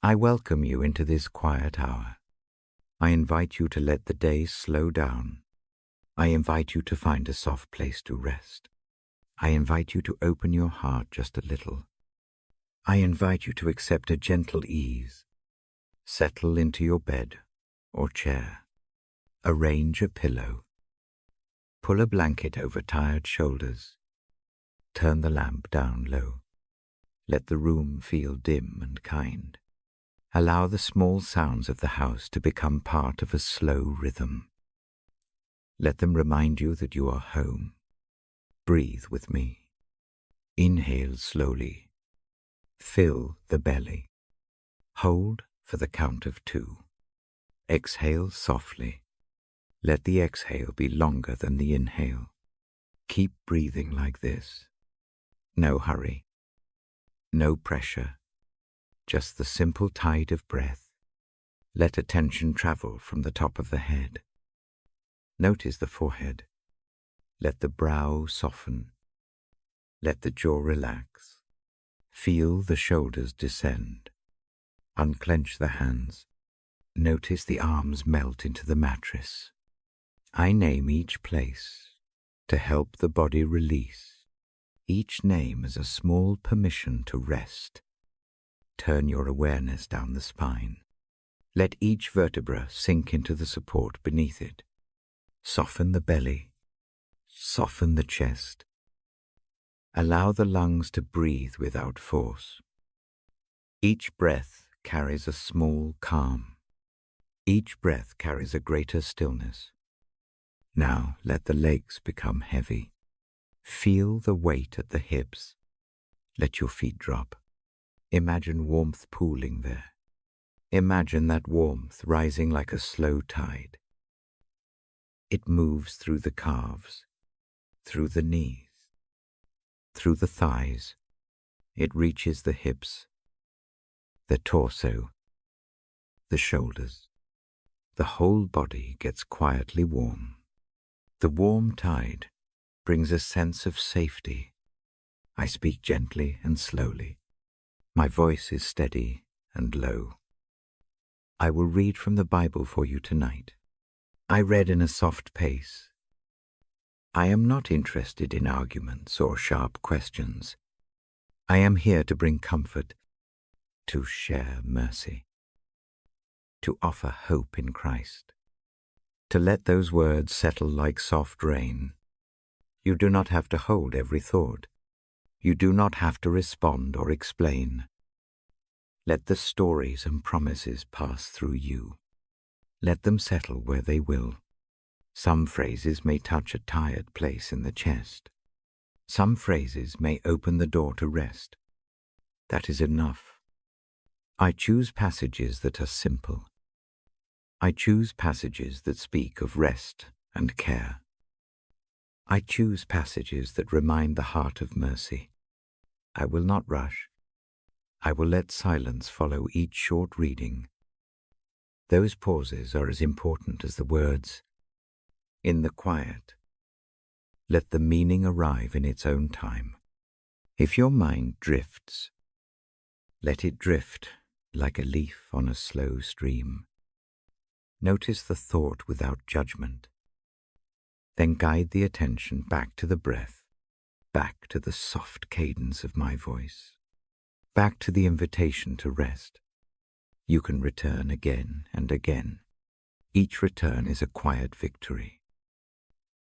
I welcome you into this quiet hour. I invite you to let the day slow down. I invite you to find a soft place to rest. I invite you to open your heart just a little. I invite you to accept a gentle ease. Settle into your bed or chair. Arrange a pillow. Pull a blanket over tired shoulders. Turn the lamp down low. Let the room feel dim and kind. Allow the small sounds of the house to become part of a slow rhythm. Let them remind you that you are home. Breathe with me. Inhale slowly. Fill the belly. Hold for the count of 2. Exhale softly. Let the exhale be longer than the inhale. Keep breathing like this. No hurry. No pressure. Just the simple tide of breath. Let attention travel from the top of the head. Notice the forehead. Let the brow soften. Let the jaw relax. Feel the shoulders descend. Unclench the hands. Notice the arms melt into the mattress. I name each place to help the body release. Each name is a small permission to rest. Turn your awareness down the spine. Let each vertebra sink into the support beneath it. Soften the belly. Soften the chest. Allow the lungs to breathe without force. Each breath carries a small calm. Each breath carries a greater stillness. Now let the legs become heavy. Feel the weight at the hips. Let your feet drop. Imagine warmth pooling there. Imagine that warmth rising like a slow tide. It moves through the calves, through the knees, through the thighs. It reaches the hips, the torso, the shoulders. The whole body gets quietly warm. The warm tide brings a sense of safety. I speak gently and slowly. My voice is steady and low. I will read from the Bible for you tonight. I read in a soft pace. I am not interested in arguments or sharp questions. I am here to bring comfort, to share mercy, to offer hope in Christ, to let those words settle like soft rain. You do not have to hold every thought. You do not have to respond or explain. Let the stories and promises pass through you. Let them settle where they will. Some phrases may touch a tired place in the chest. Some phrases may open the door to rest. That is enough. I choose passages that are simple. I choose passages that speak of rest and care. I choose passages that remind the heart of mercy. I will not rush. I will let silence follow each short reading. Those pauses are as important as the words. In the quiet, let the meaning arrive in its own time. If your mind drifts, let it drift like a leaf on a slow stream. Notice the thought without judgment. Then guide the attention back to the breath, back to the soft cadence of my voice, back to the invitation to rest. You can return again and again. Each return is a quiet victory.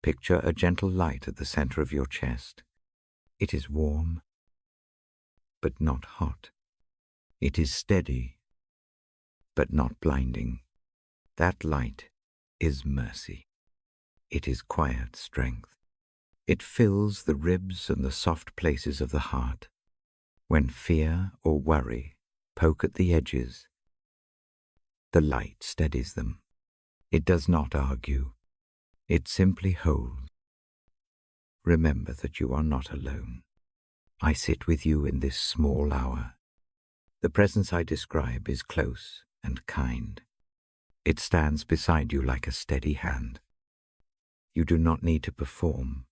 Picture a gentle light at the center of your chest. It is warm, but not hot. It is steady, but not blinding. That light is mercy. It is quiet strength. It fills the ribs and the soft places of the heart. When fear or worry poke at the edges, the light steadies them. It does not argue. It simply holds. Remember that you are not alone. I sit with you in this small hour. The presence I describe is close and kind. It stands beside you like a steady hand. You do not need to perform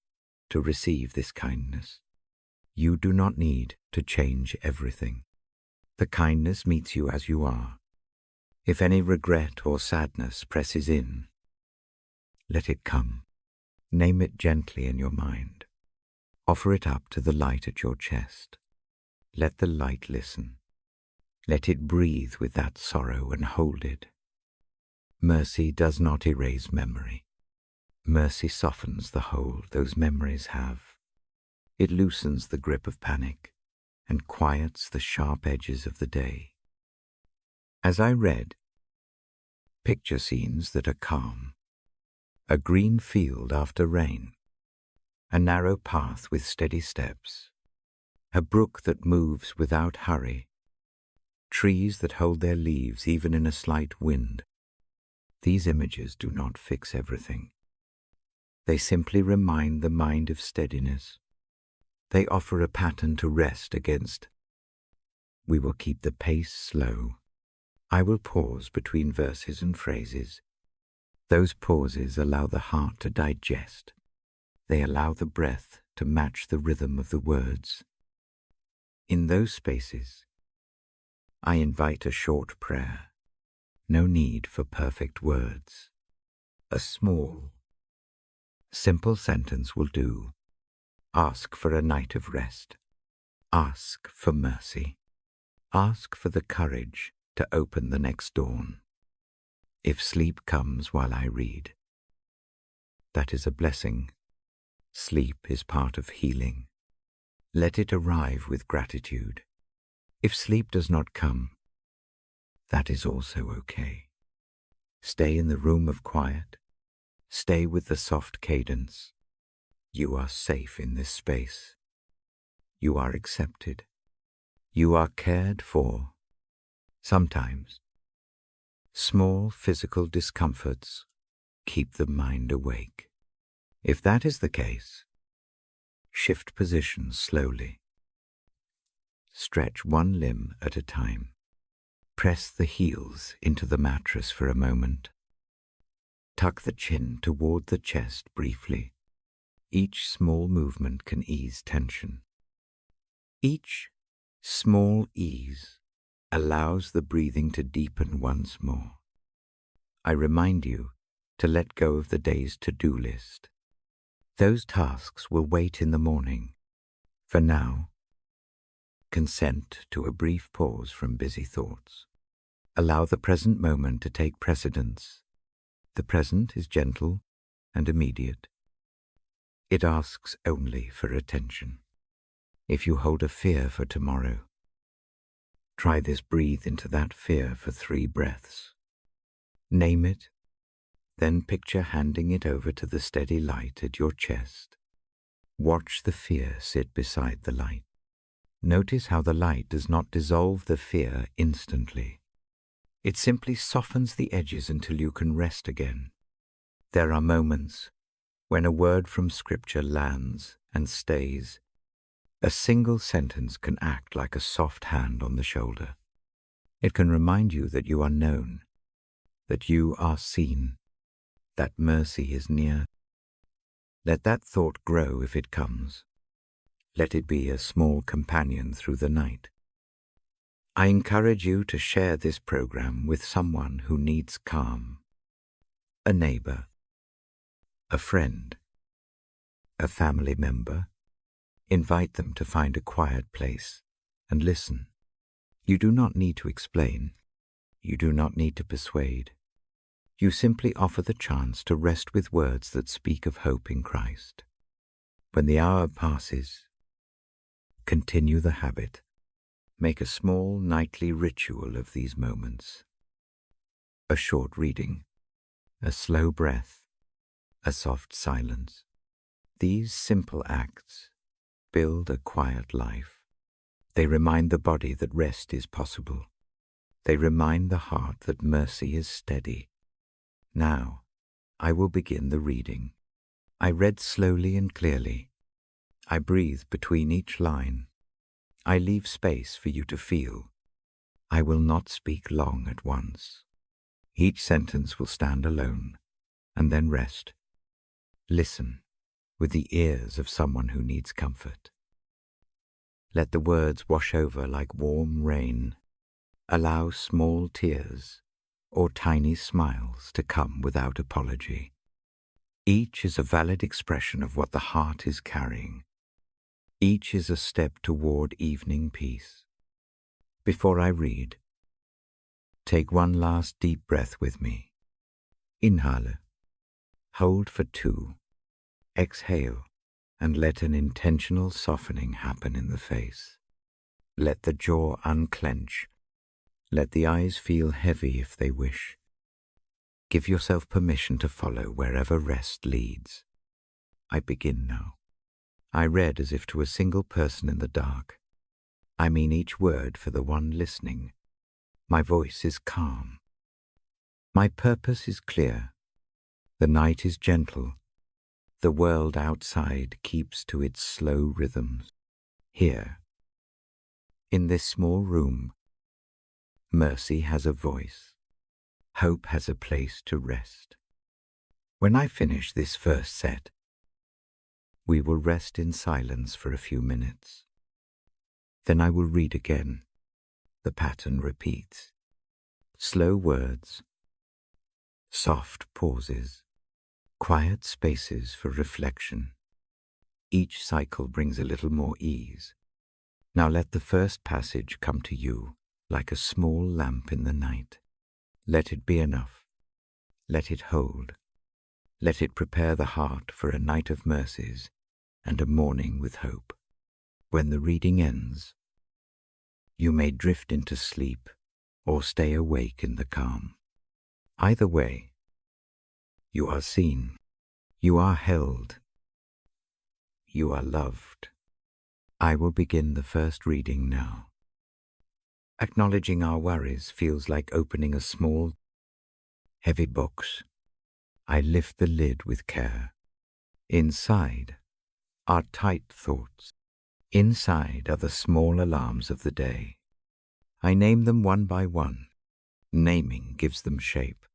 to receive this kindness. You do not need to change everything. The kindness meets you as you are. If any regret or sadness presses in, let it come. Name it gently in your mind. Offer it up to the light at your chest. Let the light listen. Let it breathe with that sorrow and hold it. Mercy does not erase memory. Mercy softens the hold those memories have. It loosens the grip of panic and quiets the sharp edges of the day. As I read, picture scenes that are calm. A green field after rain. A narrow path with steady steps. A brook that moves without hurry. Trees that hold their leaves even in a slight wind. These images do not fix everything. They simply remind the mind of steadiness. They offer a pattern to rest against. We will keep the pace slow. I will pause between verses and phrases. Those pauses allow the heart to digest. They allow the breath to match the rhythm of the words. In those spaces, I invite a short prayer. No need for perfect words. A small, simple sentence will do. Ask for a night of rest. Ask for mercy. Ask for the courage to open the next dawn. If sleep comes while I read, that is a blessing. Sleep is part of healing. Let it arrive with gratitude. If sleep does not come, that is also okay. Stay in the room of quiet. Stay with the soft cadence. You are safe in this space. You are accepted. You are cared for. Sometimes, small physical discomforts keep the mind awake. If that is the case, shift position slowly. Stretch one limb at a time. Press the heels into the mattress for a moment. Tuck the chin toward the chest briefly. Each small movement can ease tension. Each small ease allows the breathing to deepen once more. I remind you to let go of the day's to-do list. Those tasks will wait in the morning. For now, consent to a brief pause from busy thoughts. Allow the present moment to take precedence. The present is gentle and immediate. It asks only for attention. If you hold a fear for tomorrow, try this. Breathe into that fear for 3 breaths. Name it, then picture handing it over to the steady light at your chest. Watch the fear sit beside the light. Notice how the light does not dissolve the fear instantly. It simply softens the edges until you can rest again. There are moments when a word from Scripture lands and stays. A single sentence can act like a soft hand on the shoulder. It can remind you that you are known, that you are seen, that mercy is near. Let that thought grow if it comes. Let it be a small companion through the night. I encourage you to share this program with someone who needs calm. A neighbor, a friend, a family member. Invite them to find a quiet place and listen. You do not need to explain. You do not need to persuade. You simply offer the chance to rest with words that speak of hope in Christ. When the hour passes, continue the habit. Make a small nightly ritual of these moments. A short reading, a slow breath, a soft silence. These simple acts build a quiet life. They remind the body that rest is possible. They remind the heart that mercy is steady. Now, I will begin the reading. I read slowly and clearly. I breathe between each line. I leave space for you to feel. I will not speak long at once. Each sentence will stand alone, and then rest. Listen with the ears of someone who needs comfort. Let the words wash over like warm rain. Allow small tears or tiny smiles to come without apology. Each is a valid expression of what the heart is carrying. Each is a step toward evening peace. Before I read, take one last deep breath with me. Inhale. Hold for 2. Exhale, and let an intentional softening happen in the face. Let the jaw unclench. Let the eyes feel heavy if they wish. Give yourself permission to follow wherever rest leads. I begin now. I read as if to a single person in the dark. I mean each word for the one listening. My voice is calm. My purpose is clear. The night is gentle. The world outside keeps to its slow rhythms. Here, in this small room, mercy has a voice. Hope has a place to rest. When I finish this first set, we will rest in silence for a few minutes. Then I will read again. The pattern repeats. Slow words, soft pauses, quiet spaces for reflection. Each cycle brings a little more ease. Now let the first passage come to you like a small lamp in the night. Let it be enough. Let it hold. Let it prepare the heart for a night of mercies and a morning with hope. When the reading ends, you may drift into sleep or stay awake in the calm. Either way, you are seen, you are held, you are loved. I will begin the first reading now. Acknowledging our worries feels like opening a small, heavy box. I lift the lid with care. Inside are tight thoughts. Inside are the small alarms of the day. I name them one by one. Naming gives them shape.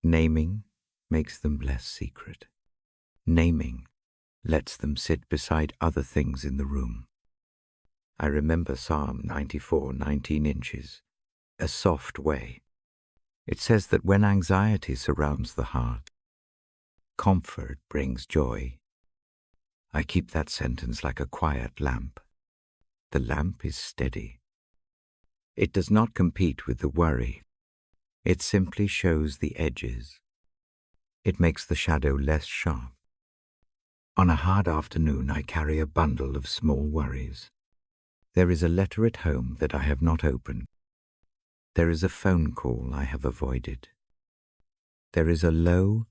Naming makes them less secret. Naming lets them sit beside other things in the room. I remember Psalm 94, 19 inches, a soft way. It says that when anxiety surrounds the heart, comfort brings joy. I keep that sentence like a quiet lamp. The lamp is steady. It does not compete with the worry. It simply shows the edges. It makes the shadow less sharp. On a hard afternoon, I carry a bundle of small worries. There is a letter at home that I have not opened. There is a phone call I have avoided. There is a low,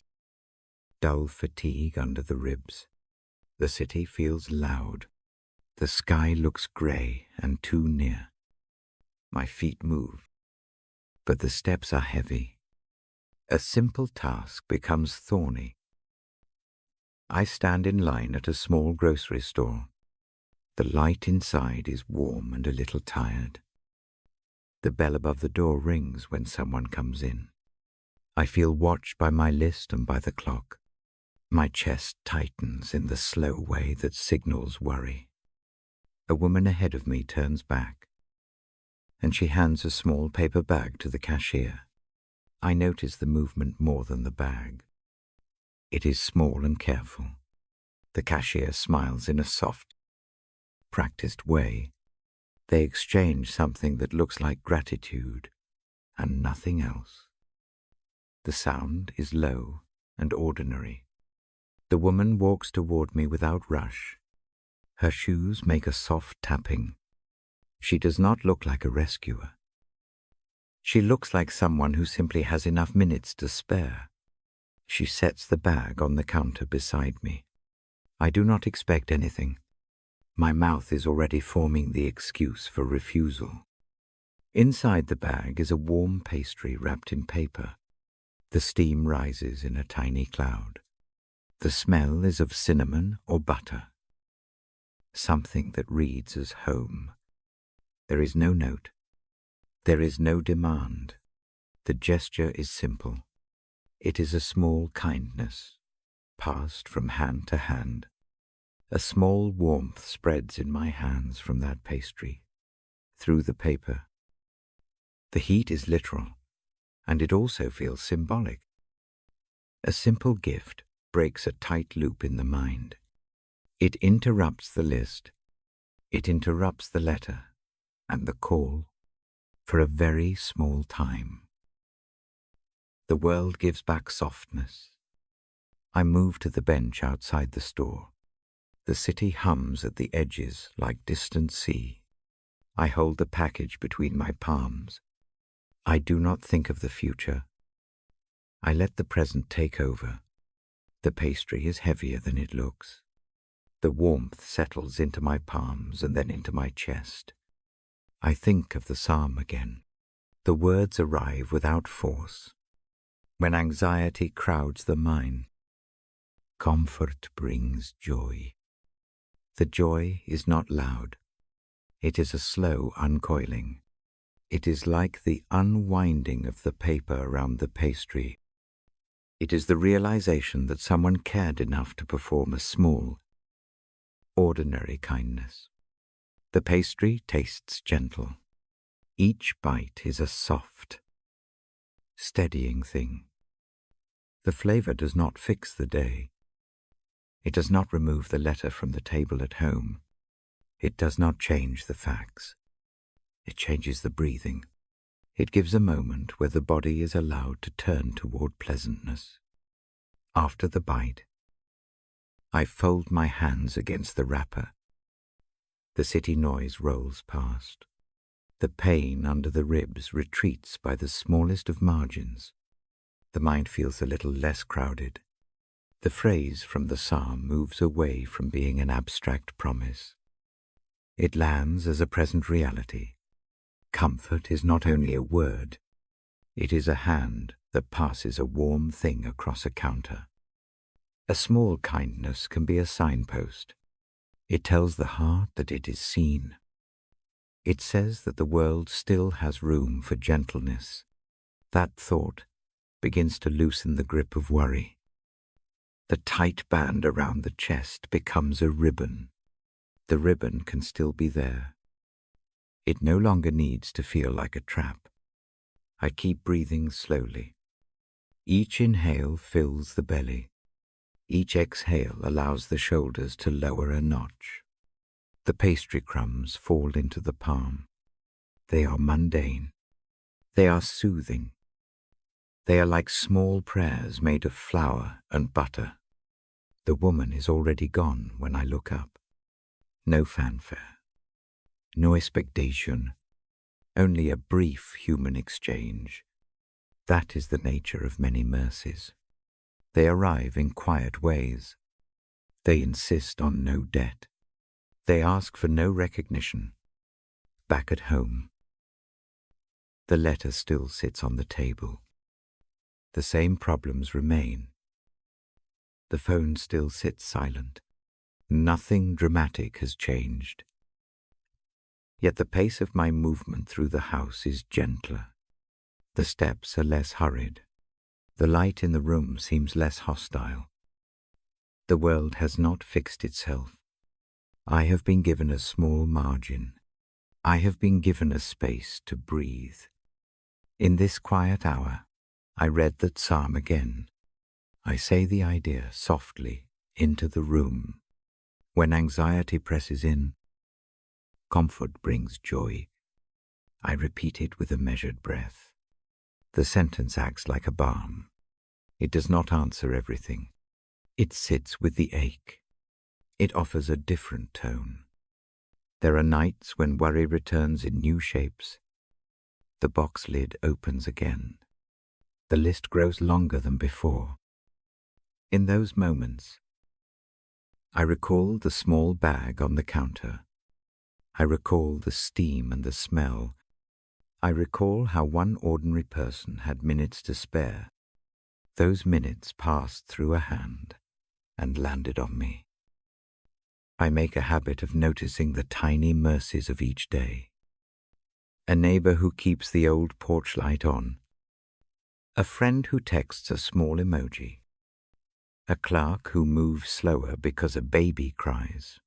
dull fatigue under the ribs. The city feels loud. The sky looks grey and too near. My feet move, but the steps are heavy. A simple task becomes thorny. I stand in line at a small grocery store. The light inside is warm and a little tired. The bell above the door rings when someone comes in. I feel watched by my list and by the clock. My chest tightens in the slow way that signals worry. A woman ahead of me turns back, and she hands a small paper bag to the cashier. I notice the movement more than the bag. It is small and careful. The cashier smiles in a soft, practiced way. They exchange something that looks like gratitude and nothing else. The sound is low and ordinary. The woman walks toward me without rush. Her shoes make a soft tapping. She does not look like a rescuer. She looks like someone who simply has enough minutes to spare. She sets the bag on the counter beside me. I do not expect anything. My mouth is already forming the excuse for refusal. Inside the bag is a warm pastry wrapped in paper. The steam rises in a tiny cloud. The smell is of cinnamon or butter. Something that reads as home. There is no note. There is no demand. The gesture is simple. It is a small kindness, passed from hand to hand. A small warmth spreads in my hands from that pastry, through the paper, The heat is literal, and it also feels symbolic. A simple gift breaks a tight loop in the mind. It interrupts the list, it interrupts the letter and the call for a very small time. The world gives back softness. I move to the bench outside the store. The city hums at the edges like distant sea. I hold the package between my palms. I do not think of the future. I let the present take over. The pastry is heavier than it looks. The warmth settles into my palms and then into my chest. I think of the psalm again. The words arrive without force. When anxiety crowds the mind, comfort brings joy. The joy is not loud. It is a slow uncoiling. It is like the unwinding of the paper around the pastry. It is the realization that someone cared enough to perform a small, ordinary kindness. The pastry tastes gentle. Each bite is a soft, steadying thing. The flavor does not fix the day. It does not remove the letter from the table at home. It does not change the facts. It changes the breathing. It gives a moment where the body is allowed to turn toward pleasantness. After the bite, I fold my hands against the wrapper. The city noise rolls past. The pain under the ribs retreats by the smallest of margins. The mind feels a little less crowded. The phrase from the psalm moves away from being an abstract promise. It lands as a present reality. Comfort is not only a word, it is a hand that passes a warm thing across a counter. A small kindness can be a signpost. It tells the heart that it is seen. It says that the world still has room for gentleness. That thought begins to loosen the grip of worry. The tight band around the chest becomes a ribbon. The ribbon can still be there. It no longer needs to feel like a trap. I keep breathing slowly. Each inhale fills the belly. Each exhale allows the shoulders to lower a notch. The pastry crumbs fall into the palm. They are mundane. They are soothing. They are like small prayers made of flour and butter. The woman is already gone when I look up. No fanfare. No expectation. Only a brief human exchange. That is the nature of many mercies. They arrive in quiet ways. They insist on no debt. They ask for no recognition. Back at home, the letter still sits on the table. The same problems remain. The phone still sits silent. Nothing dramatic has changed. Yet the pace of my movement through the house is gentler. The steps are less hurried. The light in the room seems less hostile. The world has not fixed itself. I have been given a small margin. I have been given a space to breathe. In this quiet hour, I read that psalm again. I say the idea softly into the room. When anxiety presses in, comfort brings joy. I repeat it with a measured breath. The sentence acts like a balm. It does not answer everything. It sits with the ache. It offers a different tone. There are nights when worry returns in new shapes. The box lid opens again. The list grows longer than before. In those moments, I recall the small bag on the counter. I recall the steam and the smell. I recall how one ordinary person had minutes to spare. Those minutes passed through a hand and landed on me. I make a habit of noticing the tiny mercies of each day. A neighbor who keeps the old porch light on. A friend who texts a small emoji. A clerk who moves slower because a baby cries.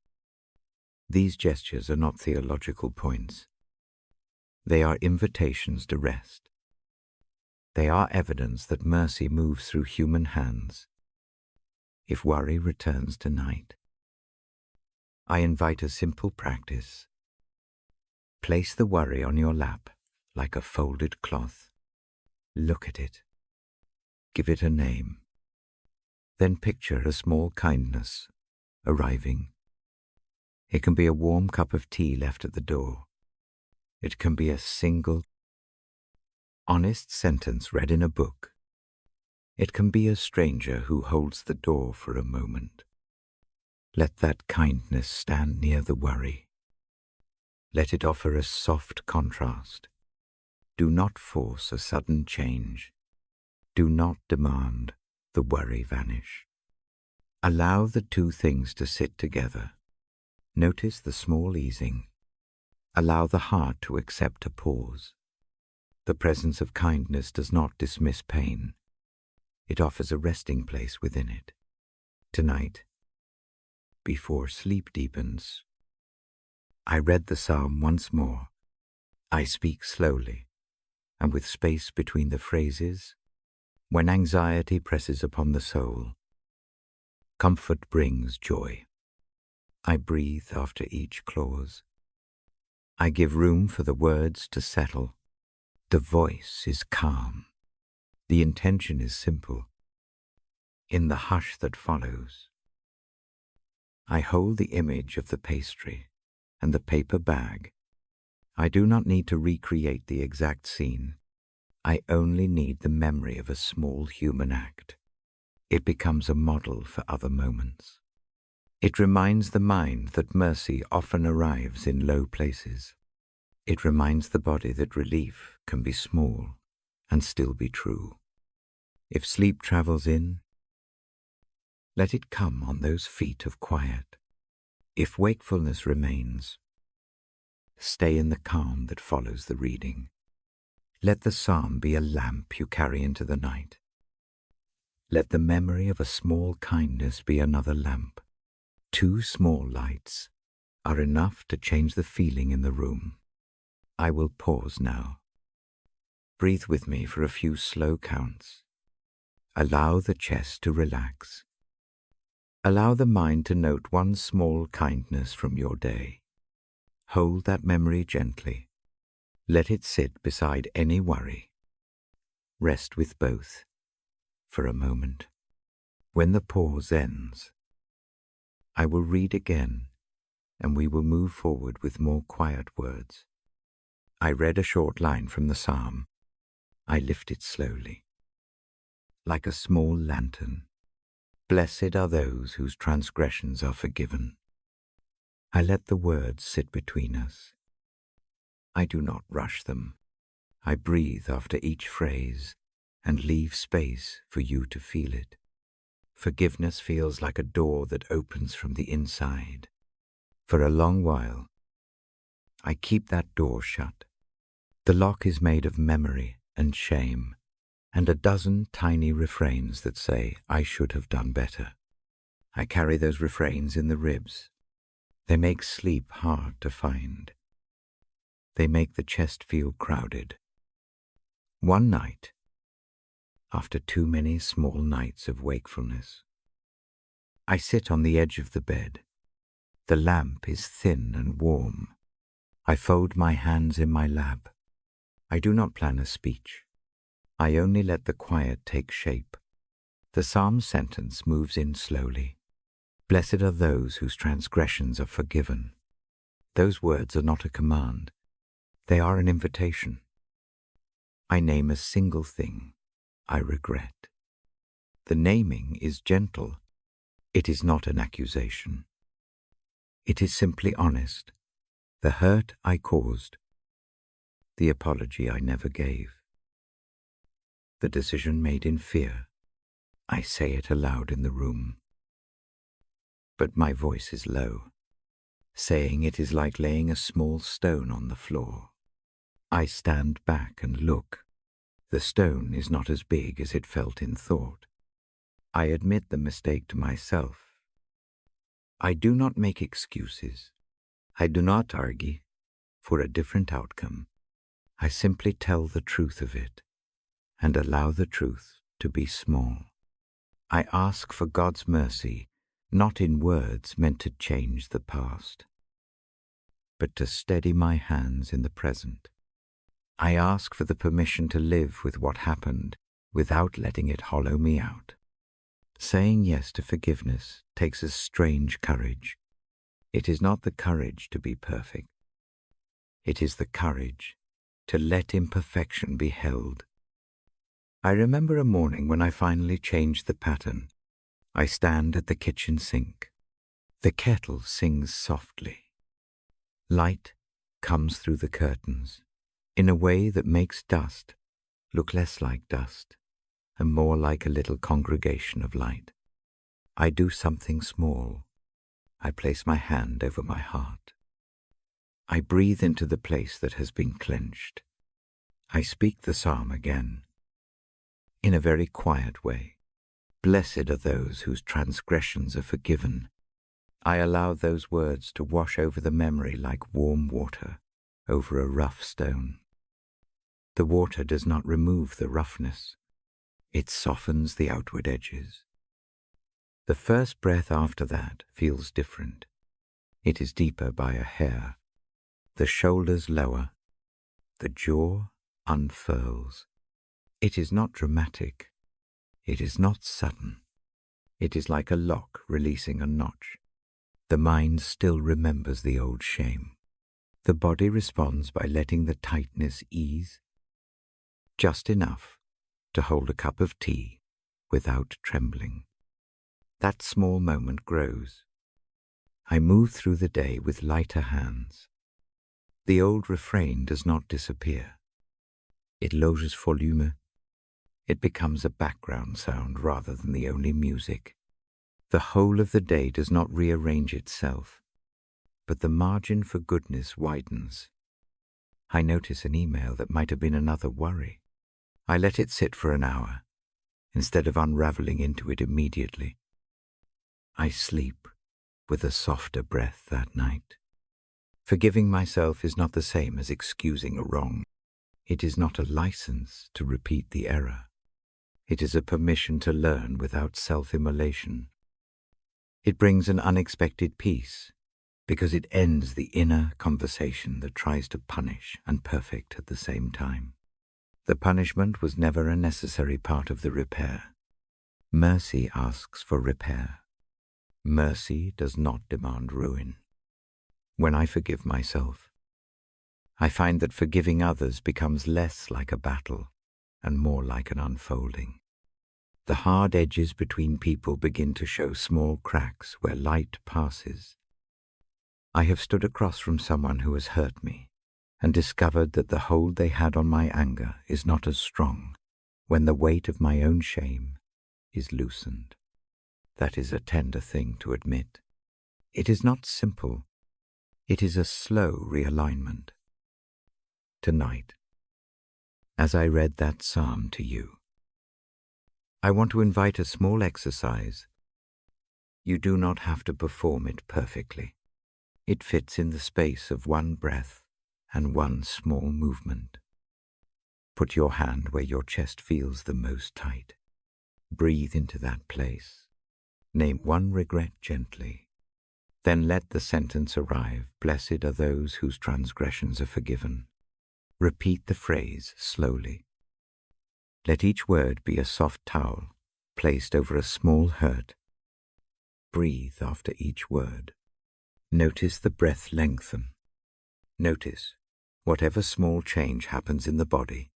These gestures are not theological points. They are invitations to rest. They are evidence that mercy moves through human hands. If worry returns tonight, I invite a simple practice. Place the worry on your lap like a folded cloth. Look at it. Give it a name. Then picture a small kindness arriving. It can be a warm cup of tea left at the door. It can be a single, honest sentence read in a book. It can be a stranger who holds the door for a moment. Let that kindness stand near the worry. Let it offer a soft contrast. Do not force a sudden change. Do not demand the worry vanish. Allow the two things to sit together. Notice the small easing. Allow the heart to accept a pause. The presence of kindness does not dismiss pain. It offers a resting place within it. Tonight, before sleep deepens, I read the psalm once more. I speak slowly, and with space between the phrases. When anxiety presses upon the soul, comfort brings joy. I breathe after each clause. I give room for the words to settle. The voice is calm. The intention is simple. In the hush that follows, I hold the image of the pastry and the paper bag. I do not need to recreate the exact scene. I only need the memory of a small human act. It becomes a model for other moments. It reminds the mind that mercy often arrives in low places. It reminds the body that relief can be small and still be true. If sleep travels in, let it come on those feet of quiet. If wakefulness remains, stay in the calm that follows the reading. Let the psalm be a lamp you carry into the night. Let the memory of a small kindness be another lamp. Two small lights are enough to change the feeling in the room. I will pause now. Breathe with me for a few slow counts. Allow the chest to relax. Allow the mind to note one small kindness from your day. Hold that memory gently. Let it sit beside any worry. Rest with both for a moment. When the pause ends, I will read again, and we will move forward with more quiet words. I read a short line from the psalm. I lift it slowly, like a small lantern. Blessed are those whose transgressions are forgiven. I let the words sit between us. I do not rush them. I breathe after each phrase and leave space for you to feel it. Forgiveness feels like a door that opens from the inside. For a long while, I keep that door shut. The lock is made of memory and shame, and a dozen tiny refrains that say, I should have done better. I carry those refrains in the ribs. They make sleep hard to find. They make the chest feel crowded. One night, after too many small nights of wakefulness, I sit on the edge of the bed. The lamp is thin and warm. I fold my hands in my lap. I do not plan a speech. I only let the quiet take shape. The psalm sentence moves in slowly. Blessed are those whose transgressions are forgiven. Those words are not a command. They are an invitation. I name a single thing I regret. The naming is gentle. It is not an accusation. It is simply honest. The hurt I caused. The apology I never gave. The decision made in fear. I say it aloud in the room. But my voice is low. Saying it is like laying a small stone on the floor. I stand back and look. The stone is not as big as it felt in thought. I admit the mistake to myself. I do not make excuses. I do not argue for a different outcome. I simply tell the truth of it and allow the truth to be small. I ask for God's mercy, not in words meant to change the past, but to steady my hands in the present. I ask for the permission to live with what happened without letting it hollow me out. Saying yes to forgiveness takes a strange courage. It is not the courage to be perfect. It is the courage to let imperfection be held. I remember a morning when I finally changed the pattern. I stand at the kitchen sink. The kettle sings softly. Light comes through the curtains in a way that makes dust look less like dust and more like a little congregation of light. I do something small. I place my hand over my heart. I breathe into the place that has been clenched. I speak the psalm again, in a very quiet way. Blessed are those whose transgressions are forgiven. I allow those words to wash over the memory like warm water over a rough stone. The water does not remove the roughness. It softens the outward edges. The first breath after that feels different. It is deeper by a hair. The shoulders lower. The jaw unfurls. It is not dramatic. It is not sudden. It is like a lock releasing a notch. The mind still remembers the old shame. The body responds by letting the tightness ease, just enough to hold a cup of tea without trembling. That small moment grows. I move through the day with lighter hands. The old refrain does not disappear. It loses volume. It becomes a background sound rather than the only music. The whole of the day does not rearrange itself, but the margin for goodness widens. I notice an email that might have been another worry. I let it sit for an hour, instead of unraveling into it immediately. I sleep with a softer breath that night. Forgiving myself is not the same as excusing a wrong. It is not a license to repeat the error. It is a permission to learn without self-immolation. It brings an unexpected peace, because it ends the inner conversation that tries to punish and perfect at the same time. The punishment was never a necessary part of the repair. Mercy asks for repair. Mercy does not demand ruin. When I forgive myself, I find that forgiving others becomes less like a battle and more like an unfolding. The hard edges between people begin to show small cracks where light passes. I have stood across from someone who has hurt me and discovered that the hold they had on my anger is not as strong when the weight of my own shame is loosened. That is a tender thing to admit. It is not simple. It is a slow realignment. Tonight, as I read that psalm to you, I want to invite a small exercise. You do not have to perform it perfectly. It fits in the space of one breath and one small movement. Put your hand where your chest feels the most tight. Breathe into that place. Name one regret gently. Then let the sentence arrive, blessed are those whose transgressions are forgiven. Repeat the phrase slowly. Let each word be a soft towel placed over a small hurt. Breathe after each word. Notice the breath lengthen. Notice whatever small change happens in the body.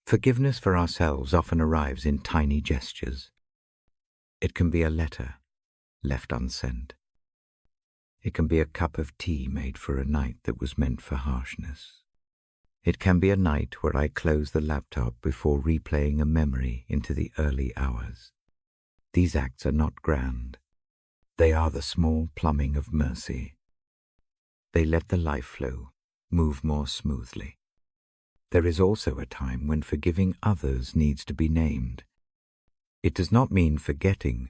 Forgiveness for ourselves often arrives in tiny gestures. It can be a letter left unsent. It can be a cup of tea made for a night that was meant for harshness. It can be a night where I close the laptop before replaying a memory into the early hours. These acts are not grand. They are the small plumbing of mercy. They let the life flow move more smoothly. There is also a time when forgiving others needs to be named. It does not mean forgetting.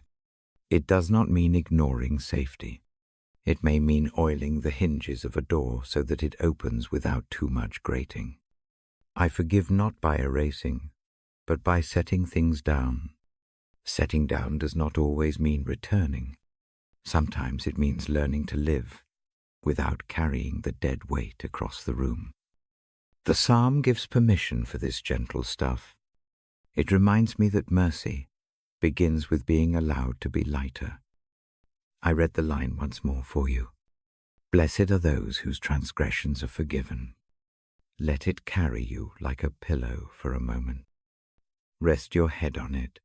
It does not mean ignoring safety. It may mean oiling the hinges of a door so that it opens without too much grating. I forgive not by erasing, but by setting things down. Setting down does not always mean returning. Sometimes it means learning to live without carrying the dead weight across the room. The psalm gives permission for this gentle stuff. It reminds me that mercy begins with being allowed to be lighter. I read the line once more for you. Blessed are those whose transgressions are forgiven. Let it carry you like a pillow for a moment. Rest your head on it.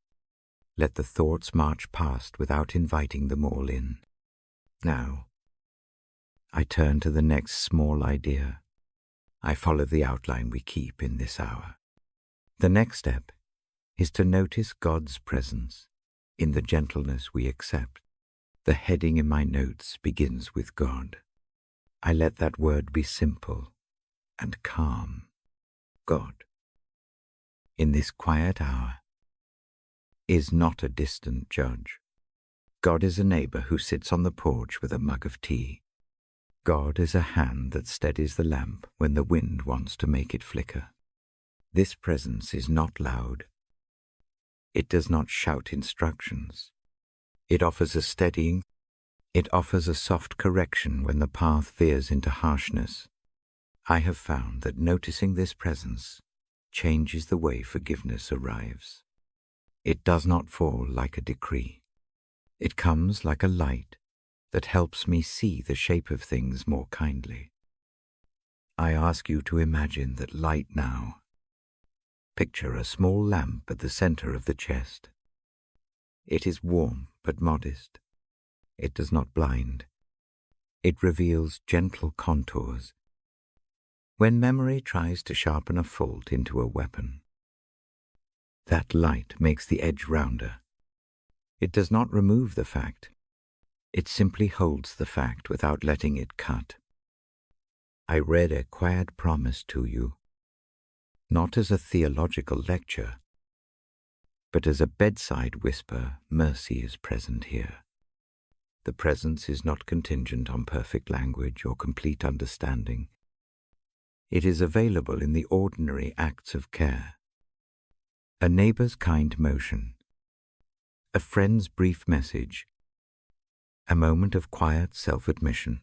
Let the thoughts march past without inviting them all in. Now, I turn to the next small idea. I follow the outline we keep in this hour. The next step is to notice God's presence in the gentleness we accept. The heading in my notes begins with God. I let that word be simple and calm. God, in this quiet hour, is not a distant judge. God is a neighbor who sits on the porch with a mug of tea. God is a hand that steadies the lamp when the wind wants to make it flicker. This presence is not loud. It does not shout instructions. It offers a steadying. It offers a soft correction when the path veers into harshness. I have found that noticing this presence changes the way forgiveness arrives. It does not fall like a decree. It comes like a light that helps me see the shape of things more kindly. I ask you to imagine that light now. Picture a small lamp at the center of the chest. It is warm but modest. It does not blind. It reveals gentle contours. When memory tries to sharpen a fault into a weapon, that light makes the edge rounder. It does not remove the fact. It simply holds the fact without letting it cut. I read a quiet promise to you, not as a theological lecture, but as a bedside whisper. Mercy is present here. The presence is not contingent on perfect language or complete understanding. It is available in the ordinary acts of care. A neighbor's kind motion, a friend's brief message, a moment of quiet self-admission.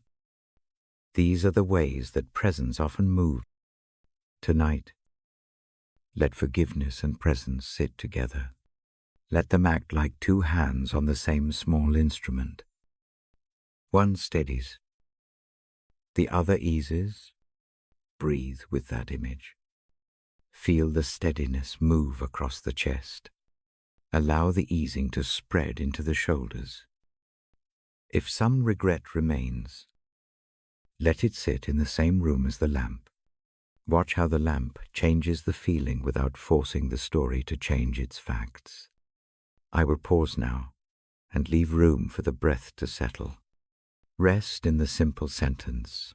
These are the ways that presence often moves. Tonight, let forgiveness and presence sit together. Let them act like two hands on the same small instrument. One steadies, the other eases. Breathe with that image. Feel the steadiness move across the chest. Allow the easing to spread into the shoulders. If some regret remains, let it sit in the same room as the lamp. Watch how the lamp changes the feeling without forcing the story to change its facts. I will pause now and leave room for the breath to settle. Rest in the simple sentence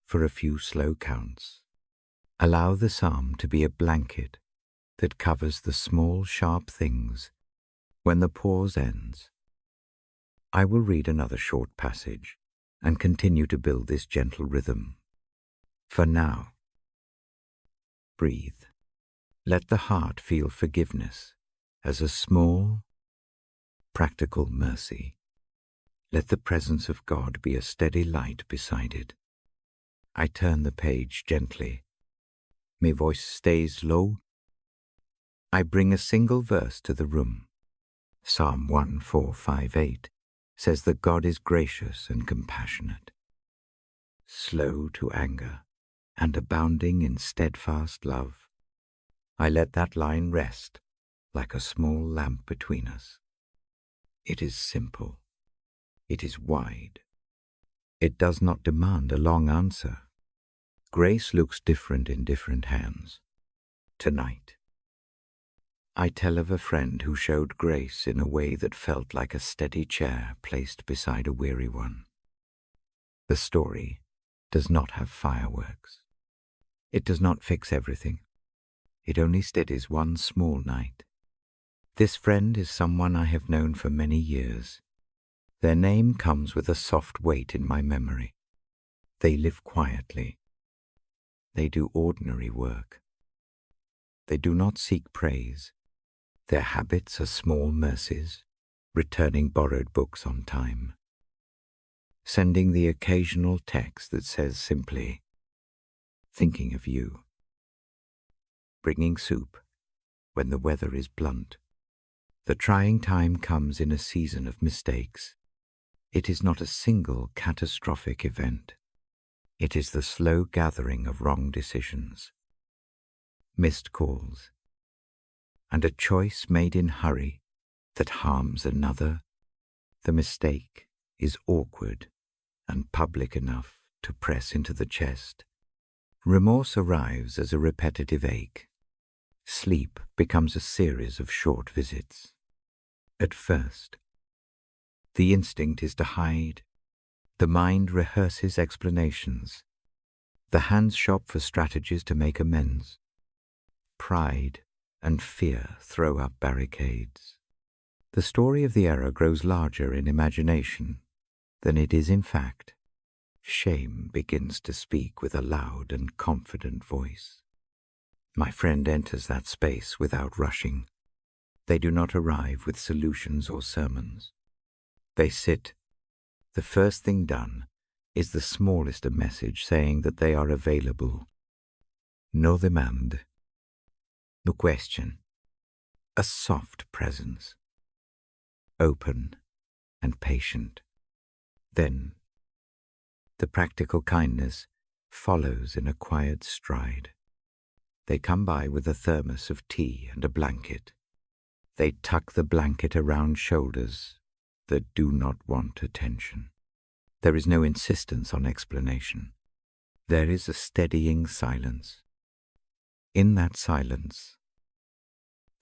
for a few slow counts. Allow the psalm to be a blanket that covers the small, sharp things. When the pause ends, I will read another short passage and continue to build this gentle rhythm. For now, breathe. Let the heart feel forgiveness as a small, practical mercy. Let the presence of God be a steady light beside it. I turn the page gently. My voice stays low. I bring a single verse to the room. Psalm 1458 says that God is gracious and compassionate, slow to anger, and abounding in steadfast love. I let that line rest like a small lamp between us. It is simple. It is wide. It does not demand a long answer. Grace looks different in different hands. Tonight, I tell of a friend who showed grace in a way that felt like a steady chair placed beside a weary one. The story does not have fireworks. It does not fix everything. It only steadies one small night. This friend is someone I have known for many years. Their name comes with a soft weight in my memory. They live quietly. They do ordinary work. They do not seek praise. Their habits are small mercies, returning borrowed books on time, sending the occasional text that says simply, "Thinking of you," bringing soup when the weather is blunt. The trying time comes in a season of mistakes. It is not a single catastrophic event. It is the slow gathering of wrong decisions, missed calls, and a choice made in hurry that harms another. The mistake is awkward and public enough to press into the chest. Remorse arrives as a repetitive ache. Sleep becomes a series of short visits. At first, the instinct is to hide. The mind rehearses explanations. The hands shop for strategies to make amends. Pride and fear throw up barricades. The story of the error grows larger in imagination than it is in fact. Shame begins to speak with a loud and confident voice. My friend enters that space without rushing. They do not arrive with solutions or sermons. They sit. The first thing done is the smallest a message saying that they are available. No demand. No question. A soft presence. Open and patient. Then, the practical kindness follows in a quiet stride. They come by with a thermos of tea and a blanket. They tuck the blanket around shoulders that do not want attention. There is no insistence on explanation. There is a steadying silence. In that silence,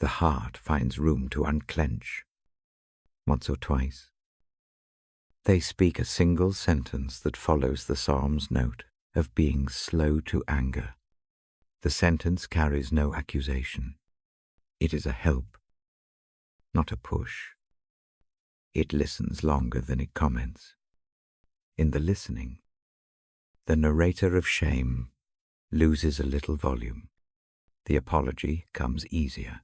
the heart finds room to unclench. Once or twice, they speak a single sentence that follows the psalm's note of being slow to anger. The sentence carries no accusation. It is a help, not a push. It listens longer than it comments. In the listening, the narrator of shame loses a little volume. The apology comes easier.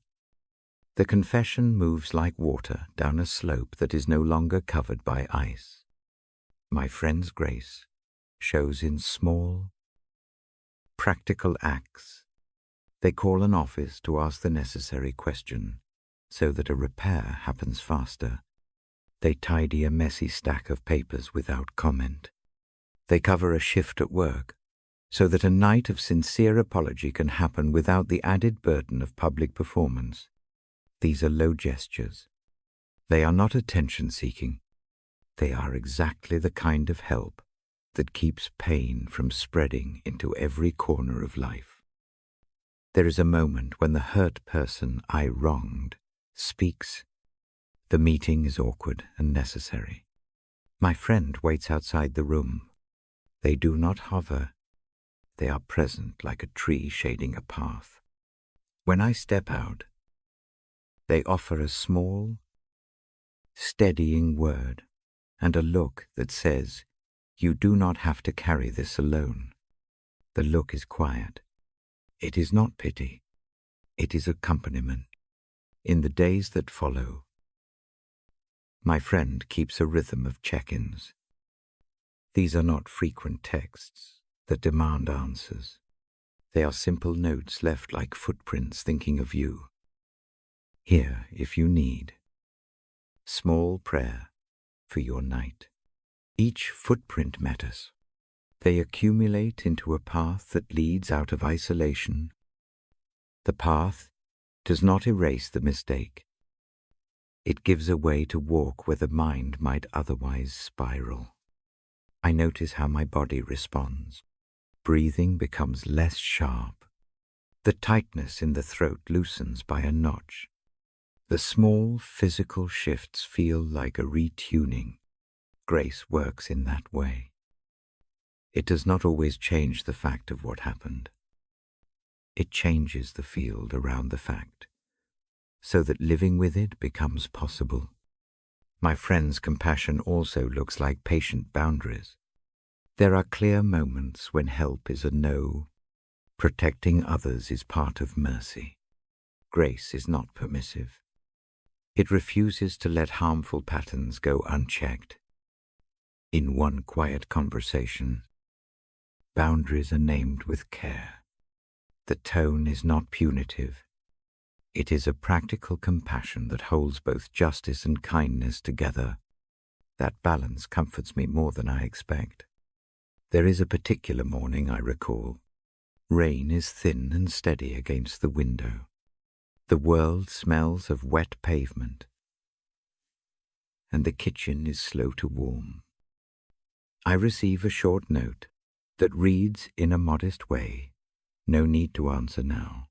The confession moves like water down a slope that is no longer covered by ice. My friend's grace shows in small, practical acts. They call an office to ask the necessary question so that a repair happens faster. They tidy a messy stack of papers without comment. They cover a shift at work so that a night of sincere apology can happen without the added burden of public performance. These are low gestures. They are not attention-seeking. They are exactly the kind of help that keeps pain from spreading into every corner of life. There is a moment when the hurt person I wronged speaks. The meeting is awkward and necessary. My friend waits outside the room. They do not hover. They are present like a tree shading a path. When I step out, they offer a small, steadying word and a look that says, "You do not have to carry this alone." The look is quiet. It is not pity. It is accompaniment. In the days that follow, my friend keeps a rhythm of check-ins. These are not frequent texts that demand answers. They are simple notes left like footprints thinking of you. Here, if you need. Small prayer for your night. Each footprint matters. They accumulate into a path that leads out of isolation. The path does not erase the mistake. It gives a way to walk where the mind might otherwise spiral. I notice how my body responds. Breathing becomes less sharp. The tightness in the throat loosens by a notch. The small physical shifts feel like a retuning. Grace works in that way. It does not always change the fact of what happened. It changes the field around the fact, so that living with it becomes possible. My friend's compassion also looks like patient boundaries. There are clear moments when help is a no. Protecting others is part of mercy. Grace is not permissive. It refuses to let harmful patterns go unchecked. In one quiet conversation, boundaries are named with care. The tone is not punitive. It is a practical compassion that holds both justice and kindness together. That balance comforts me more than I expect. There is a particular morning I recall. Rain is thin and steady against the window. The world smells of wet pavement, and the kitchen is slow to warm. I receive a short note that reads in a modest way, "No need to answer now."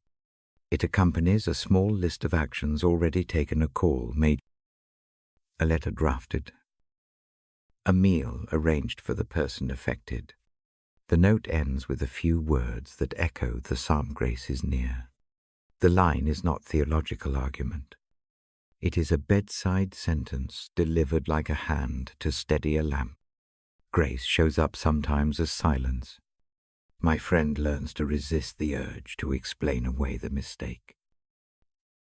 It accompanies a small list of actions already taken, a call made, a letter drafted, a meal arranged for the person affected. The note ends with a few words that echo the psalm, "Grace is near." The line is not theological argument. It is a bedside sentence delivered like a hand to steady a lamp. Grace shows up sometimes as silence. My friend learns to resist the urge to explain away the mistake.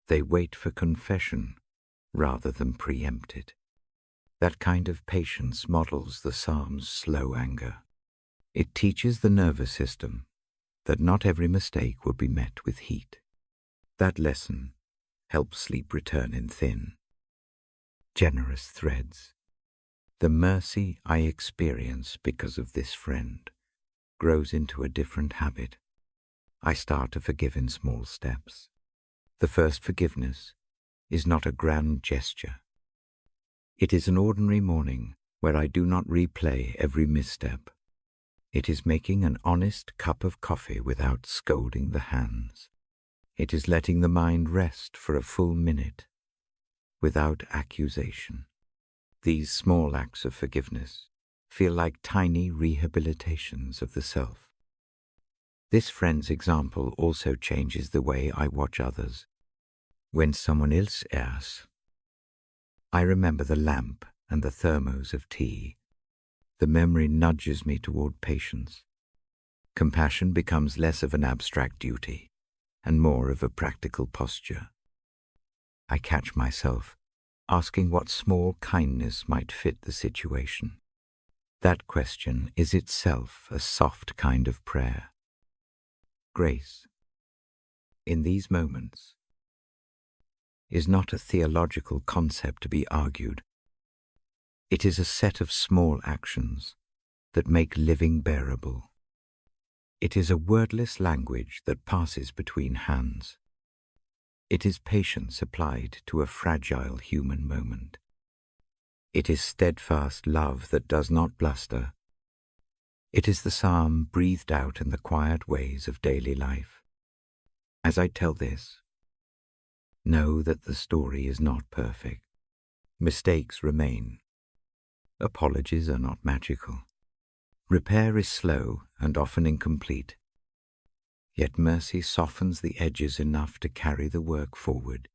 They wait for confession rather than preempt it. That kind of patience models the psalm's slow anger. It teaches the nervous system that not every mistake will be met with heat. That lesson helps sleep return in thin, generous threads. The mercy I experience because of this friend grows into a different habit. I start to forgive in small steps. The first forgiveness is not a grand gesture. It is an ordinary morning where I do not replay every misstep. It is making an honest cup of coffee without scolding the hands. It is letting the mind rest for a full minute without accusation. These small acts of forgiveness feel like tiny rehabilitations of the self. This friend's example also changes the way I watch others. When someone else errs, I remember the lamp and the thermos of tea. The memory nudges me toward patience. Compassion becomes less of an abstract duty and more of a practical posture. I catch myself asking what small kindness might fit the situation. That question is itself a soft kind of prayer. Grace, in these moments, is not a theological concept to be argued. It is a set of small actions that make living bearable. It is a wordless language that passes between hands. It is patience applied to a fragile human moment. It is steadfast love that does not bluster. It is the psalm breathed out in the quiet ways of daily life. As I tell this, know that the story is not perfect. Mistakes remain. Apologies are not magical. Repair is slow and often incomplete. Yet mercy softens the edges enough to carry the work forward.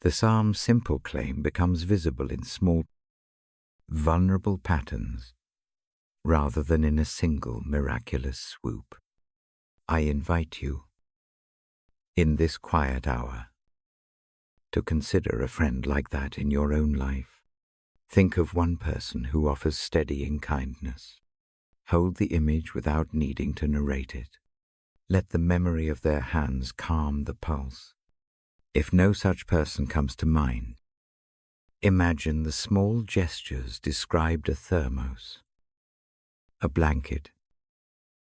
The psalm's simple claim becomes visible in small, vulnerable patterns rather than in a single miraculous swoop. I invite you, in this quiet hour, to consider a friend like that in your own life. Think of one person who offers steadying kindness. Hold the image without needing to narrate it. Let the memory of their hands calm the pulse. If no such person comes to mind, imagine the small gestures described: a thermos, a blanket,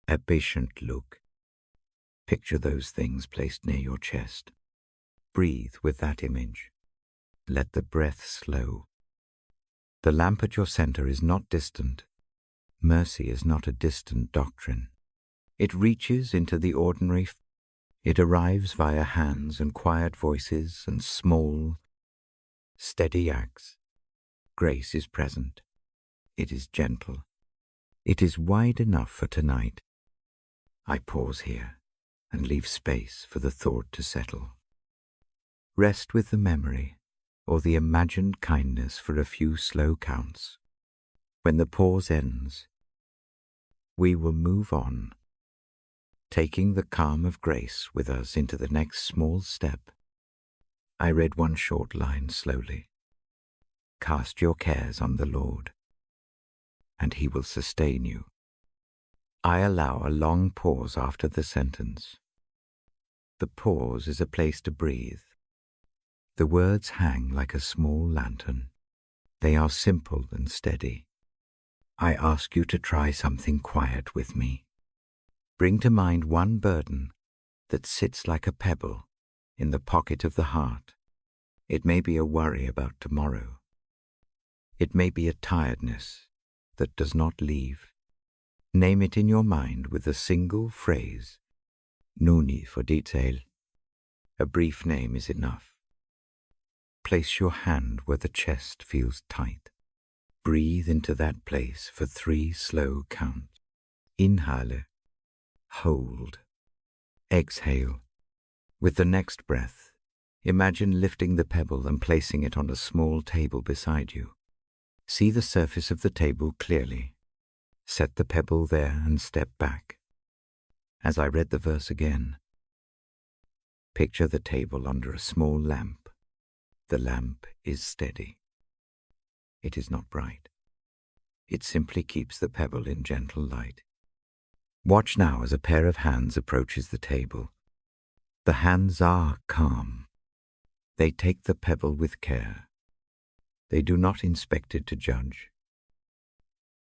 a patient look. Picture those things placed near your chest. Breathe with that image. Let the breath slow. The lamp at your center is not distant. Mercy is not a distant doctrine. It reaches into the ordinary. It arrives via hands and quiet voices and small, steady acts. Grace is present. It is gentle. It is wide enough for tonight. I pause here and leave space for the thought to settle. Rest with the memory or the imagined kindness for a few slow counts. When the pause ends, we will move on, taking the calm of grace with us into the next small step I read one short line slowly. Cast your cares on the Lord, and He will sustain you. I allow a long pause after the sentence. The pause is a place to breathe. The words hang like a small lantern. They are simple and steady. I ask you to try something quiet with me. Bring to mind one burden that sits like a pebble in the pocket of the heart. It may be a worry about tomorrow. It may be a tiredness that does not leave. Name it in your mind with a single phrase. No need for detail. A brief name is enough. Place your hand where the chest feels tight. Breathe into that place for 3 slow counts. Inhale. Hold. Exhale. With the next breath, imagine lifting the pebble and placing it on a small table beside you. See the surface of the table clearly. Set the pebble there and step back. As I read the verse again, picture the table under a small lamp. The lamp is steady. It is not bright. It simply keeps the pebble in gentle light. Watch now as a pair of hands approaches the table. The hands are calm. They take the pebble with care. They do not inspect it to judge.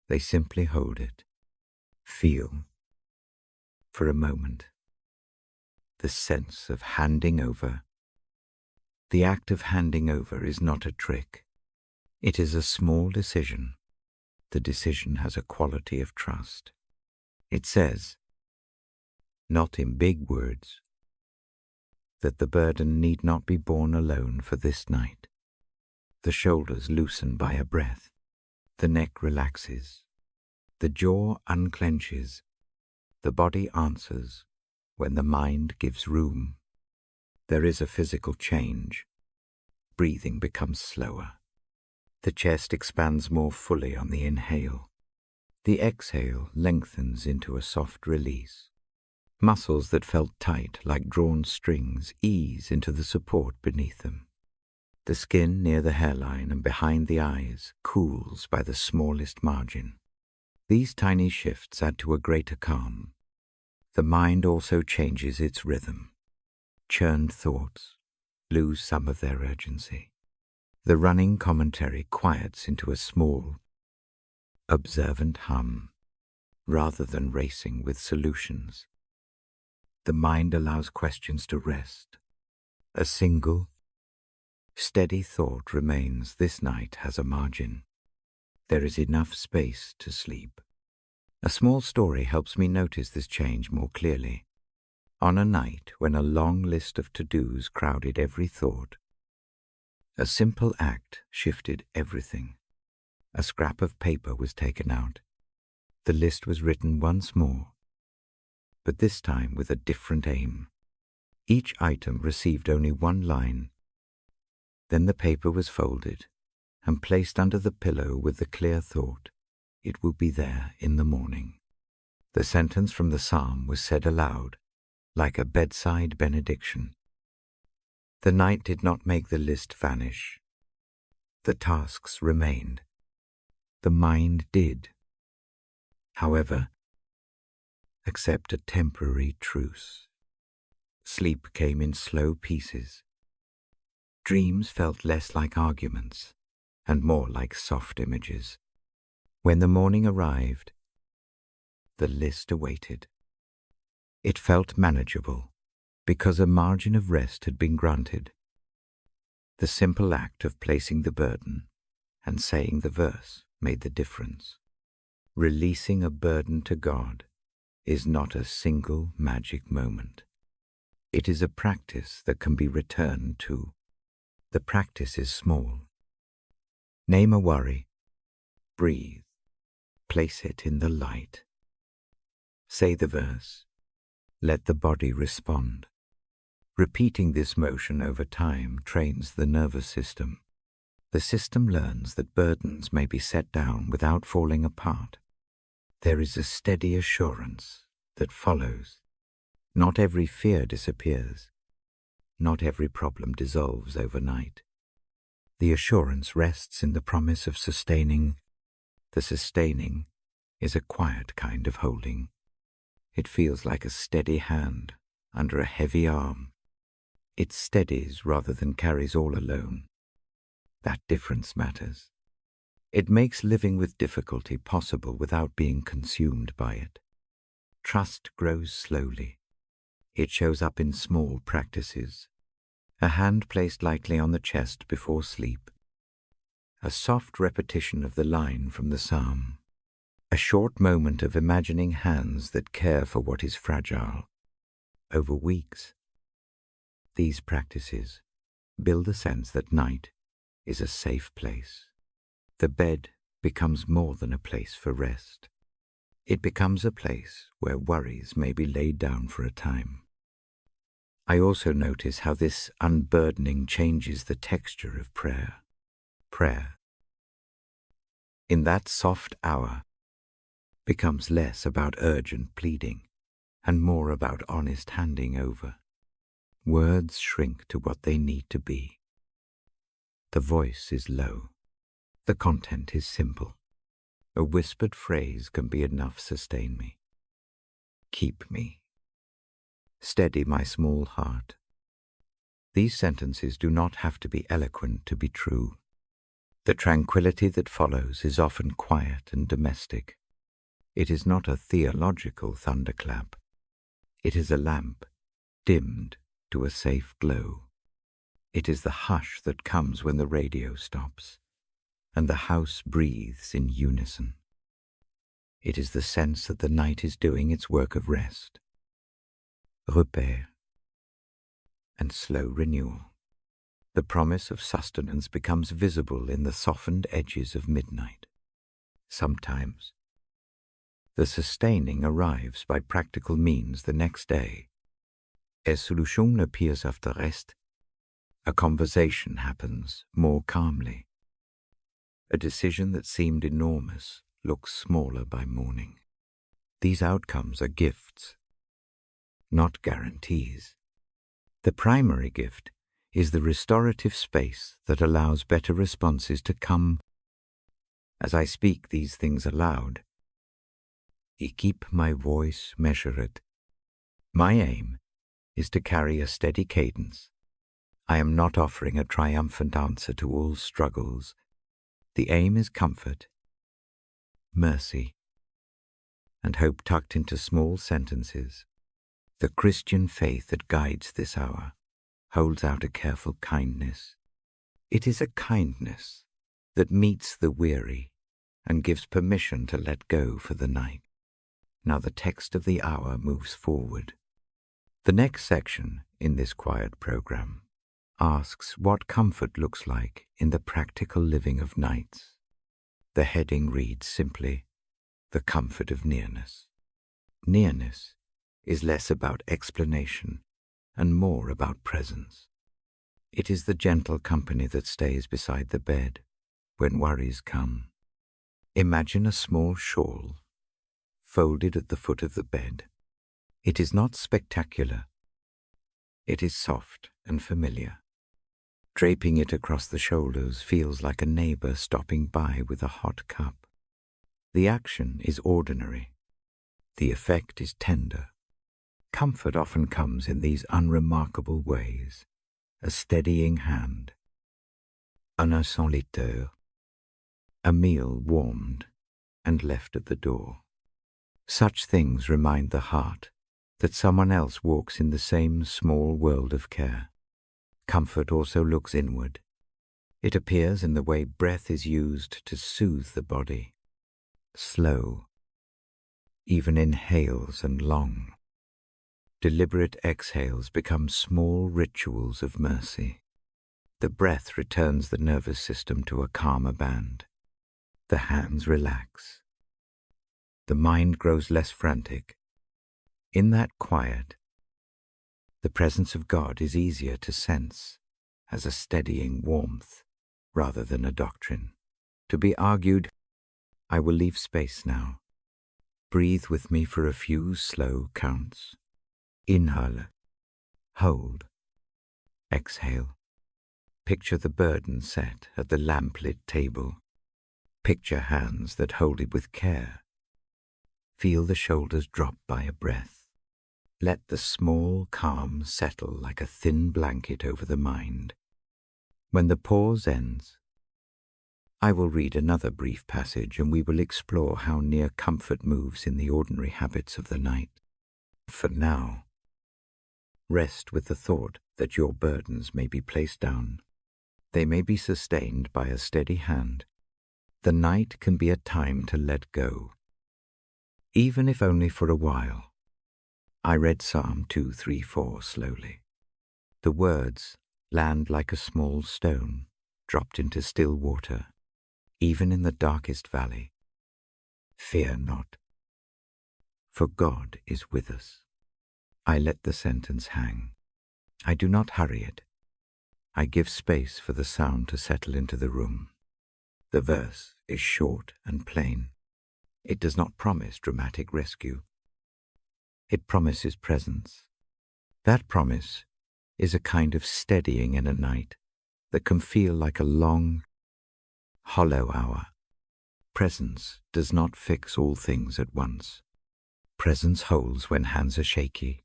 They simply hold it. Feel, for a moment, the sense of handing over. The act of handing over is not a trick. It is a small decision. The decision has a quality of trust. It says, not in big words, that the burden need not be borne alone for this night. The shoulders loosen by a breath. The neck relaxes. The jaw unclenches. The body answers when the mind gives room. There is a physical change. Breathing becomes slower. The chest expands more fully on the inhale. The exhale lengthens into a soft release. Muscles that felt tight like drawn strings ease into the support beneath them. The skin near the hairline and behind the eyes cools by the smallest margin. These tiny shifts add to a greater calm. The mind also changes its rhythm. Churned thoughts lose some of their urgency. The running commentary quiets into a small, observant hum, rather than racing with solutions. The mind allows questions to rest. A single, steady thought remains. This night has a margin. There is enough space to sleep. A small story helps me notice this change more clearly. On a night when a long list of to-dos crowded every thought, a simple act shifted everything. A scrap of paper was taken out. The list was written once more, but this time with a different aim. Each item received only one line. Then the paper was folded and placed under the pillow with the clear thought, it will be there in the morning. The sentence from the psalm was said aloud, like a bedside benediction. The night did not make the list vanish. The tasks remained. The mind did, however, accept a temporary truce. Sleep came in slow pieces. Dreams felt less like arguments and more like soft images. When the morning arrived, the list awaited. It felt manageable because a margin of rest had been granted. The simple act of placing the burden and saying the verse made the difference. Releasing a burden to God is not a single magic moment. It is a practice that can be returned to. The practice is small. Name a worry. Breathe. Place it in the light. Say the verse. Let the body respond. Repeating this motion over time trains the nervous system. The system learns that burdens may be set down without falling apart. There is a steady assurance that follows. Not every fear disappears. not every problem dissolves overnight. The assurance rests in the promise of sustaining. The sustaining is a quiet kind of holding. It feels like a steady hand under a heavy arm. It steadies rather than carries all alone. That difference matters. It makes living with difficulty possible without being consumed by it. Trust grows slowly. It shows up in small practices. A hand placed lightly on the chest before sleep. A soft repetition of the line from the psalm. A short moment of imagining hands that care for what is fragile. Over weeks, these practices build a sense that night is a safe place. The bed becomes more than a place for rest. It becomes a place where worries may be laid down for a time. I also notice how this unburdening changes the texture of prayer. Prayer, in that soft hour, becomes less about urgent pleading and more about honest handing over. Words shrink to what they need to be. The voice is low. The content is simple. A whispered phrase can be enough to sustain me. Keep me. Steady my small heart. These sentences do not have to be eloquent to be true. The tranquility that follows is often quiet and domestic. It is not a theological thunderclap. It is a lamp, dimmed to a safe glow. It is the hush that comes when the radio stops, and the house breathes in unison. It is the sense that the night is doing its work of rest, repair, and slow renewal. The promise of sustenance becomes visible in the softened edges of midnight. Sometimes, the sustaining arrives by practical means the next day. Solution appears after rest. A conversation happens more calmly. A decision that seemed enormous looks smaller by morning. These outcomes are gifts, not guarantees. The primary gift is the restorative space that allows better responses to come. As I speak these things aloud, I keep my voice measured. My aim is to carry a steady cadence. I am not offering a triumphant answer to all struggles. The aim is comfort, mercy, and hope tucked into small sentences. The Christian faith that guides this hour holds out a careful kindness. It is a kindness that meets the weary and gives permission to let go for the night. Now the text of the hour moves forward. The next section in this quiet program asks what comfort looks like in the practical living of nights. The heading reads simply, the comfort of nearness. Nearness is less about explanation and more about presence. It is the gentle company that stays beside the bed when worries come. Imagine a small shawl folded at the foot of the bed. It is not spectacular. It is soft and familiar. Draping it across the shoulders feels like a neighbor stopping by with a hot cup. The action is ordinary. The effect is tender. Comfort often comes in these unremarkable ways. A steadying hand, un insoliteur, a meal warmed and left at the door. Such things remind the heart that someone else walks in the same small world of care. Comfort also looks inward. It appears in the way breath is used to soothe the body. Slow, even inhales and long. Deliberate exhales become small rituals of mercy. The breath returns the nervous system to a calmer band. The hands relax. The mind grows less frantic. In that quiet, the presence of God is easier to sense as a steadying warmth rather than a doctrine. To be argued, I will leave space now. Breathe with me for a few slow counts. Inhale, hold, Exhale. Picture the burden set at the lamplit table. Picture hands that hold it with care. Feel the shoulders drop by a breath. Let the small calm settle like a thin blanket over the mind. When the pause ends, I will read another brief passage and we will explore how near comfort moves in the ordinary habits of the night. For now, rest with the thought that your burdens may be placed down. They may be sustained by a steady hand. The night can be a time to let go, even if only for a while. I read Psalm 234 slowly. The words land like a small stone dropped into still water, even in the darkest valley. Fear not, for God is with us. I let the sentence hang. I do not hurry it. I give space for the sound to settle into the room. The verse is short and plain. It does not promise dramatic rescue. It promises presence. That promise is a kind of steadying in a night that can feel like a long, hollow hour. Presence does not fix all things at once. Presence holds when hands are shaky.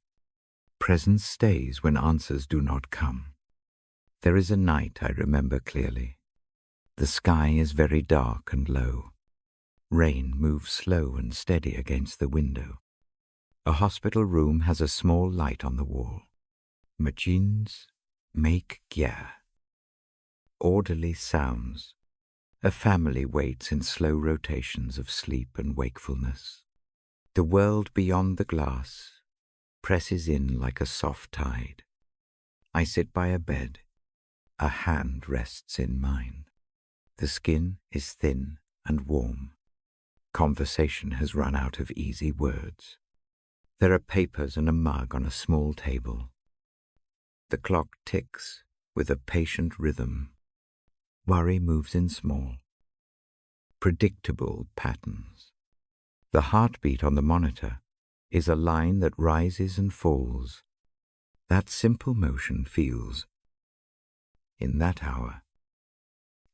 Presence stays when answers do not come. There is a night I remember clearly. The sky is very dark and low. Rain moves slow and steady against the window. A hospital room has a small light on the wall. Machines make guerre. Orderly sounds. A family waits in slow rotations of sleep and wakefulness. The world beyond the glass presses in like a soft tide. I sit by a bed. A hand rests in mine. The skin is thin and warm. Conversation has run out of easy words. There are papers and a mug on a small table. The clock ticks with a patient rhythm. Worry moves in small, predictable patterns. The heartbeat on the monitor is a line that rises and falls. That simple motion feels, in that hour,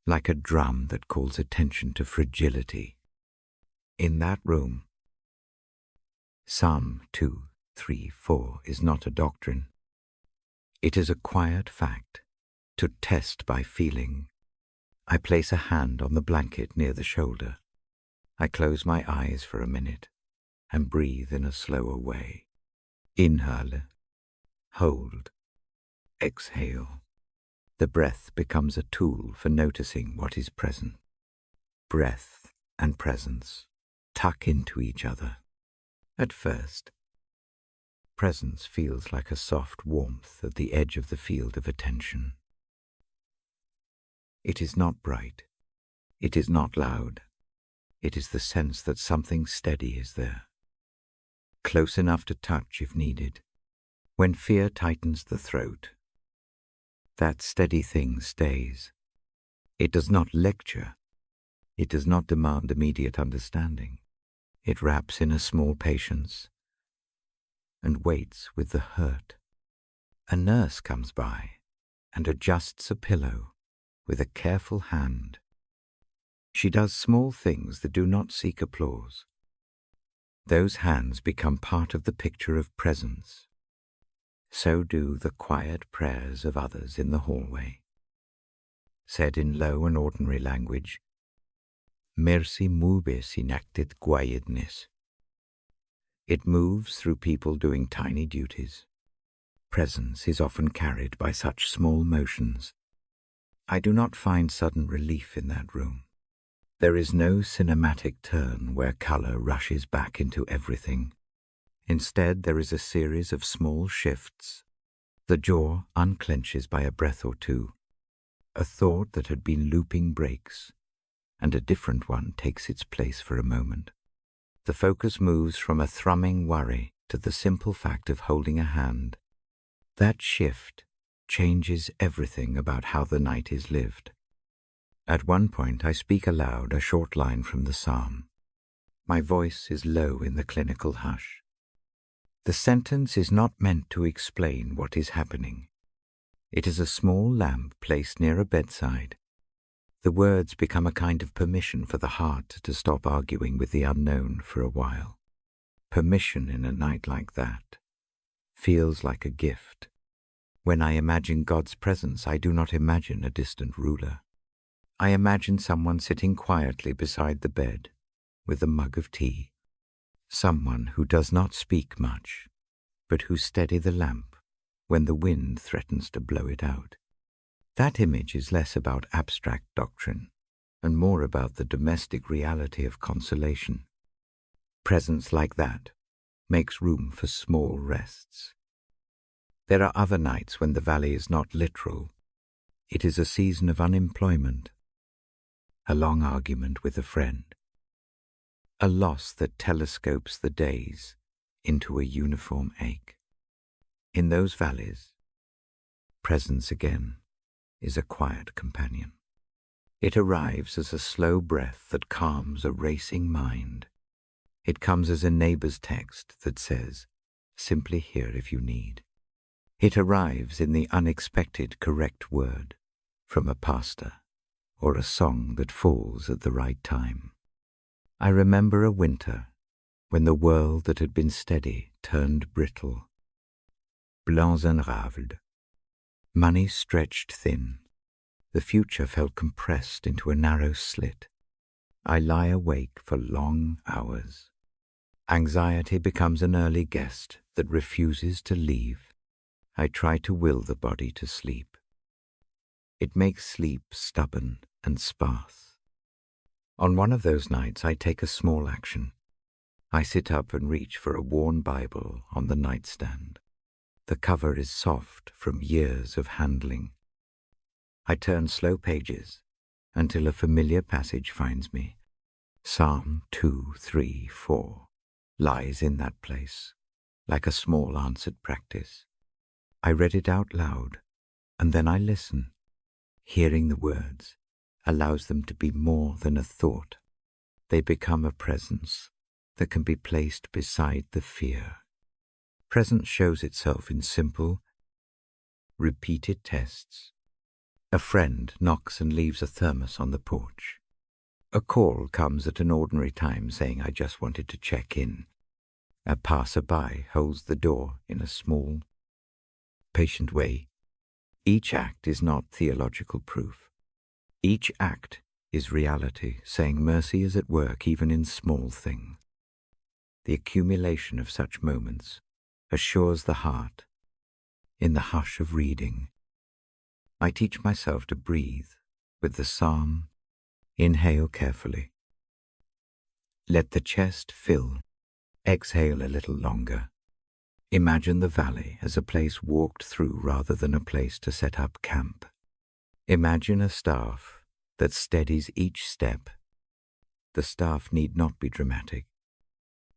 like a drum that calls attention to fragility. In that room, Psalm 234 is not a doctrine. It is a quiet fact to test by feeling. I place a hand on the blanket near the shoulder. I close my eyes for a minute and breathe in a slower way. Inhale, hold, exhale. The breath becomes a tool for noticing what is present. Breath and presence tuck into each other. At first, presence feels like a soft warmth at the edge of the field of attention. It is not bright. It is not loud. It is the sense that something steady is there, close enough to touch if needed. When fear tightens the throat, that steady thing stays. It does not lecture. It does not demand immediate understanding. It wraps in a small patience and waits with the hurt. A nurse comes by and adjusts a pillow with a careful hand. She does small things that do not seek applause. Those hands become part of the picture of presence. So do the quiet prayers of others in the hallway. Said in low and ordinary language, Mercy moves in acted quietness. It moves through people doing tiny duties. Presence is often carried by such small motions. I do not find sudden relief in that room. There is no cinematic turn where color rushes back into everything. Instead, there is a series of small shifts. The jaw unclenches by a breath or two. A thought that had been looping breaks, and a different one takes its place for a moment. The focus moves from a thrumming worry to the simple fact of holding a hand. That shift changes everything about how the night is lived. At one point, I speak aloud a short line from the psalm. My voice is low in the clinical hush. The sentence is not meant to explain what is happening. It is a small lamp placed near a bedside. The words become a kind of permission for the heart to stop arguing with the unknown for a while. Permission in a night like that feels like a gift. When I imagine God's presence, I do not imagine a distant ruler. I imagine someone sitting quietly beside the bed with a mug of tea, someone who does not speak much, but who steadies the lamp when the wind threatens to blow it out. That image is less about abstract doctrine and more about the domestic reality of consolation. Presence like that makes room for small rests. There are other nights when the valley is not literal. It is a season of unemployment, a long argument with a friend, a loss that telescopes the days into a uniform ache. In those valleys, presence again is a quiet companion. It arrives as a slow breath that calms a racing mind. It comes as a neighbor's text that says, "Simply here if you need." It arrives in the unexpected correct word from a pastor or a song that falls at the right time. I remember a winter when the world that had been steady turned brittle. Blancs enraveled. Money stretched thin. The future felt compressed into a narrow slit. I lie awake for long hours. Anxiety becomes an early guest that refuses to leave. I try to will the body to sleep. It makes sleep stubborn and sparse. On one of those nights, I take a small action. I sit up and reach for a worn Bible on the nightstand. The cover is soft from years of handling. I turn slow pages until a familiar passage finds me. Psalm 2, 3, 4 lies in that place, like a small answered practice. I read it out loud, and then I listen. Hearing the words allows them to be more than a thought. They become a presence that can be placed beside the fear. Presence shows itself in simple, repeated tests. A friend knocks and leaves a thermos on the porch. A call comes at an ordinary time saying, "I just wanted to check in." A passerby holds the door in a small, patient way. Each act is not theological proof. Each act is reality, saying mercy is at work even in small things. The accumulation of such moments assures the heart in the hush of reading. I teach myself to breathe with the psalm. Inhale carefully. Let the chest fill. Exhale a little longer. Imagine the valley as a place walked through rather than a place to set up camp. Imagine a staff that steadies each step. The staff need not be dramatic.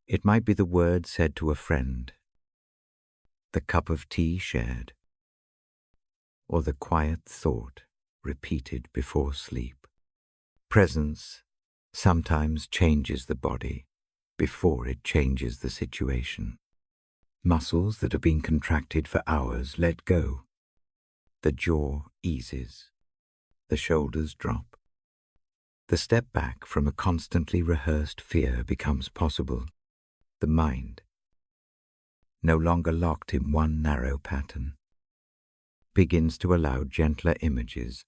It might be the word said to a friend, the cup of tea shared, or the quiet thought repeated before sleep. Presence sometimes changes the body before it changes the situation. Muscles that have been contracted for hours let go. The jaw eases. The shoulders drop. The step back from a constantly rehearsed fear becomes possible. The mind, no longer locked in one narrow pattern, begins to allow gentler images.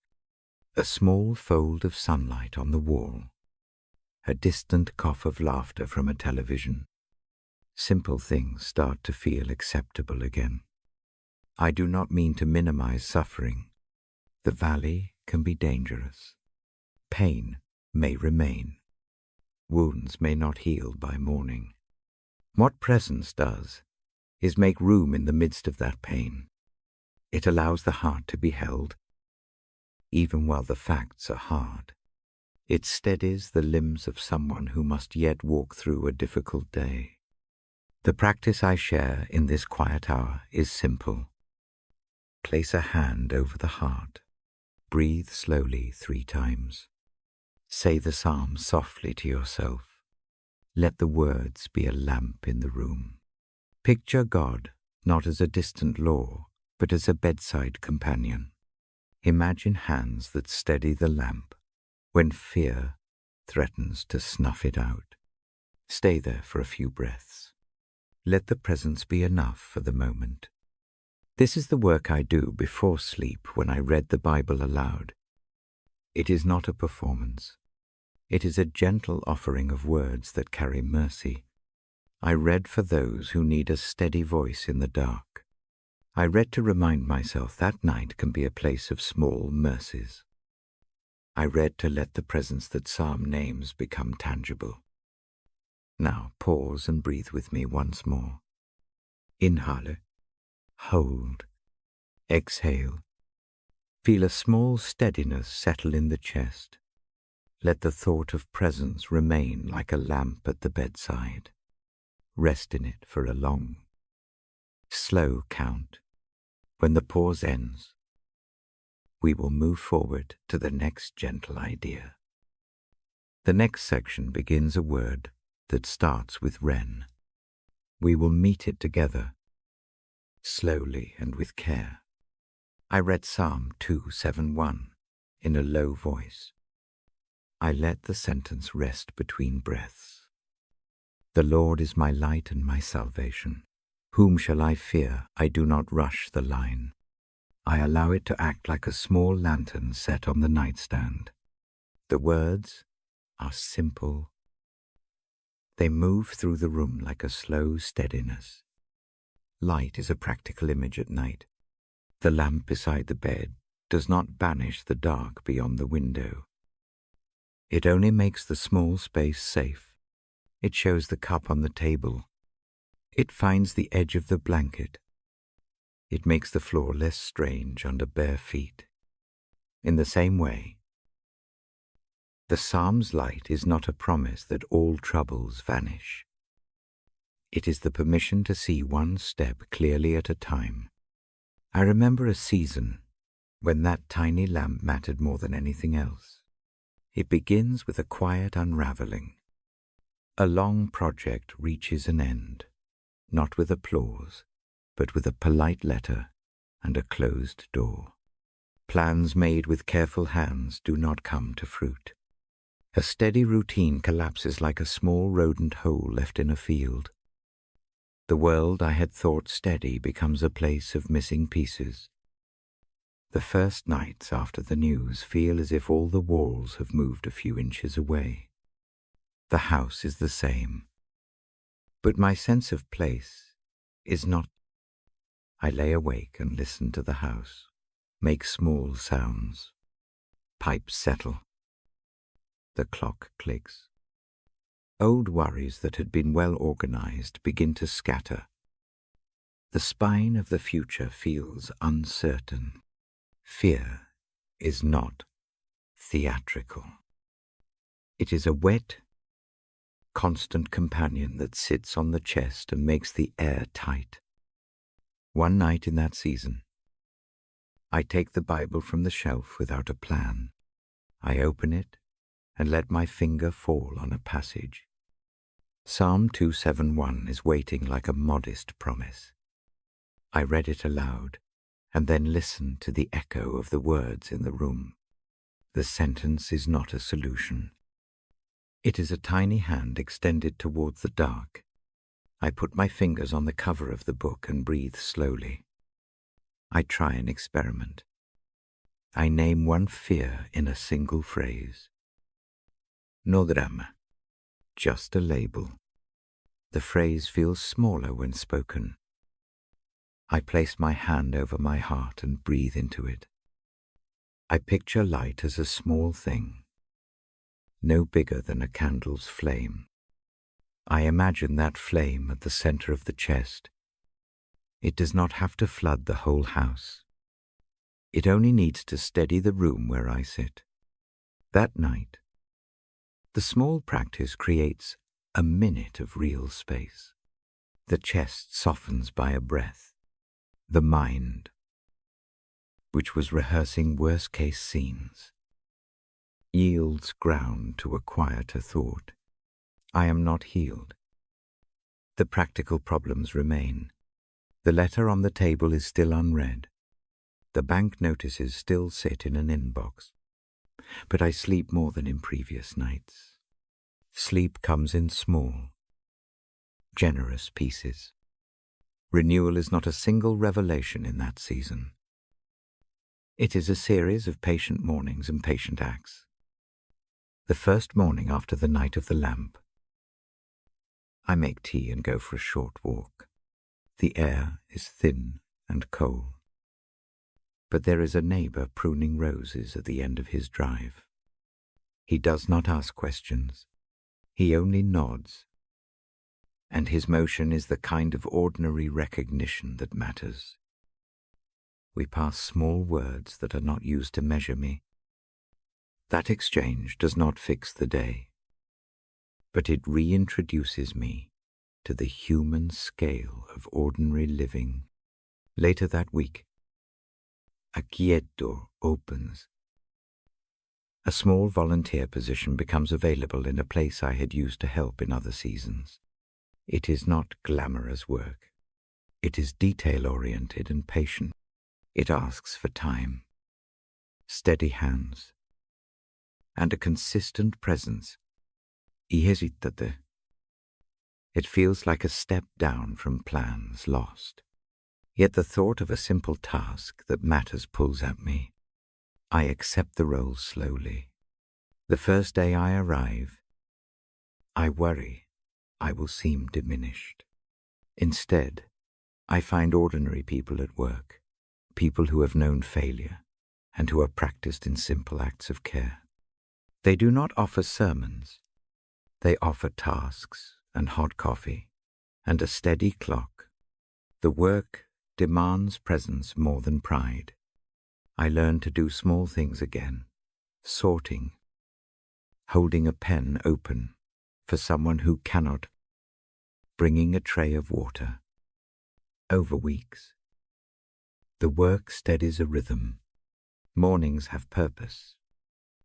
A small fold of sunlight on the wall. A distant cough of laughter from a television. Simple things start to feel acceptable again. I do not mean to minimize suffering. The valley can be dangerous. Pain may remain. Wounds may not heal by morning. What presence does is make room in the midst of that pain. It allows the heart to be held, even while the facts are hard. It steadies the limbs of someone who must yet walk through a difficult day. The practice I share in this quiet hour is simple. Place a hand over the heart. Breathe slowly 3 times. Say the psalm softly to yourself. Let the words be a lamp in the room. Picture God not as a distant law, but as a bedside companion. Imagine hands that steady the lamp when fear threatens to snuff it out. Stay there for a few breaths. Let the presence be enough for the moment. This is the work I do before sleep when I read the Bible aloud. It is not a performance. It is a gentle offering of words that carry mercy. I read for those who need a steady voice in the dark. I read to remind myself that night can be a place of small mercies. I read to let the presence that Psalm names become tangible. Now pause and breathe with me once more. Inhale, hold, exhale. Feel a small steadiness settle in the chest. Let the thought of presence remain like a lamp at the bedside. Rest in it for a long, slow count. When the pause ends, we will move forward to the next gentle idea. The next section begins a word that starts with Ren. We will meet it together, slowly and with care. I read Psalm 2:7-1 in a low voice. I let the sentence rest between breaths. The Lord is my light and my salvation. Whom shall I fear? I do not rush the line. I allow it to act like a small lantern set on the nightstand. The words are simple. They move through the room like a slow steadiness. Light is a practical image at night. The lamp beside the bed does not banish the dark beyond the window. It only makes the small space safe. It shows the cup on the table. It finds the edge of the blanket. It makes the floor less strange under bare feet. In the same way, the Psalm's light is not a promise that all troubles vanish. It is the permission to see one step clearly at a time. I remember a season when that tiny lamp mattered more than anything else. It begins with a quiet unraveling. A long project reaches an end, not with applause, but with a polite letter and a closed door. Plans made with careful hands do not come to fruit. A steady routine collapses like a small rodent hole left in a field. The world I had thought steady becomes a place of missing pieces. The first nights after the news feel as if all the walls have moved a few inches away. The house is the same, but my sense of place is not. I lay awake and listen to the house, make small sounds. Pipes settle. The clock clicks. Old worries that had been well organized begin to scatter. The spine of the future feels uncertain. Fear is not theatrical. It is a wet, constant companion that sits on the chest and makes the air tight. One night in that season, I take the Bible from the shelf without a plan. I open it and let my finger fall on a passage. Psalm 2:7-1 is waiting like a modest promise. I read it aloud and then listened to the echo of the words in the room. The sentence is not a solution. It is a tiny hand extended towards the dark. I put my fingers on the cover of the book and breathe slowly. I try an experiment. I name one fear in a single phrase. No drama, just a label. The phrase feels smaller when spoken. I place my hand over my heart and breathe into it. I picture light as a small thing, no bigger than a candle's flame. I imagine that flame at the center of the chest. It does not have to flood the whole house. It only needs to steady the room where I sit. That night, the small practice creates a minute of real space. The chest softens by a breath. The mind, which was rehearsing worst-case scenes, yields ground to a quieter thought. I am not healed. The practical problems remain. The letter on the table is still unread. The bank notices still sit in an inbox. But I sleep more than in previous nights. Sleep comes in small, generous pieces. Renewal is not a single revelation in that season. It is a series of patient mornings and patient acts. The first morning after the night of the lamp, I make tea and go for a short walk. The air is thin and cold. But there is a neighbor pruning roses at the end of his drive. He does not ask questions. He only nods. And his motion is the kind of ordinary recognition that matters. We pass small words that are not used to measure me. That exchange does not fix the day, but it reintroduces me to the human scale of ordinary living. Later that week, a quieto opens. A small volunteer position becomes available in a place I had used to help in other seasons. It is not glamorous work. It is detail-oriented and patient. It asks for time, steady hands, and a consistent presence. Y hesitate. It feels like a step down from plans lost. Yet the thought of a simple task that matters pulls at me. I accept the role slowly. The first day I arrive, I worry I will seem diminished. Instead, I find ordinary people at work, people who have known failure and who are practiced in simple acts of care. They do not offer sermons. They offer tasks and hot coffee and a steady clock. The work demands presence more than pride. I learn to do small things again, sorting, holding a pen open for someone who cannot, bringing a tray of water. Over weeks, the work steadies a rhythm. Mornings have purpose.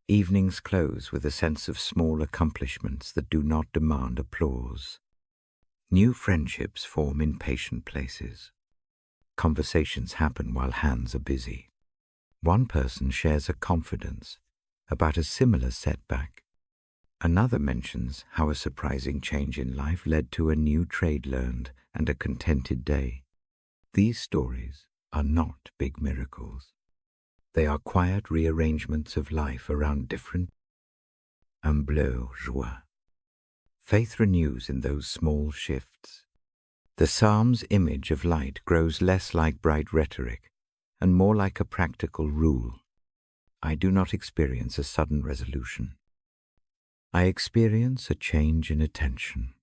Evenings close with a sense of small accomplishments that do not demand applause. New friendships form in patient places. Conversations happen while hands are busy. One person shares a confidence about a similar setback. Another mentions how a surprising change in life led to a new trade learned and a contented day. These stories are not big miracles. They are quiet rearrangements of life around different humble joie. Faith renews in those small shifts. The Psalm's image of light grows less like bright rhetoric and more like a practical rule. I do not experience a sudden resolution. I experience a change in attention.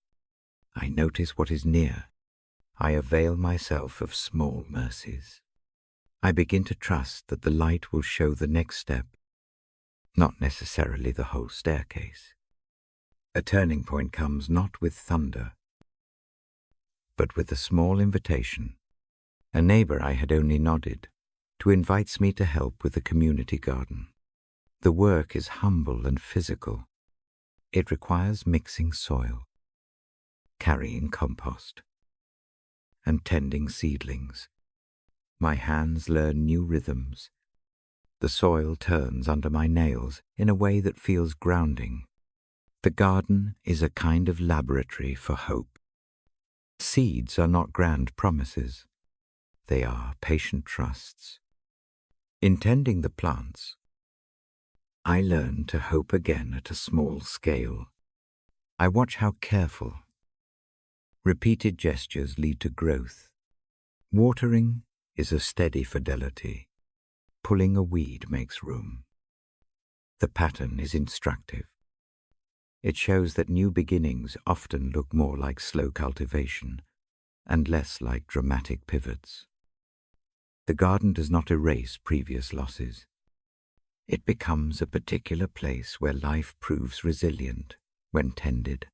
I notice what is near. I avail myself of small mercies. I begin to trust that the light will show the next step, not necessarily the whole staircase. A turning point comes not with thunder, but with a small invitation. A neighbor I had only nodded to invites me to help with the community garden. The work is humble and physical. It requires mixing soil, carrying compost, and tending seedlings. My hands learn new rhythms. The soil turns under my nails in a way that feels grounding. The garden is a kind of laboratory for hope. Seeds are not grand promises. They are patient trusts. In tending the plants, I learn to hope again at a small scale. I watch how careful, repeated gestures lead to growth. Watering is a steady fidelity. Pulling a weed makes room. The pattern is instructive. It shows that new beginnings often look more like slow cultivation and less like dramatic pivots. The garden does not erase previous losses. It becomes a particular place where life proves resilient when tended.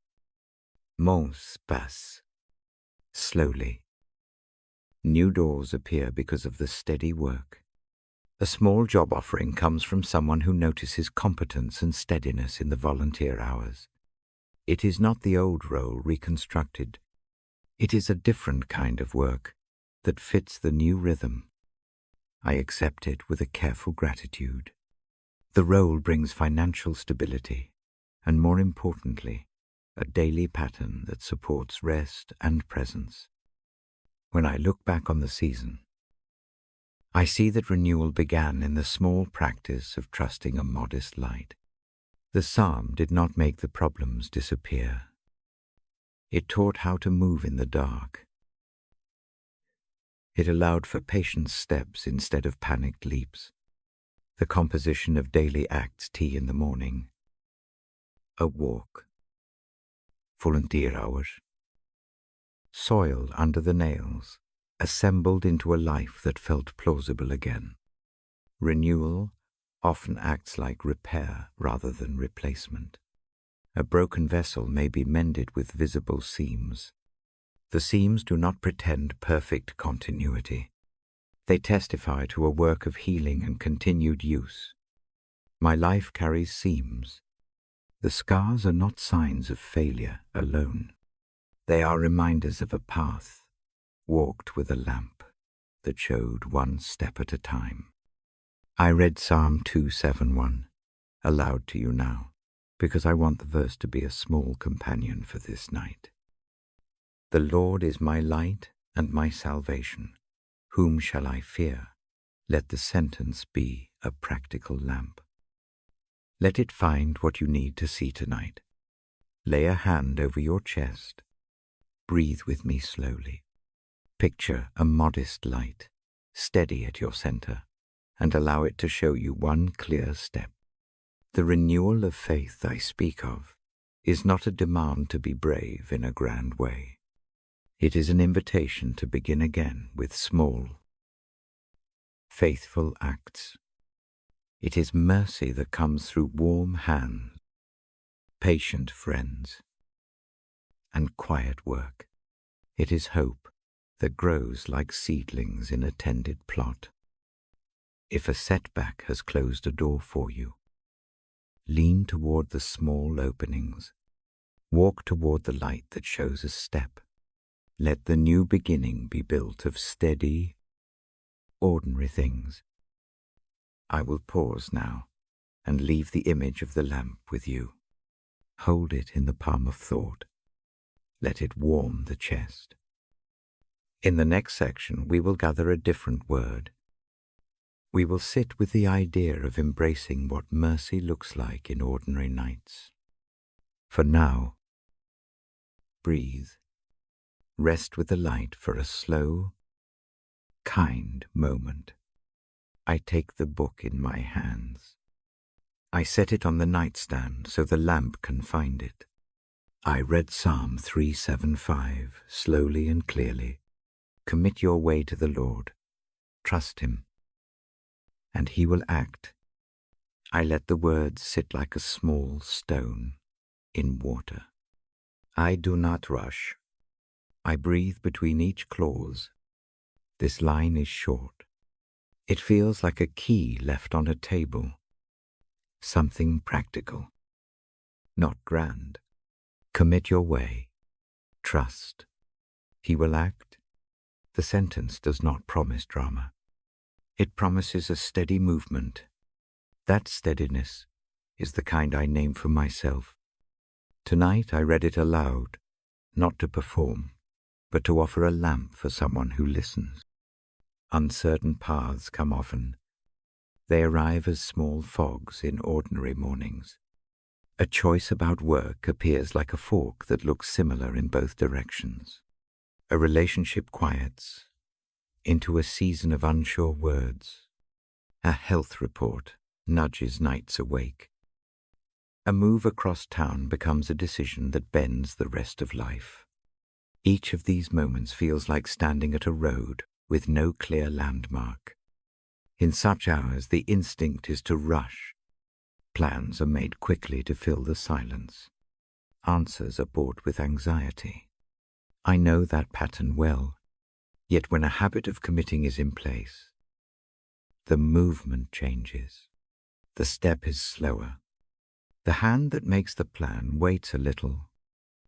Months pass. Slowly. New doors appear because of the steady work. A small job offering comes from someone who notices competence and steadiness in the volunteer hours. It is not the old role reconstructed. It is a different kind of work, that fits the new rhythm. I accept it with a careful gratitude. The role brings financial stability, and more importantly, a daily pattern that supports rest and presence. When I look back on the season, I see that renewal began in the small practice of trusting a modest light. The psalm did not make the problems disappear. It taught how to move in the dark. It allowed for patient steps instead of panicked leaps. The composition of daily acts, tea in the morning, a walk, volunteer hours, soil under the nails, assembled into a life that felt plausible again. Renewal often acts like repair rather than replacement. A broken vessel may be mended with visible seams. The seams do not pretend perfect continuity. They testify to a work of healing and continued use. My life carries seams. The scars are not signs of failure alone. They are reminders of a path walked with a lamp that showed one step at a time. I read Psalm 271 aloud to you now, because I want the verse to be a small companion for this night. The Lord is my light and my salvation. Whom shall I fear? Let the sentence be a practical lamp. Let it find what you need to see tonight. Lay a hand over your chest. Breathe with me slowly. Picture a modest light, steady at your center, and allow it to show you one clear step. The renewal of faith I speak of is not a demand to be brave in a grand way. It is an invitation to begin again with small, faithful acts. It is mercy that comes through warm hands, patient friends, and quiet work. It is hope that grows like seedlings in a tended plot. If a setback has closed a door for you, lean toward the small openings. Walk toward the light that shows a step. Let the new beginning be built of steady, ordinary things. I will pause now and leave the image of the lamp with you. Hold it in the palm of thought. Let it warm the chest. In the next section, we will gather a different word. We will sit with the idea of embracing what mercy looks like in ordinary nights. For now, breathe. Rest with the light for a slow, kind moment. I take the book in my hands. I set it on the nightstand so the lamp can find it. I read Psalm 375 slowly and clearly. Commit your way to the Lord. Trust Him, and He will act. I let the words sit like a small stone in water. I do not rush. I breathe between each clause. This line is short. It feels like a key left on a table. Something practical, not grand. Commit your way. Trust. He will act. The sentence does not promise drama. It promises a steady movement. That steadiness is the kind I name for myself. Tonight I read it aloud, not to perform, but to offer a lamp for someone who listens. Uncertain paths come often. They arrive as small fogs in ordinary mornings. A choice about work appears like a fork that looks similar in both directions. A relationship quiets into a season of unsure words. A health report nudges nights awake. A move across town becomes a decision that bends the rest of life. Each of these moments feels like standing at a road with no clear landmark. In such hours, the instinct is to rush. Plans are made quickly to fill the silence. Answers are bought with anxiety. I know that pattern well, yet when a habit of committing is in place, the movement changes. The step is slower. The hand that makes the plan waits a little.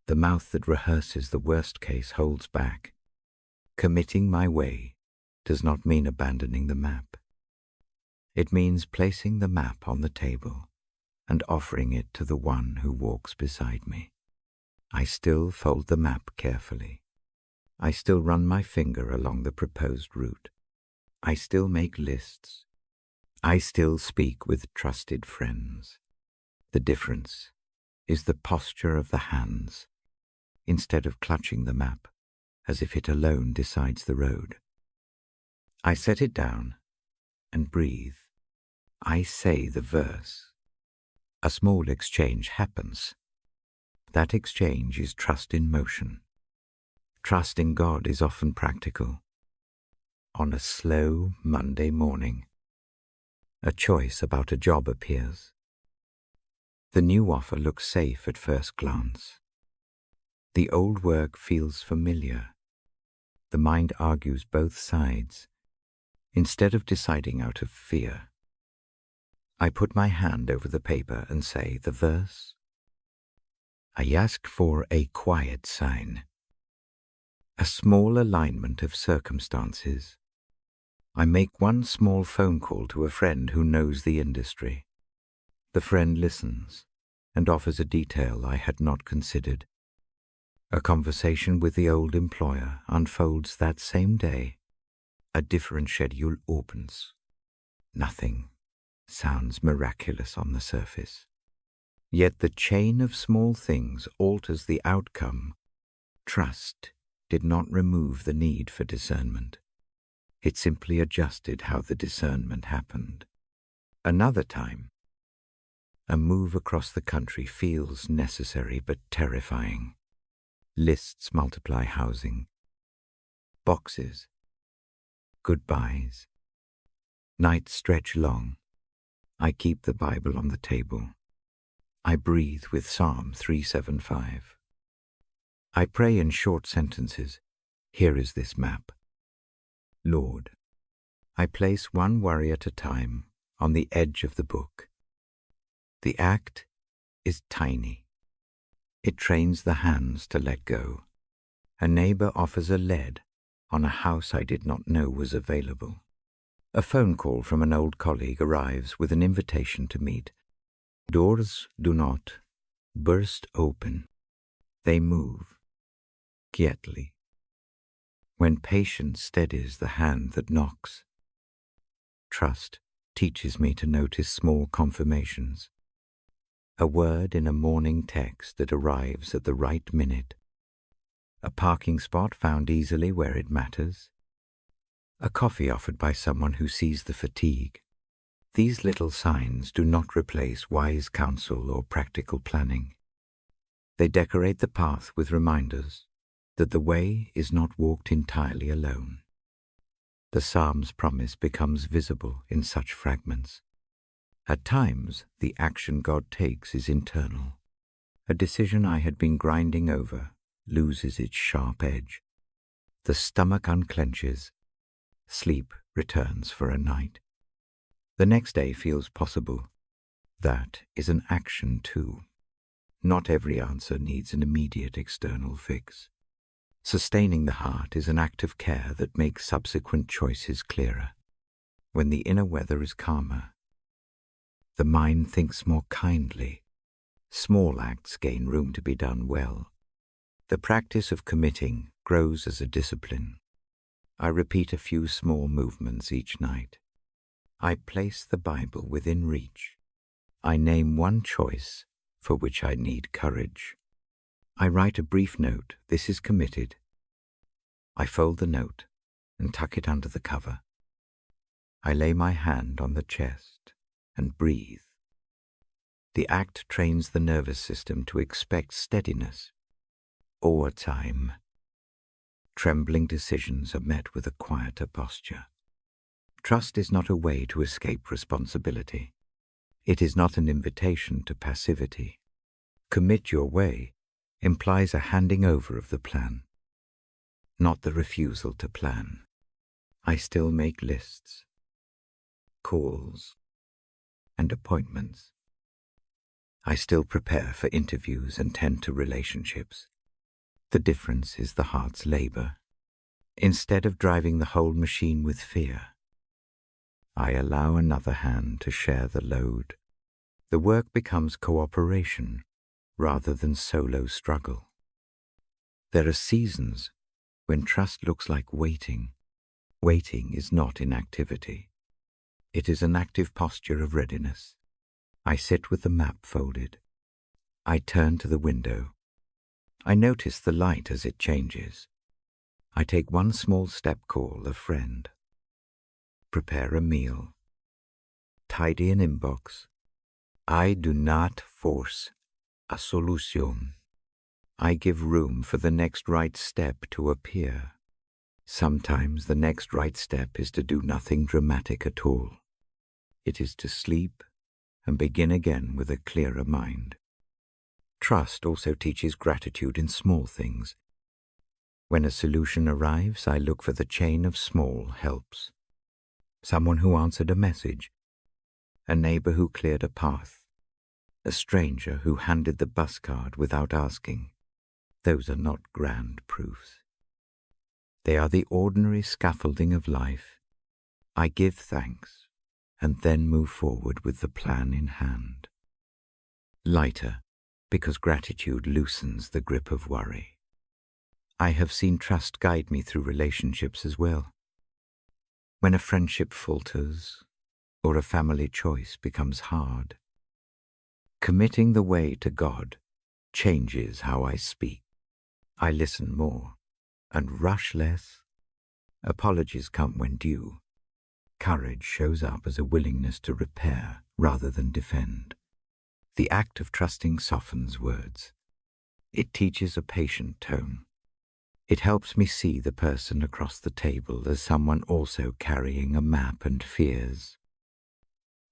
The mouth that rehearses the worst case holds back. Committing my way does not mean abandoning the map. It means placing the map on the table and offering it to the one who walks beside me. I still fold the map carefully. I still run my finger along the proposed route. I still make lists. I still speak with trusted friends. The difference is the posture of the hands, instead of clutching the map as if it alone decides the road. I set it down and breathe. I say the verse. A small exchange happens. That exchange is trust in motion. Trust in God is often practical. On a slow Monday morning, a choice about a job appears. The new offer looks safe at first glance. The old work feels familiar. The mind argues both sides. Instead of deciding out of fear, I put my hand over the paper and say the verse. I ask for a quiet sign, a small alignment of circumstances. I make one small phone call to a friend who knows the industry. The friend listens and offers a detail I had not considered. A conversation with the old employer unfolds that same day. A different schedule opens. Nothing sounds miraculous on the surface. Yet the chain of small things alters the outcome. Trust did not remove the need for discernment. It simply adjusted how the discernment happened. Another time, a move across the country feels necessary but terrifying. Lists multiply housing. Boxes. Goodbyes. Nights stretch long. I keep the Bible on the table. I breathe with Psalm 375. I pray in short sentences. Here is this map. Lord, I place one worry at a time on the edge of the book. The act is tiny. It trains the hands to let go. A neighbor offers a lead on a house I did not know was available. A phone call from an old colleague arrives with an invitation to meet. Doors do not burst open. They move quietly. When patience steadies the hand that knocks, trust teaches me to notice small confirmations. A word in a morning text that arrives at the right minute. A parking spot found easily where it matters. A coffee offered by someone who sees the fatigue. These little signs do not replace wise counsel or practical planning. They decorate the path with reminders that the way is not walked entirely alone. The Psalm's promise becomes visible in such fragments. At times, the action God takes is internal. A decision I had been grinding over loses its sharp edge. The stomach unclenches. Sleep returns for a night. The next day feels possible. That is an action too. Not every answer needs an immediate external fix. Sustaining the heart is an act of care that makes subsequent choices clearer. When the inner weather is calmer, the mind thinks more kindly. Small acts gain room to be done well. The practice of committing grows as a discipline. I repeat a few small movements each night. I place the Bible within reach. I name one choice for which I need courage. I write a brief note, this is committed. I fold the note and tuck it under the cover. I lay my hand on the chest and breathe. The act trains the nervous system to expect steadiness. Over time, trembling decisions are met with a quieter posture. Trust is not a way to escape responsibility. It is not an invitation to passivity. Commit your way implies a handing over of the plan, not the refusal to plan. I still make lists, calls, and appointments. I still prepare for interviews and tend to relationships. The difference is the heart's labor. Instead of driving the whole machine with fear, I allow another hand to share the load. The work becomes cooperation rather than solo struggle. There are seasons when trust looks like waiting. Waiting is not inactivity. It is an active posture of readiness. I sit with the map folded. I turn to the window. I notice the light as it changes. I take one small step, call a friend. Prepare a meal. Tidy an inbox. I do not force a solution. I give room for the next right step to appear. Sometimes the next right step is to do nothing dramatic at all. It is to sleep and begin again with a clearer mind. Trust also teaches gratitude in small things. When a solution arrives, I look for the chain of small helps. Someone who answered a message, a neighbor who cleared a path, a stranger who handed the bus card without asking. Those are not grand proofs. They are the ordinary scaffolding of life. I give thanks and then move forward with the plan in hand. Lighter, because gratitude loosens the grip of worry. I have seen trust guide me through relationships as well. When a friendship falters or a family choice becomes hard, committing the way to God changes how I speak. I listen more and rush less. Apologies come when due. Courage shows up as a willingness to repair rather than defend. The act of trusting softens words. It teaches a patient tone. It helps me see the person across the table as someone also carrying a map and fears.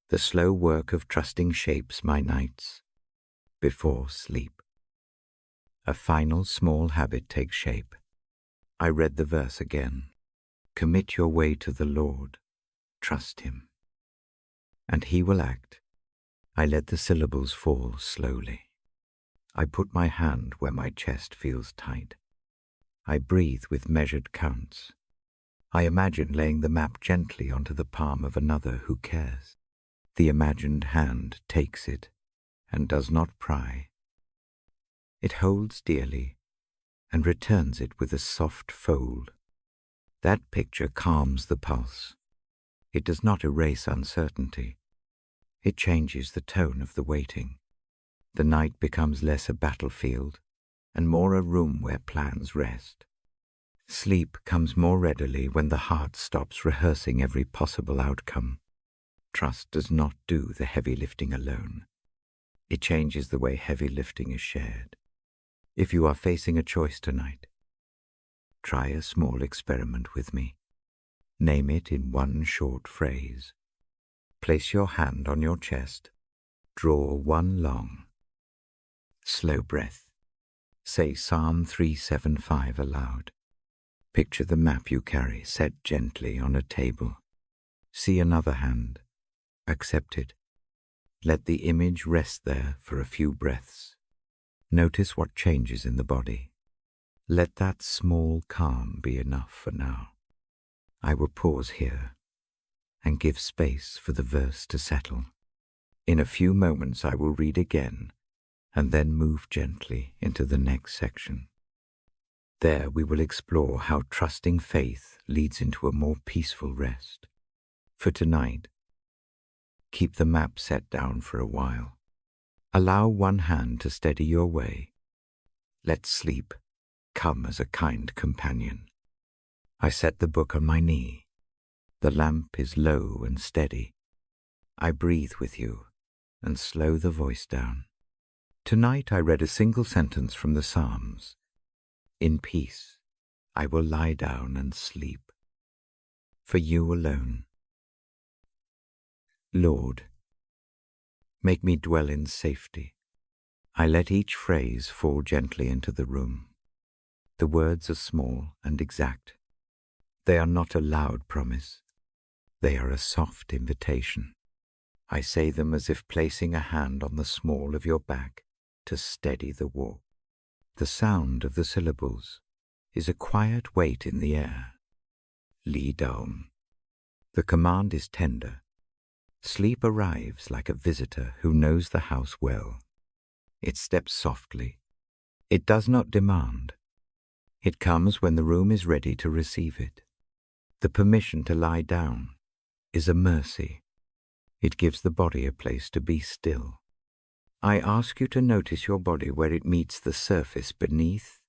The slow work of trusting shapes my nights before sleep. A final small habit takes shape. I read the verse again. Commit your way to the Lord. Trust him. And he will act. I let the syllables fall slowly. I put my hand where my chest feels tight. I breathe with measured counts. I imagine laying the map gently onto the palm of another who cares. The imagined hand takes it and does not pry. It holds dearly and returns it with a soft fold. That picture calms the pulse. It does not erase uncertainty. It changes the tone of the waiting. The night becomes less a battlefield and more a room where plans rest. Sleep comes more readily when the heart stops rehearsing every possible outcome. Trust does not do the heavy lifting alone. It changes the way heavy lifting is shared. If you are facing a choice tonight, try a small experiment with me. Name it in one short phrase. Place your hand on your chest. Draw one long, slow breath. Say Psalm 375 aloud. Picture the map you carry set gently on a table. See another hand. Accept it. Let the image rest there for a few breaths. Notice what changes in the body. Let that small calm be enough for now. I will pause here and give space for the verse to settle. In a few moments I will read again and then move gently into the next section. There we will explore how trusting faith leads into a more peaceful rest. For tonight, keep the map set down for a while. Allow one hand to steady your way. Let sleep come as a kind companion. I set the book on my knee. The lamp is low and steady. I breathe with you and slow the voice down. Tonight I read a single sentence from the Psalms. In peace I will lie down and sleep. For you alone. Lord, make me dwell in safety. I let each phrase fall gently into the room. The words are small and exact. They are not a loud promise. They are a soft invitation. I say them as if placing a hand on the small of your back to steady the walk. The sound of the syllables is a quiet weight in the air. lie down. The command is tender. Sleep arrives like a visitor who knows the house well. It steps softly. It does not demand. It comes when the room is ready to receive it. The permission to lie down is a mercy. It gives the body a place to be still. I ask you to notice your body where it meets the surface beneath.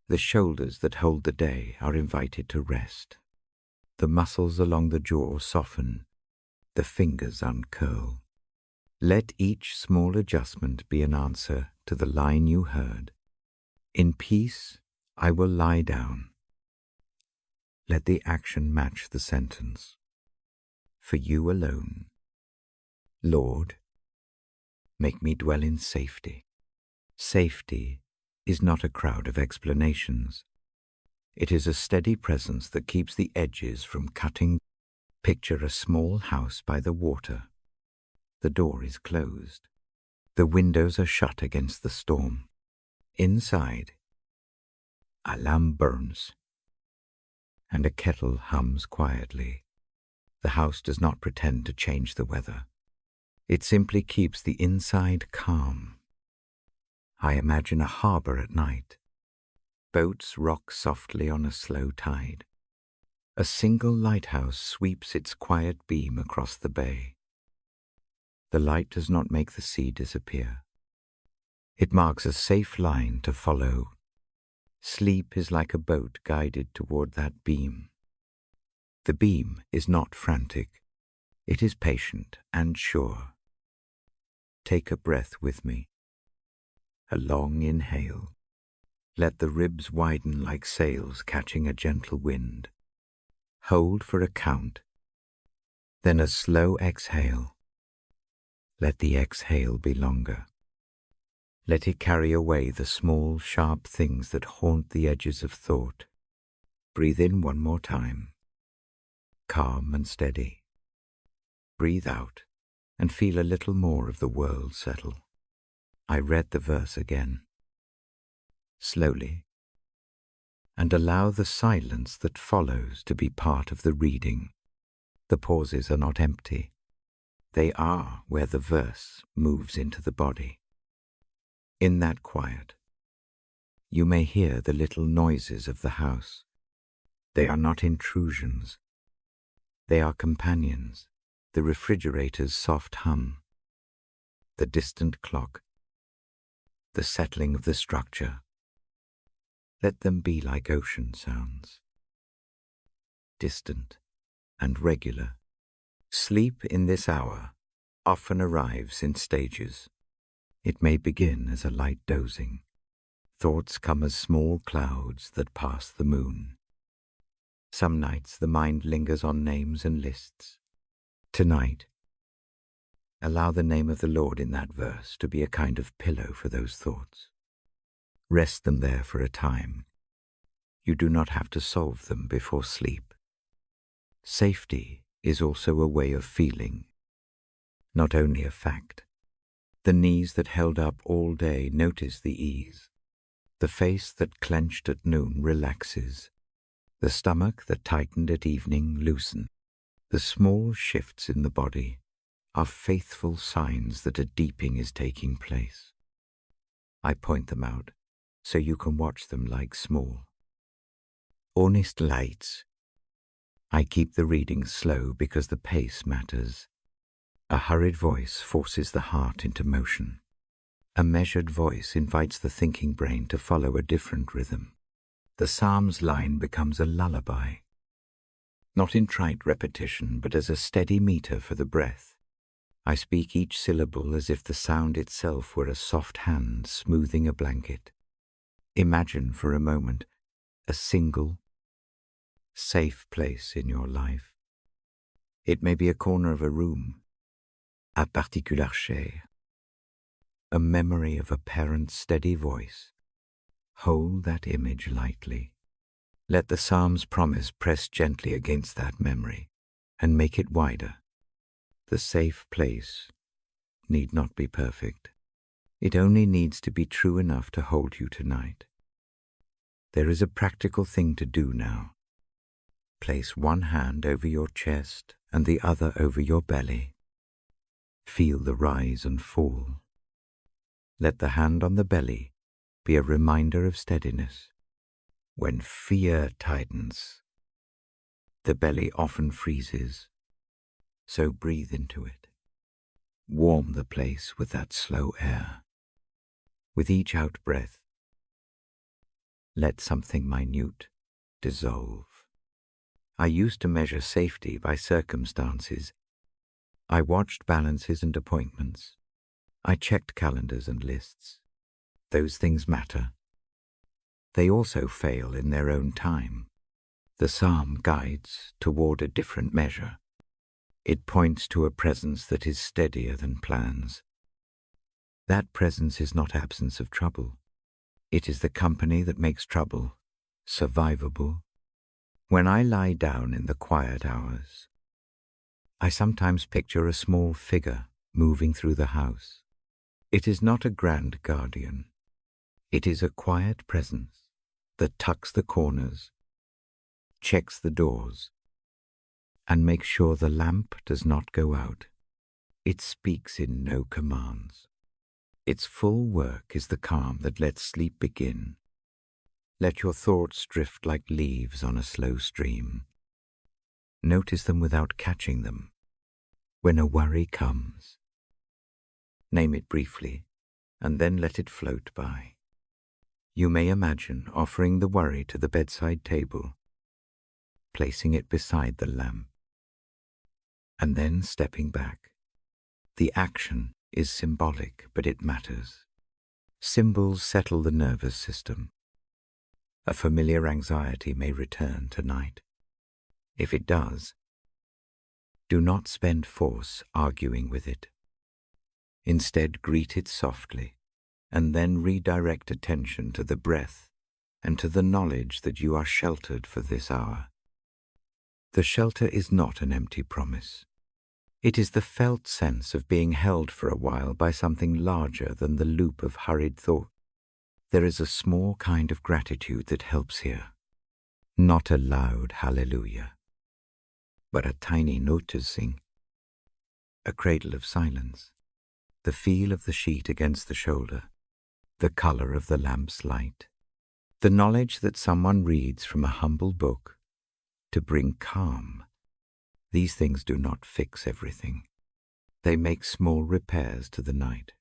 The shoulders that hold the day are invited to rest. The muscles along the jaw soften. The fingers uncurl. Let each small adjustment be an answer to the line you heard. In peace, I will lie down. Let the action match the sentence. For you alone. Lord, make me dwell in safety. Safety is not a crowd of explanations. It is a steady presence that keeps the edges from cutting. Picture a small house by the water. The door is closed. The windows are shut against the storm. Inside, a lamp burns, and a kettle hums quietly. The house does not pretend to change the weather. It simply keeps the inside calm. I imagine a harbor at night. Boats rock softly on a slow tide. A single lighthouse sweeps its quiet beam across the bay. The light does not make the sea disappear. It marks a safe line to follow. Sleep is like a boat guided toward that beam. The beam is not frantic. It is patient and sure. Take a breath with me. A long inhale. Let the ribs widen like sails catching a gentle wind. Hold for a count. Then a slow exhale. Let the exhale be longer. Let it carry away the small, sharp things that haunt the edges of thought. Breathe in one more time. Calm and steady. Breathe out and feel a little more of the world settle. I read the verse again. Slowly. And allow the silence that follows to be part of the reading. The pauses are not empty. They are where the verse moves into the body. In that quiet, you may hear the little noises of the house. They are not intrusions. They are companions, the refrigerator's soft hum, the distant clock, the settling of the structure. Let them be like ocean sounds, distant and regular. Sleep in this hour often arrives in stages. It may begin as a light dozing. Thoughts come as small clouds that pass the moon. Some nights the mind lingers on names and lists. Tonight, allow the name of the Lord in that verse to be a kind of pillow for those thoughts. Rest them there for a time. You do not have to solve them before sleep. Safety is also a way of feeling, not only a fact. The knees that held up all day notice the ease. The face that clenched at noon relaxes. The stomach that tightened at evening loosens. The small shifts in the body are faithful signs that a deeping is taking place. I point them out so you can watch them like small, honest lights. I keep the reading slow because the pace matters. A hurried voice forces the heart into motion. A measured voice invites the thinking brain to follow a different rhythm. The Psalms line becomes a lullaby, not in trite repetition, but as a steady meter for the breath. I speak each syllable as if the sound itself were a soft hand smoothing a blanket. Imagine for a moment a single, safe place in your life. It may be a corner of a room, a particular chair, a memory of a parent's steady voice. Hold that image lightly. Let the Psalm's promise press gently against that memory and make it wider. The safe place need not be perfect. It only needs to be true enough to hold you tonight. There is a practical thing to do now. place one hand over your chest and the other over your belly. Feel the rise and fall. Let the hand on the belly be a reminder of steadiness. When fear tightens, the belly often freezes, so breathe into it. Warm the place with that slow air. With each out-breath, let something minute dissolve. I used to measure safety by circumstances. I watched balances and appointments. I checked calendars and lists. Those things matter. They also fail in their own time. The psalm guides toward a different measure. It points to a presence that is steadier than plans. That presence is not absence of trouble. It is the company that makes trouble survivable. When I lie down in the quiet hours, I sometimes picture a small figure moving through the house. It is not a grand guardian. It is a quiet presence that tucks the corners, checks the doors, and makes sure the lamp does not go out. It speaks in no commands. Its full work is the calm that lets sleep begin. Let your thoughts drift like leaves on a slow stream. Notice them without catching them. When a worry comes, name it briefly, and then let it float by. You may imagine offering the worry to the bedside table, placing it beside the lamp, and then stepping back. The action is symbolic, but it matters. Symbols settle the nervous system. A familiar anxiety may return tonight. If it does, do not spend force arguing with it. Instead, greet it softly, and then redirect attention to the breath and to the knowledge that you are sheltered for this hour. The shelter is not an empty promise. It is the felt sense of being held for a while by something larger than the loop of hurried thought. There is a small kind of gratitude that helps here. Not a loud hallelujah, but a tiny note to sing. A cradle of silence. The feel of the sheet against the shoulder. The color of the lamp's light. The knowledge that someone reads from a humble book to bring calm. These things do not fix everything. They make small repairs to the night.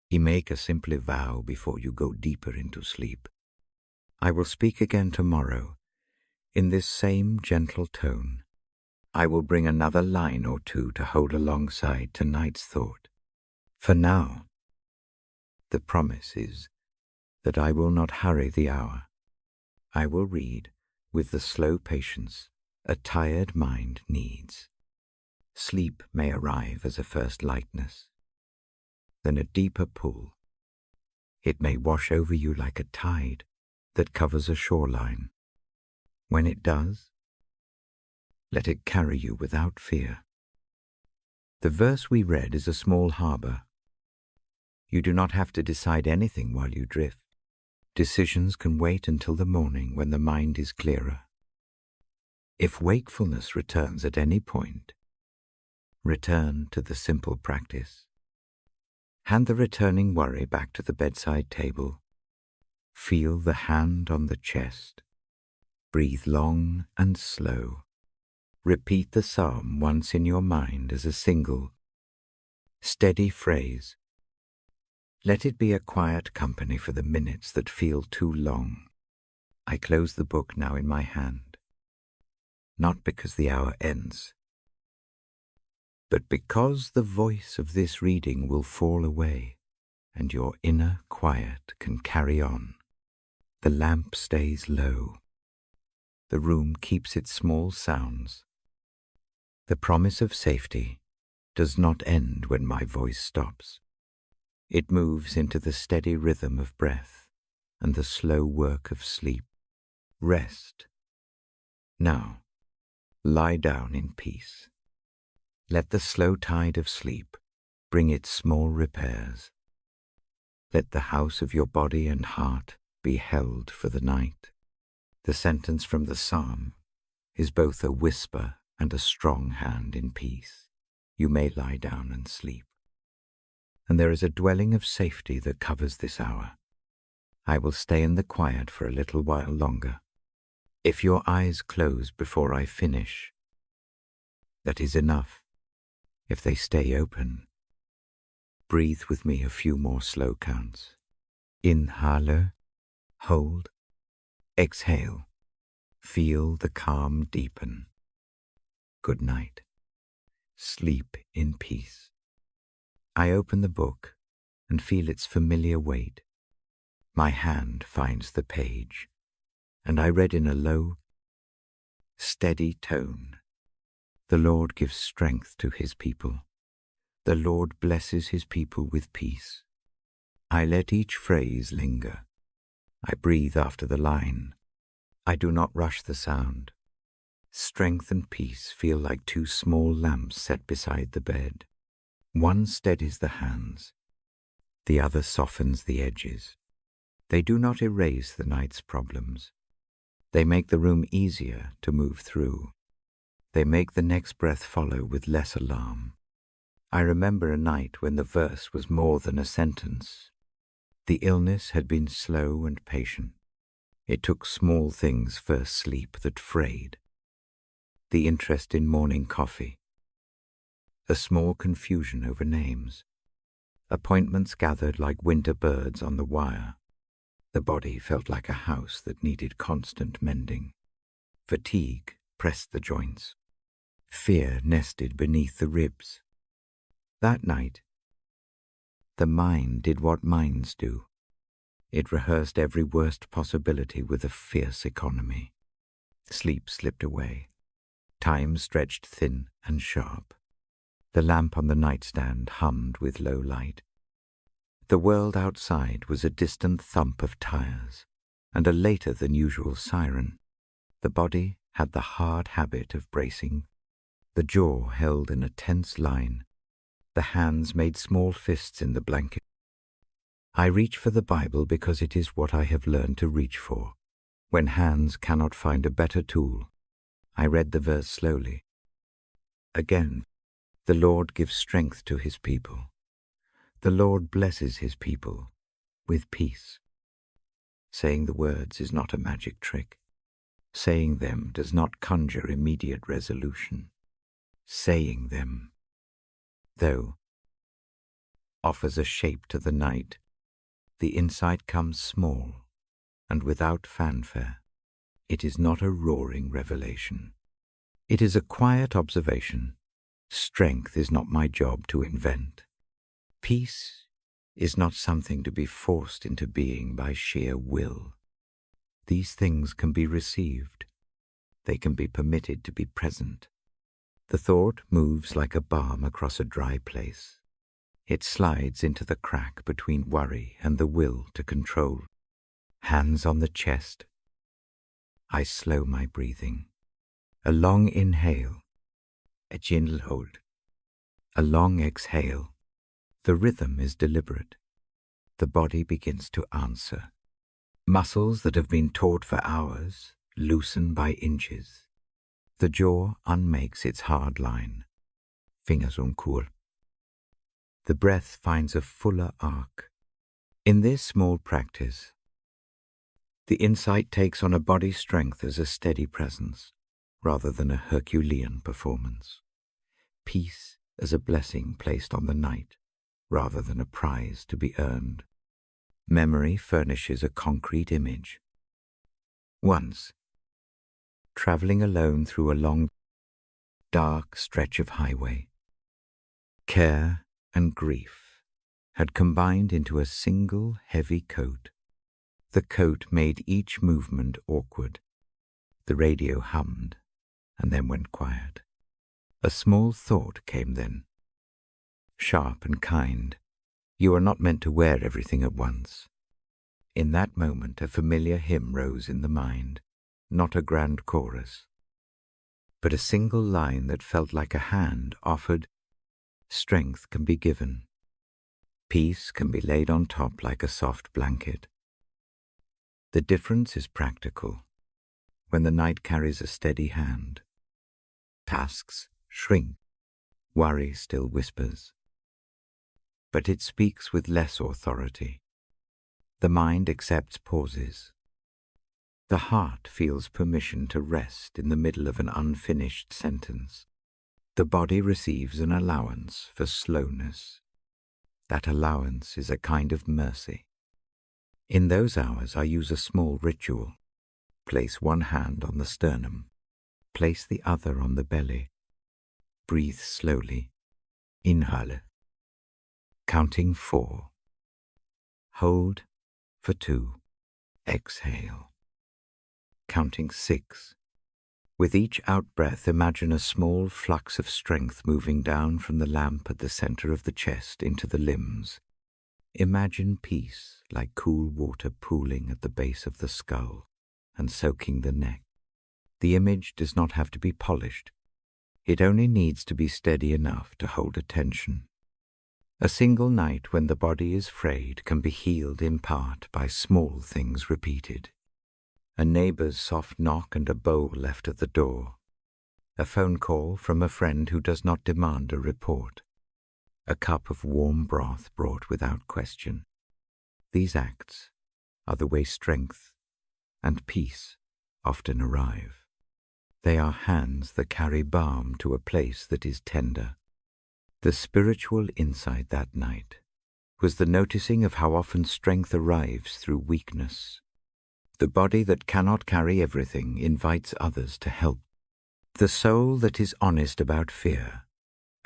You make a simple vow before you go deeper into sleep. I will speak again tomorrow in this same gentle tone. I will bring another line or two to hold alongside tonight's thought. For now, the promise is that I will not hurry the hour. I will read with the slow patience a tired mind needs. Sleep may arrive as a first lightness, then a deeper pull. It may wash over you like a tide that covers a shoreline. When it does, let it carry you without fear. The verse we read is a small harbor. You do not have to decide anything while you drift. Decisions can wait until the morning when the mind is clearer. If wakefulness returns at any point, return to the simple practice. Hand the returning worry back to the bedside table. Feel the hand on the chest. Breathe long and slow. Repeat the psalm once in your mind as a single, steady phrase. Let it be a quiet company for the minutes that feel too long. I close the book now in my hand, not because the hour ends, but because the voice of this reading will fall away and your inner quiet can carry on. The lamp stays low. The room keeps its small sounds. The promise of safety does not end when my voice stops. It moves into the steady rhythm of breath and the slow work of sleep. Rest. Now, lie down in peace. Let the slow tide of sleep bring its small repairs. Let the house of your body and heart be held for the night. The sentence from the psalm is both a whisper and a strong hand in peace. You may lie down and sleep. And there is a dwelling of safety that covers this hour. I will stay in the quiet for a little while longer. If your eyes close before I finish, that is enough. If they stay open, breathe with me a few more slow counts. Inhale, hold, exhale. Feel the calm deepen. Good night. Sleep in peace. I open the book and feel its familiar weight. My hand finds the page, and I read in a low, steady tone. The Lord gives strength to his people. The Lord blesses his people with peace. I let each phrase linger. I breathe after the line. I do not rush the sound. Strength and peace feel like two small lamps set beside the bed. One steadies the hands. The other softens the edges. They do not erase the night's problems. They make the room easier to move through. They make the next breath follow with less alarm. I remember a night when the verse was more than a sentence. The illness had been slow and patient. It took small things for sleep that frayed. The interest in morning coffee. A small confusion over names. Appointments gathered like winter birds on the wire. The body felt like a house that needed constant mending. Fatigue pressed the joints. Fear nested beneath the ribs. That night, the mind did what minds do. It rehearsed every worst possibility with a fierce economy. Sleep slipped away. Time stretched thin and sharp. The lamp on the nightstand hummed with low light. The world outside was a distant thump of tires and a later than usual siren. The body had the hard habit of bracing. The jaw held in a tense line. The hands made small fists in the blanket. I reach for the Bible because it is what I have learned to reach for. When hands cannot find a better tool, I read the verse slowly. Again, the Lord gives strength to his people. The Lord blesses his people with peace. Saying the words is not a magic trick. Saying them does not conjure immediate resolution. Saying them, though, offers a shape to the night. The insight comes small and without fanfare. It is not a roaring revelation. It is a quiet observation. Strength is not my job to invent. Peace is not something to be forced into being by sheer will. These things can be received. They can be permitted to be present. The thought moves like a balm across a dry place. It slides into the crack between worry and the will to control. Hands on the chest. I slow my breathing. A long inhale. A gentle hold. A long exhale. The rhythm is deliberate. The body begins to answer. Muscles that have been taut for hours loosen by inches. The jaw unmakes its hard line. Fingers uncool. The breath finds a fuller arc. In this small practice, the insight takes on a body strength as a steady presence, rather than a Herculean performance. Peace as a blessing placed on the night, rather than a prize to be earned. Memory furnishes a concrete image. Once, traveling alone through a long, dark stretch of highway, care and grief had combined into a single heavy coat. The coat made each movement awkward. The radio hummed and then went quiet. A small thought came then. Sharp and kind, you are not meant to wear everything at once. In that moment a familiar hymn rose in the mind, not a grand chorus, but a single line that felt like a hand offered. Strength can be given. Peace can be laid on top like a soft blanket. The difference is practical. when the night carries a steady hand. Tasks shrink, worry still whispers. But it speaks with less authority. The mind accepts pauses. The heart feels permission to rest in the middle of an unfinished sentence. The body receives an allowance for slowness. That allowance is a kind of mercy. In those hours, I use a small ritual. Place one hand on the sternum. Place the other on the belly. Breathe slowly. Inhale. Counting 4. Hold for 2. Exhale. Counting 6. With each out-breath, imagine a small flux of strength moving down from the lamp at the center of the chest into the limbs. Imagine peace like cool water pooling at the base of the skull and soaking the neck. The image does not have to be polished. It only needs to be steady enough to hold attention. A single night when the body is frayed can be healed in part by small things repeated. A neighbor's soft knock and a bowl left at the door. A phone call from a friend who does not demand a report. A cup of warm broth brought without question. These acts are the way strength and peace often arrive. They are hands that carry balm to a place that is tender. The spiritual insight that night was the noticing of how often strength arrives through weakness. The body that cannot carry everything invites others to help. The soul that is honest about fear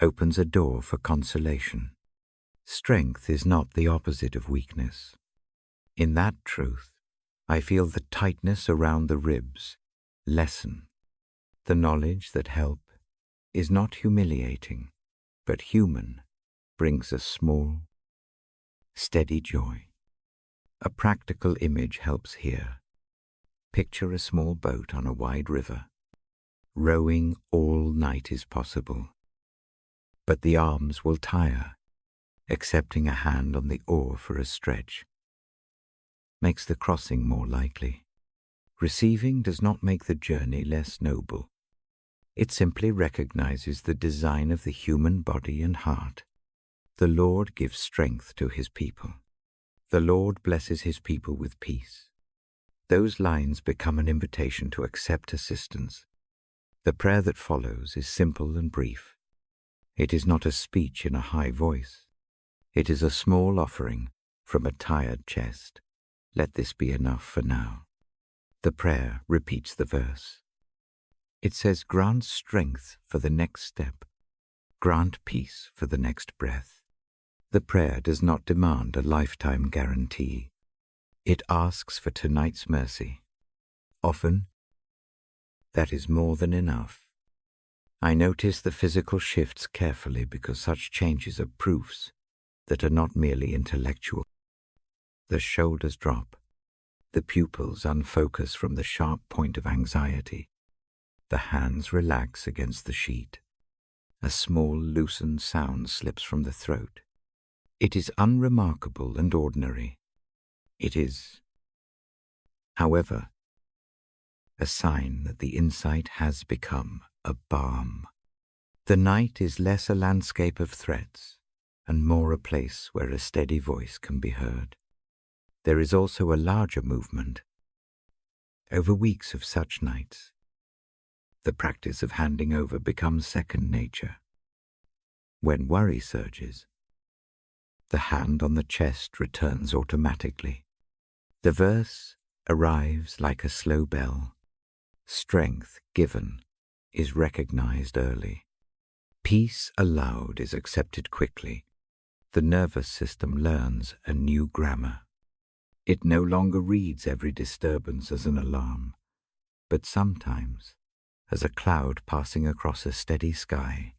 opens a door for consolation. Strength is not the opposite of weakness. In that truth, I feel the tightness around the ribs lessen. The knowledge that help is not humiliating, but human, brings a small, steady joy. A practical image helps here. Picture a small boat on a wide river. Rowing all night is possible, but the arms will tire. Accepting a hand on the oar for a stretch makes the crossing more likely. Receiving does not make the journey less noble. It simply recognizes the design of the human body and heart. The Lord gives strength to his people. The Lord blesses his people with peace. Those lines become an invitation to accept assistance. The prayer that follows is simple and brief. It is not a speech in a high voice. It is a small offering from a tired chest. Let this be enough for now. The prayer repeats the verse. It says, grant strength for the next step. Grant peace for the next breath. The prayer does not demand a lifetime guarantee. It asks for tonight's mercy. Often, that is more than enough. I notice the physical shifts carefully because such changes are proofs that are not merely intellectual. The shoulders drop. The pupils unfocus from the sharp point of anxiety. The hands relax against the sheet. A small loosened sound slips from the throat. It is unremarkable and ordinary. It is, however, a sign that the insight has become a balm. The night is less a landscape of threats and more a place where a steady voice can be heard. There is also a larger movement. Over weeks of such nights, the practice of handing over becomes second nature. When worry surges, the hand on the chest returns automatically. The verse arrives like a slow bell. Strength given is recognized early. Peace allowed is accepted quickly. The nervous system learns a new grammar. It no longer reads every disturbance as an alarm, but sometimes as a cloud passing across a steady sky.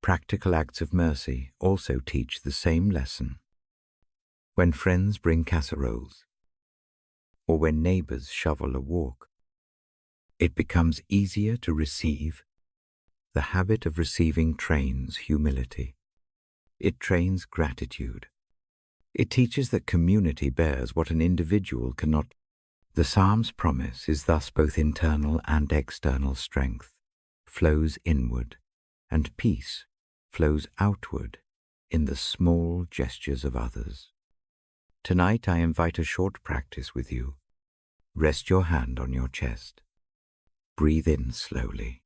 Practical acts of mercy also teach the same lesson. When friends bring casseroles, or when neighbors shovel a walk, it becomes easier to receive. The habit of receiving trains humility. It trains gratitude. It teaches that community bears what an individual cannot. The psalm's promise is thus both internal and external strength flows inward, and peace flows outward in the small gestures of others. Tonight I invite a short practice with you. Rest your hand on your chest. Breathe in slowly.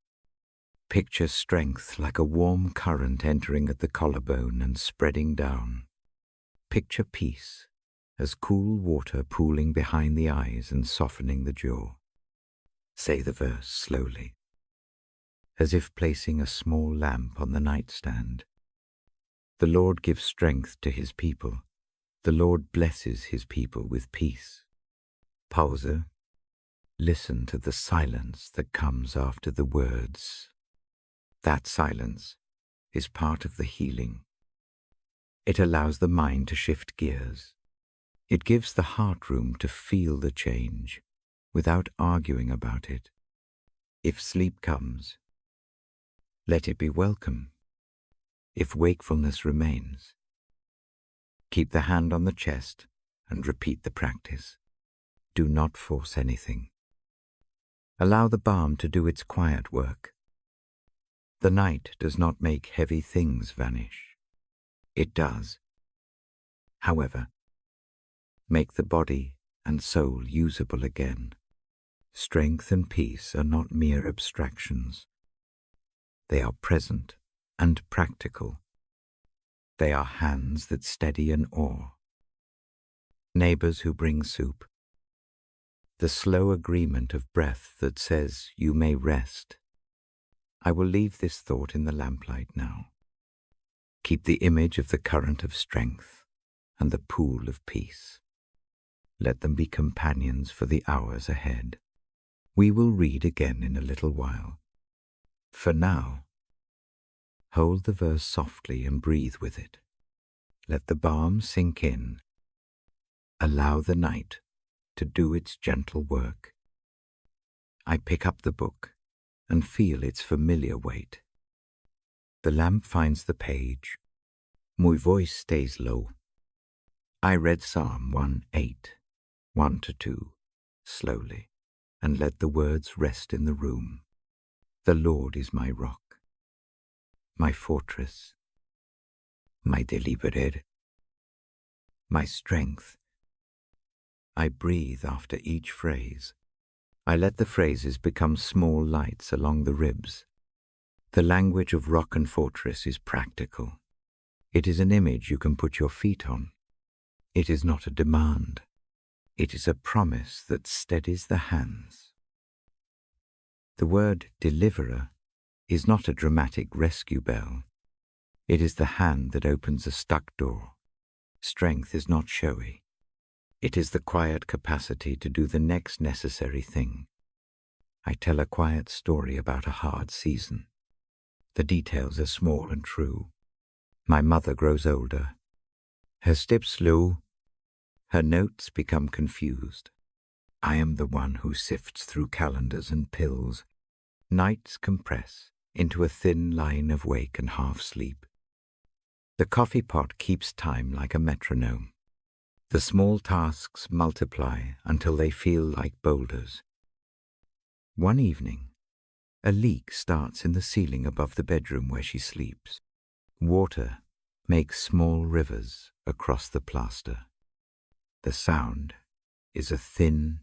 Picture strength like a warm current entering at the collarbone and spreading down. Picture peace as cool water pooling behind the eyes and softening the jaw. Say the verse slowly, as if placing a small lamp on the nightstand. The Lord gives strength to his people. The Lord blesses his people with peace. Pause. Listen to the silence that comes after the words. That silence is part of the healing. It allows the mind to shift gears. It gives the heart room to feel the change without arguing about it. If sleep comes, let it be welcome. If wakefulness remains, keep the hand on the chest and repeat the practice. Do not force anything. Allow the balm to do its quiet work. The night does not make heavy things vanish. It does, however, make the body and soul usable again. Strength and peace are not mere abstractions. They are present and practical. They are hands that steady an oar, neighbors who bring soup, the slow agreement of breath that says you may rest. I will leave this thought in the lamplight now. Keep the image of the current of strength and the pool of peace. Let them be companions for the hours ahead. We will read again in a little while. For now, hold the verse softly and breathe with it. Let the balm sink in. Allow the night to do its gentle work. I pick up the book and feel its familiar weight. The lamp finds the page. My voice stays low. I read Psalm 1:8, 1-2, slowly, and let the words rest in the room. The Lord is my rock, my fortress, my deliverer, my strength. I breathe after each phrase. I let the phrases become small lights along the ribs. The language of rock and fortress is practical. It is an image you can put your feet on. It is not a demand. It is a promise that steadies the hands. The word deliverer is not a dramatic rescue bell. It is the hand that opens a stuck door. Strength is not showy. It is the quiet capacity to do the next necessary thing. I tell a quiet story about a hard season. The details are small and true. My mother grows older. Her steps slow. Her notes become confused. I am the one who sifts through calendars and pills. Nights compress into a thin line of wake and half sleep. The coffee pot keeps time like a metronome. The small tasks multiply until they feel like boulders. One evening, a leak starts in the ceiling above the bedroom where she sleeps. Water makes small rivers across the plaster. The sound is a thin,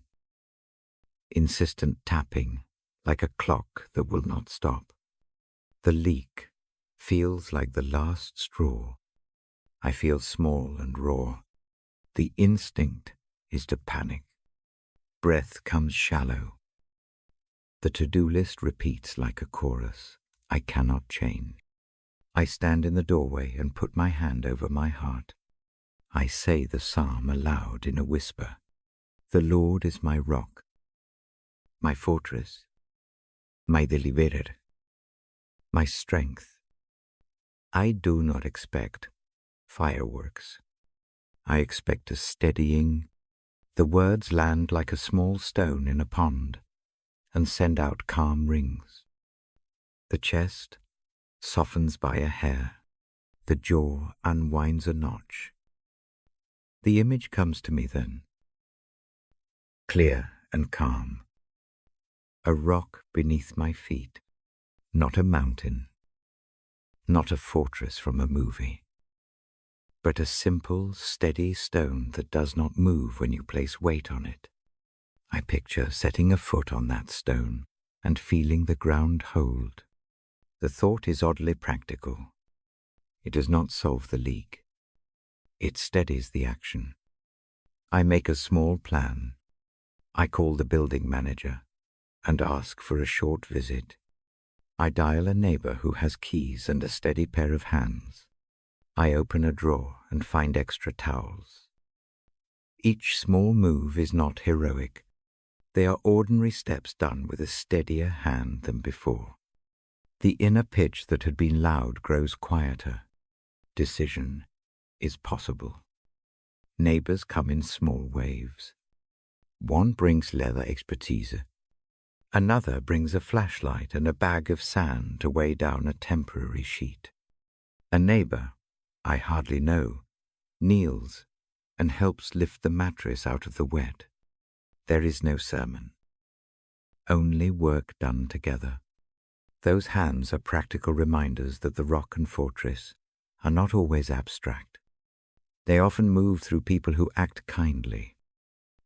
insistent tapping like a clock that will not stop. The leak feels like the last straw. I feel small and raw. The instinct is to panic. Breath comes shallow. The to-do list repeats like a chorus. I cannot change. I stand in the doorway and put my hand over my heart. I say the psalm aloud in a whisper. The Lord is my rock, my fortress, my deliverer, my strength. I do not expect fireworks. I expect a steadying. The words land like a small stone in a pond and send out calm rings. The chest softens by a hair. The jaw unwinds a notch. The image comes to me then. clear and calm. A rock beneath my feet, not a mountain, not a fortress from a movie, but a simple, steady stone that does not move when you place weight on it. I picture setting a foot on that stone and feeling the ground hold. The thought is oddly practical. It does not solve the leak. It steadies the action. I make a small plan. I call the building manager and ask for a short visit. I dial a neighbor who has keys and a steady pair of hands. I open a drawer and find extra towels. Each small move is not heroic. They are ordinary steps done with a steadier hand than before. The inner pitch that had been loud grows quieter. Decision is possible. Neighbors come in small waves. One brings leather expertise. Another brings a flashlight and a bag of sand to weigh down a temporary sheet. A neighbor, I hardly know, kneels and helps lift the mattress out of the wet. There is no sermon. Only work done together. Those hands are practical reminders that the rock and fortress are not always abstract. They often move through people who act kindly.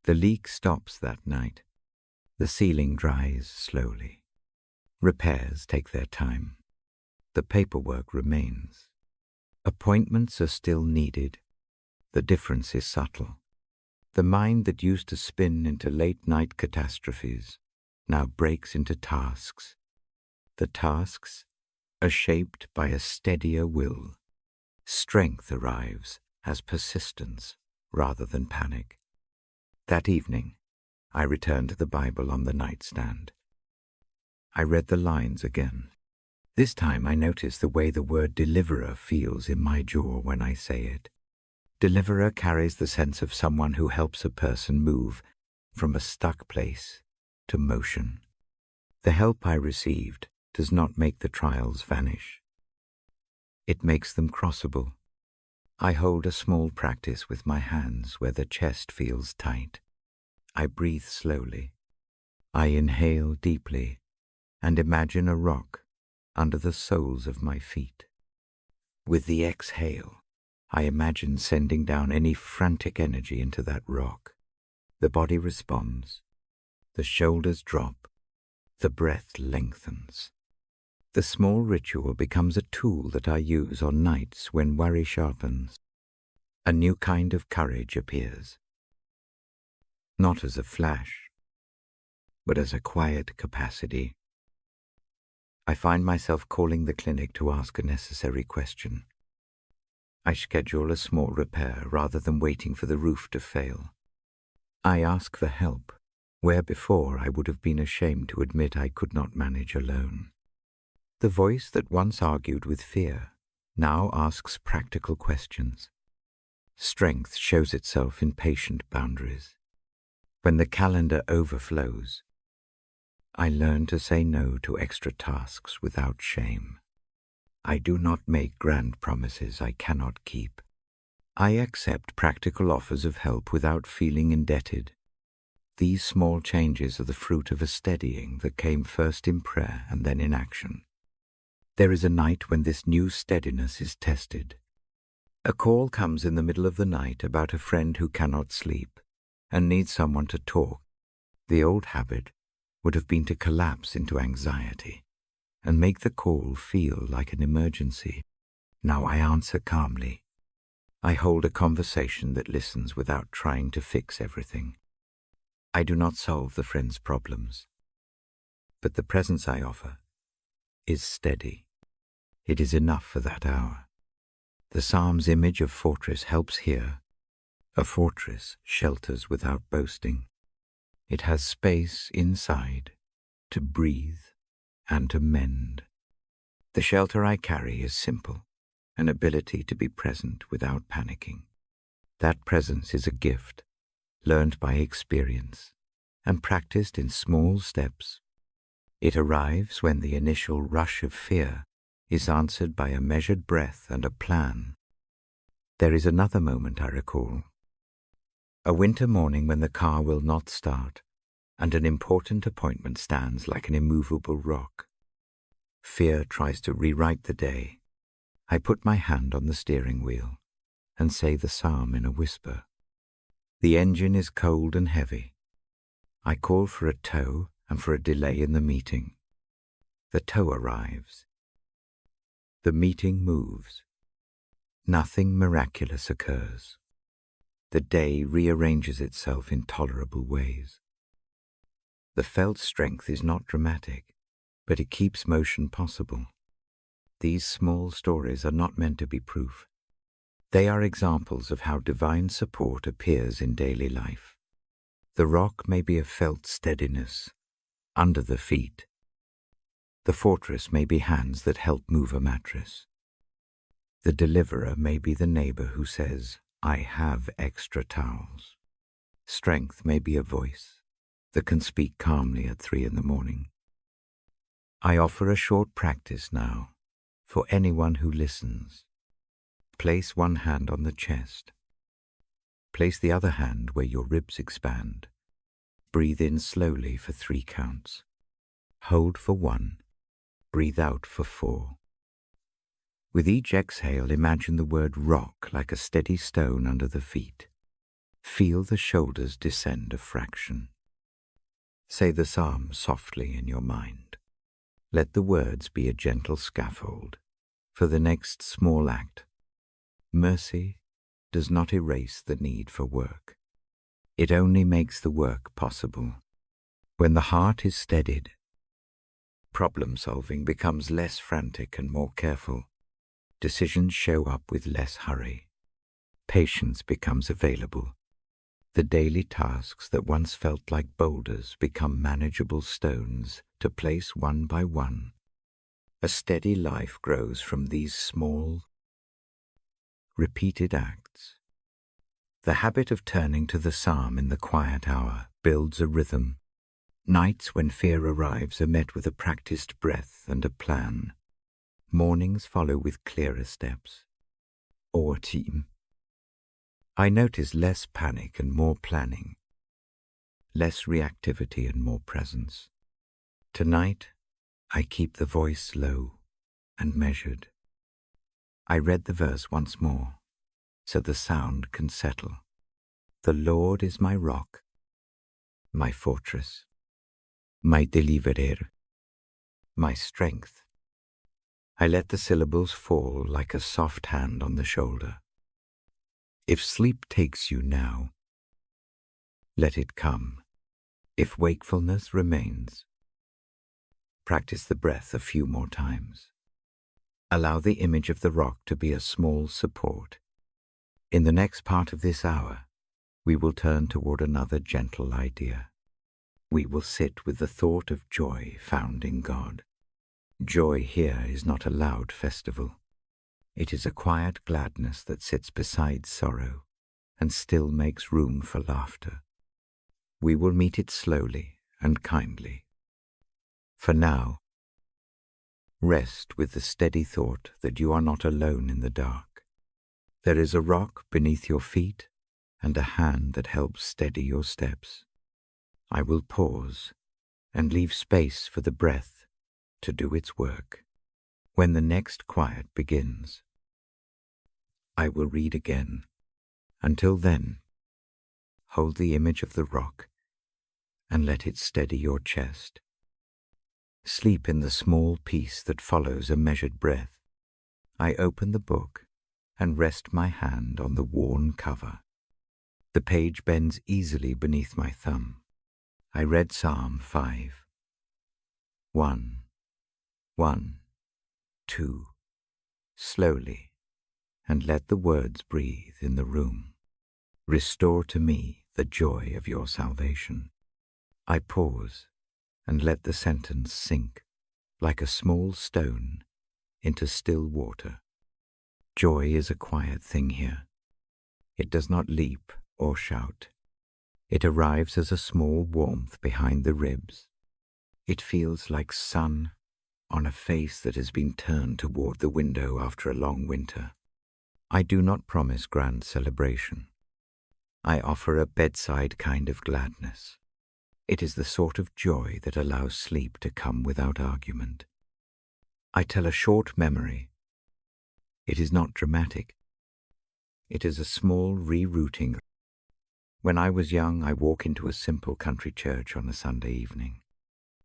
The leak stops that night. The ceiling dries slowly. Repairs take their time. The paperwork remains. Appointments are still needed. The difference is subtle. The mind that used to spin into late-night catastrophes now breaks into tasks. The tasks are shaped by a steadier will. Strength arrives as persistence rather than panic. That evening, I returned to the Bible on the nightstand. I read the lines again. This time I noticed the way the word deliverer feels in my jaw when I say it. Deliverer carries the sense of someone who helps a person move from a stuck place to motion. The help I received does not make the trials vanish. It makes them crossable. I hold a small practice with my hands where the chest feels tight. I breathe slowly. I inhale deeply and imagine a rock under the soles of my feet. With the exhale, I imagine sending down any frantic energy into that rock. The body responds. The shoulders drop. The breath lengthens. The small ritual becomes a tool that I use on nights when worry sharpens. A new kind of courage appears. Not as a flash, but as a quiet capacity. I find myself calling the clinic to ask a necessary question. I schedule a small repair rather than waiting for the roof to fail. I ask for help, where before I would have been ashamed to admit I could not manage alone. The voice that once argued with fear now asks practical questions. Strength shows itself in patient boundaries. When the calendar overflows, I learn to say no to extra tasks without shame. I do not make grand promises I cannot keep. I accept practical offers of help without feeling indebted. These small changes are the fruit of a steadying that came first in prayer and then in action. There is a night when this new steadiness is tested. A call comes in the middle of the night about a friend who cannot sleep and needs someone to talk. The old habit would have been to collapse into anxiety and make the call feel like an emergency. Now I answer calmly. I hold a conversation that listens without trying to fix everything. I do not solve the friend's problems, but the presence I offer is steady. It is enough for that hour. The Psalm's image of fortress helps here. A fortress shelters without boasting. It has space inside to breathe and to mend. The shelter I carry is simple, an ability to be present without panicking. That presence is a gift, learned by experience and practiced in small steps. It arrives when the initial rush of fear is answered by a measured breath and a plan. There is another moment I recall. A winter morning when the car will not start, and an important appointment stands like an immovable rock. Fear tries to rewrite the day. I put my hand on the steering wheel and say the psalm in a whisper. The engine is cold and heavy. I call for a tow and for a delay in the meeting. The tow arrives. The meeting moves. Nothing miraculous occurs. The day rearranges itself in tolerable ways. The felt strength is not dramatic, but it keeps motion possible. These small stories are not meant to be proof. They are examples of how divine support appears in daily life. The rock may be a felt steadiness under the feet. The fortress may be hands that help move a mattress. The deliverer may be the neighbor who says, "I have extra towels." Strength may be a voice that can speak calmly at 3 a.m. I offer a short practice now for anyone who listens. Place one hand on the chest. Place the other hand where your ribs expand. Breathe in slowly for 3 counts. Hold for 1. Breathe out for 4. With each exhale, imagine the word rock like a steady stone under the feet. Feel the shoulders descend a fraction. Say the psalm softly in your mind. Let the words be a gentle scaffold for the next small act. Mercy does not erase the need for work. It only makes the work possible. When the heart is steadied, problem-solving becomes less frantic and more careful. Decisions show up with less hurry. Patience becomes available. The daily tasks that once felt like boulders become manageable stones to place one by one. A steady life grows from these small, repeated acts. The habit of turning to the psalm in the quiet hour builds a rhythm. Nights when fear arrives are met with a practiced breath and a plan. Mornings follow with clearer steps. Or team. I notice less panic and more planning, less reactivity and more presence. Tonight, I keep the voice low and measured. I read the verse once more, so the sound can settle. The Lord is my rock, my fortress, my deliverer, my strength. I let the syllables fall like a soft hand on the shoulder. If sleep takes you now, let it come. If wakefulness remains, practice the breath a few more times. Allow the image of the rock to be a small support. In the next part of this hour, we will turn toward another gentle idea. We will sit with the thought of joy found in God. Joy here is not a loud festival. It is a quiet gladness that sits beside sorrow and still makes room for laughter. We will meet it slowly and kindly. For now, rest with the steady thought that you are not alone in the dark. There is a rock beneath your feet and a hand that helps steady your steps. I will pause and leave space for the breath to do its work. When the next quiet begins, I will read again. Until then, hold the image of the rock and let it steady your chest. Sleep in the small peace that follows a measured breath. I open the book and rest my hand on the worn cover. The page bends easily beneath my thumb. I read Psalm 5. 1, 1, 2, slowly, and let the words breathe in the room. Restore to me the joy of your salvation. I pause and let the sentence sink like a small stone into still water. Joy is a quiet thing here. It does not leap or shout. It arrives as a small warmth behind the ribs. It feels like sun on a face that has been turned toward the window after a long winter. I do not promise grand celebration. I offer a bedside kind of gladness. It is the sort of joy that allows sleep to come without argument. I tell a short memory. It is not dramatic. It is a small rerouting. When I was young, I walk into a simple country church on a Sunday evening.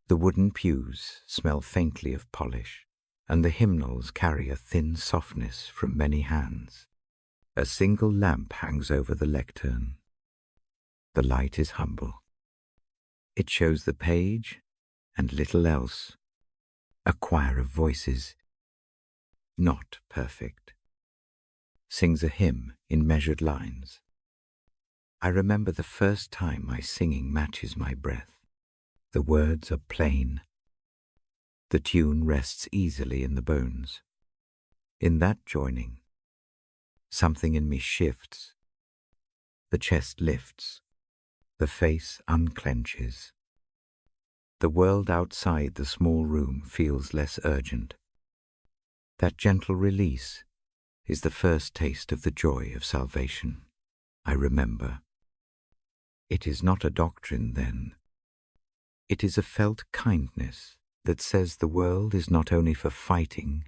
The wooden pews smell faintly of polish, and the hymnals carry a thin softness from many hands. A single lamp hangs over the lectern. The light is humble. It shows the page and little else. A choir of voices, not perfect, sings a hymn in measured lines. I remember the first time my singing matches my breath. The words are plain. The tune rests easily in the bones. In that joining, something in me shifts. The chest lifts. The face unclenches. The world outside the small room feels less urgent. That gentle release is the first taste of the joy of salvation. I remember. It is not a doctrine then. It is a felt kindness that says the world is not only for fighting,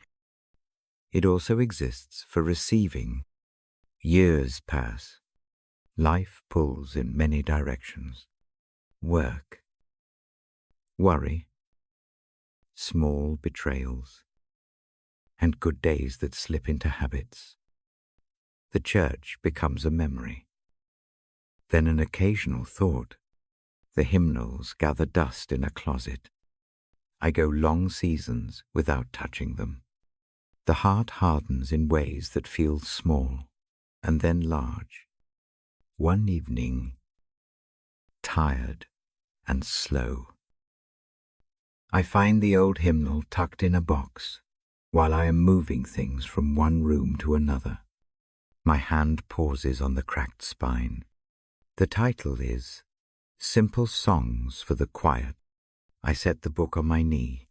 it also exists for receiving. Years pass. Life pulls in many directions. Work, worry, small betrayals, and good days that slip into habits. The church becomes a memory. Then an occasional thought. The hymnals gather dust in a closet. I go long seasons without touching them. The heart hardens in ways that feel small and then large. One evening, tired and slow, I find the old hymnal tucked in a box while I am moving things from one room to another. My hand pauses on the cracked spine. The title is Simple Songs for the Quiet. I set the book on my knee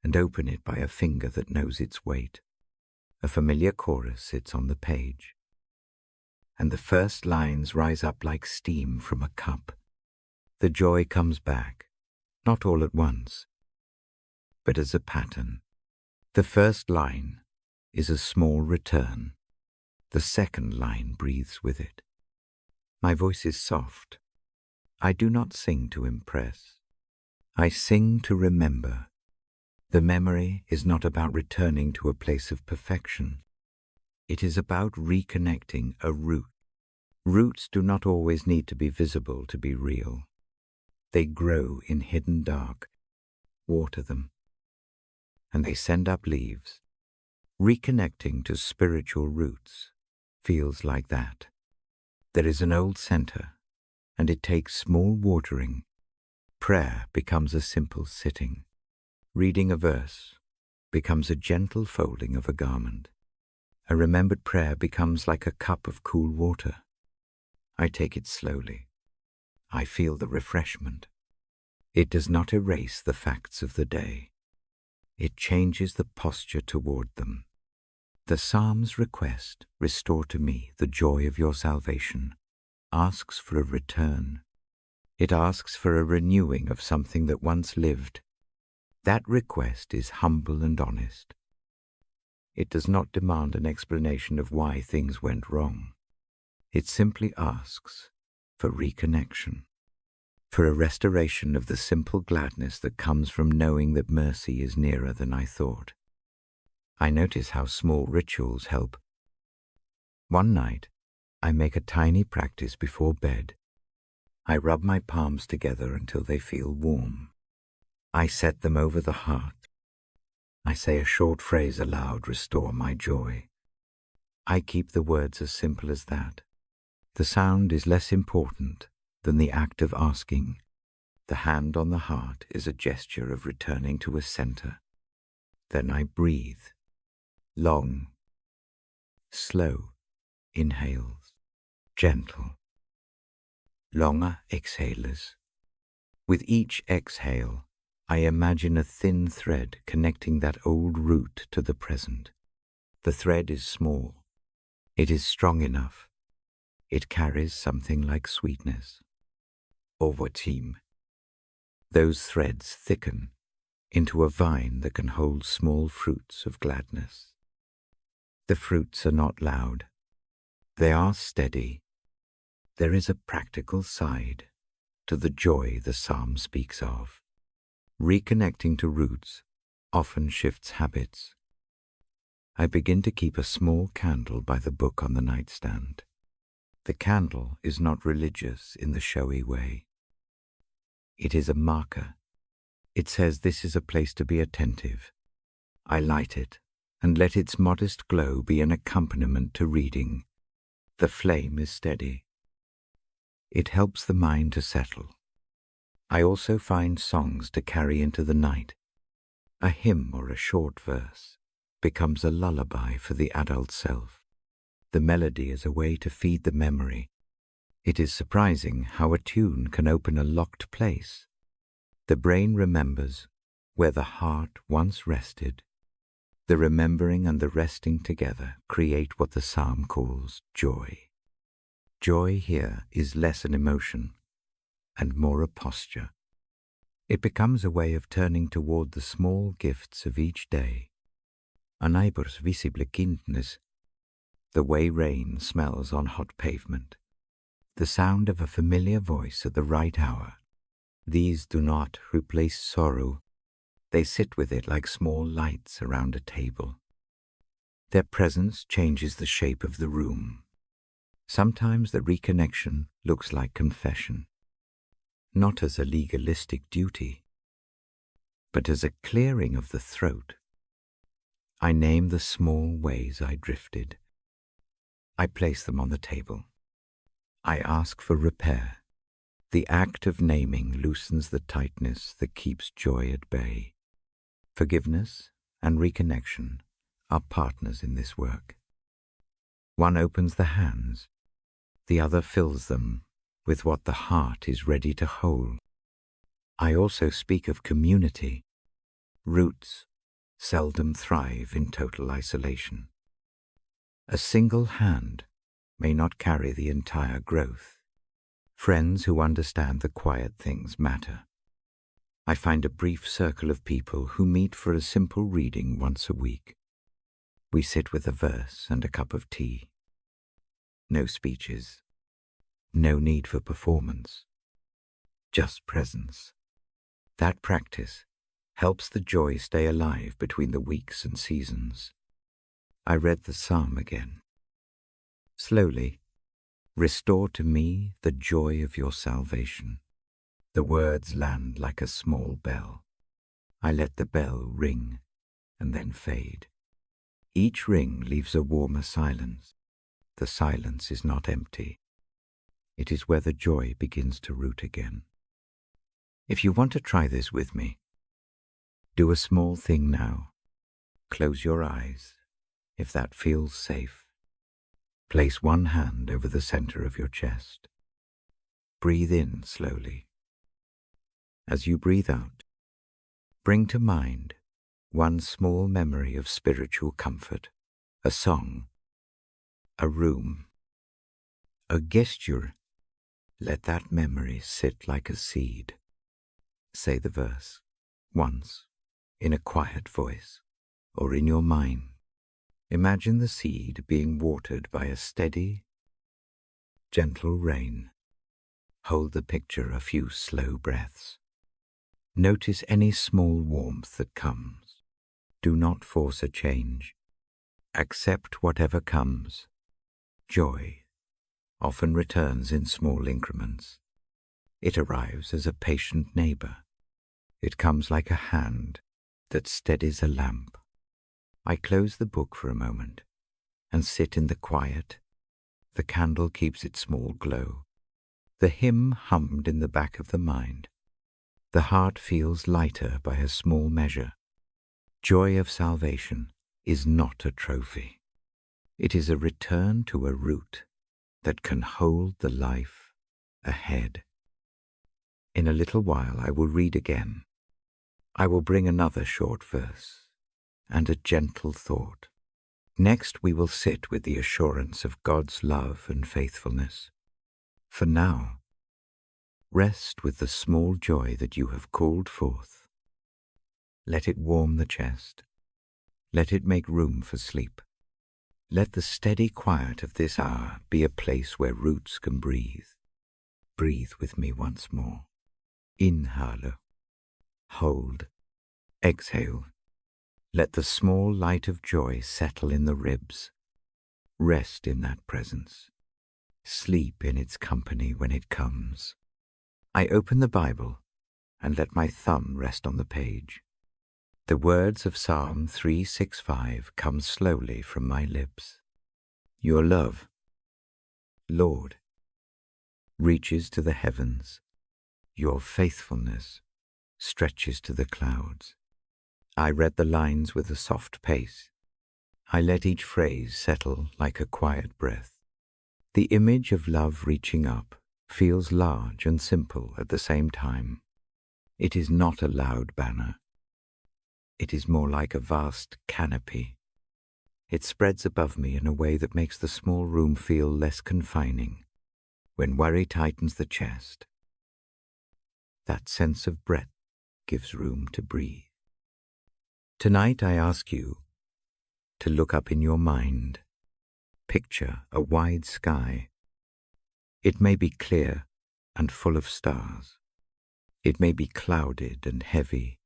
and open it by a finger that knows its weight. A familiar chorus sits on the page, and the first lines rise up like steam from a cup. The joy comes back, not all at once, but as a pattern. The first line is a small return. The second line breathes with it. My voice is soft. I do not sing to impress. I sing to remember. The memory is not about returning to a place of perfection. It is about reconnecting a root. Roots do not always need to be visible to be real. They grow in hidden dark. Water them, and they send up leaves. Reconnecting to spiritual roots feels like that. There is an old center, and it takes small watering. Prayer becomes a simple sitting. Reading a verse becomes a gentle folding of a garment. A remembered prayer becomes like a cup of cool water. I take it slowly. I feel the refreshment. It does not erase the facts of the day. It changes the posture toward them. The Psalm's request, restore to me the joy of your salvation, asks for a return. It asks for a renewing of something that once lived. That request is humble and honest. It does not demand an explanation of why things went wrong. It simply asks for reconnection, for a restoration of the simple gladness that comes from knowing that mercy is nearer than I thought. I notice how small rituals help. One night, I make a tiny practice before bed. I rub my palms together until they feel warm. I set them over the heart. I say a short phrase aloud, restore my joy. I keep the words as simple as that. The sound is less important than the act of asking. The hand on the heart is a gesture of returning to a center. Then I breathe. Long, slow inhales, gentle, longer exhalers. With each exhale, I imagine a thin thread connecting that old root to the present. The thread is small. It is strong enough. It carries something like sweetness. Ovotim. Those threads thicken into a vine that can hold small fruits of gladness. The fruits are not loud. They are steady. There is a practical side to the joy the psalm speaks of. Reconnecting to roots often shifts habits. I begin to keep a small candle by the book on the nightstand. The candle is not religious in the showy way. It is a marker. It says this is a place to be attentive. I light it and let its modest glow be an accompaniment to reading. The flame is steady. It helps the mind to settle. I also find songs to carry into the night. A hymn or a short verse becomes a lullaby for the adult self. The melody is a way to feed the memory. It is surprising how a tune can open a locked place. The brain remembers where the heart once rested. The remembering and the resting together create what the psalm calls joy. Joy here is less an emotion and more a posture. It becomes a way of turning toward the small gifts of each day. An neighbor's visible kindness, the way rain smells on hot pavement, the sound of a familiar voice at the right hour. These do not replace sorrow. They sit with it like small lights around a table. Their presence changes the shape of the room. Sometimes the reconnection looks like confession, not as a legalistic duty, but as a clearing of the throat. I name the small ways I drifted. I place them on the table. I ask for repair. The act of naming loosens the tightness that keeps joy at bay. Forgiveness and reconnection are partners in this work. One opens the hands, the other fills them with what the heart is ready to hold. I also speak of community. Roots seldom thrive in total isolation. A single hand may not carry the entire growth. Friends who understand the quiet things matter. I find a brief circle of people who meet for a simple reading once a week. We sit with a verse and a cup of tea. No speeches. No need for performance. Just presence. That practice helps the joy stay alive between the weeks and seasons. I read the psalm again. Slowly, restore to me the joy of your salvation. The words land like a small bell. I let the bell ring and then fade. Each ring leaves a warmer silence. The silence is not empty. It is where the joy begins to root again. If you want to try this with me, do a small thing now. Close your eyes, if that feels safe. Place one hand over the center of your chest. Breathe in slowly. As you breathe out, bring to mind one small memory of spiritual comfort, a song, a room, a gesture. Let that memory sit like a seed. Say the verse once in a quiet voice or in your mind. Imagine the seed being watered by a steady, gentle rain. Hold the picture a few slow breaths. Notice any small warmth that comes. Do not force a change. Accept whatever comes. Joy often returns in small increments. It arrives as a patient neighbor. It comes like a hand that steadies a lamp. I close the book for a moment and sit in the quiet. The candle keeps its small glow. The hymn hummed in the back of the mind. The heart feels lighter by a small measure. Joy of salvation is not a trophy. It is a return to a root that can hold the life ahead. In a little while I will read again. I will bring another short verse and a gentle thought. Next, we will sit with the assurance of God's love and faithfulness. For now, rest with the small joy that you have called forth. Let it warm the chest. Let it make room for sleep. Let the steady quiet of this hour be a place where roots can breathe. Breathe with me once more. Inhale. Hold. Exhale. Let the small light of joy settle in the ribs. Rest in that presence. Sleep in its company when it comes. I open the Bible and let my thumb rest on the page. The words of Psalm 365 come slowly from my lips. Your love, Lord, reaches to the heavens. Your faithfulness stretches to the clouds. I read the lines with a soft pace. I let each phrase settle like a quiet breath. The image of love reaching up feels large and simple at the same time. It is not a loud banner. It is more like a vast canopy. It spreads above me in a way that makes the small room feel less confining. When worry tightens the chest, that sense of breadth gives room to breathe. Tonight I ask you to look up in your mind. Picture a wide sky. It may be clear and full of stars. It may be clouded and heavy.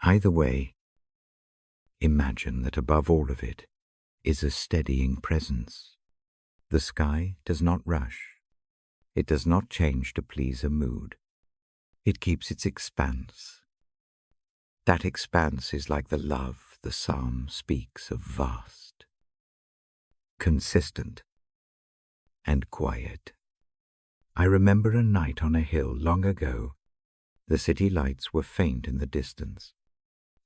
Either way, imagine that above all of it is a steadying presence. The sky does not rush. It does not change to please a mood. It keeps its expanse. That expanse is like the love the psalm speaks of, vast, consistent, and quiet. I remember a night on a hill long ago. The city lights were faint in the distance.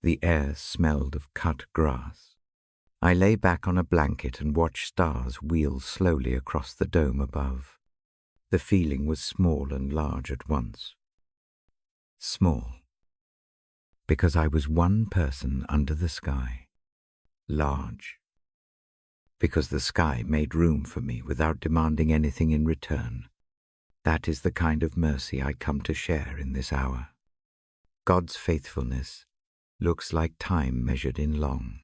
The air smelled of cut grass. I lay back on a blanket and watched stars wheel slowly across the dome above. The feeling was small and large at once. Small, because I was one person under the sky. Large, because the sky made room for me without demanding anything in return. That is the kind of mercy I come to share in this hour. God's faithfulness looks like time measured in long.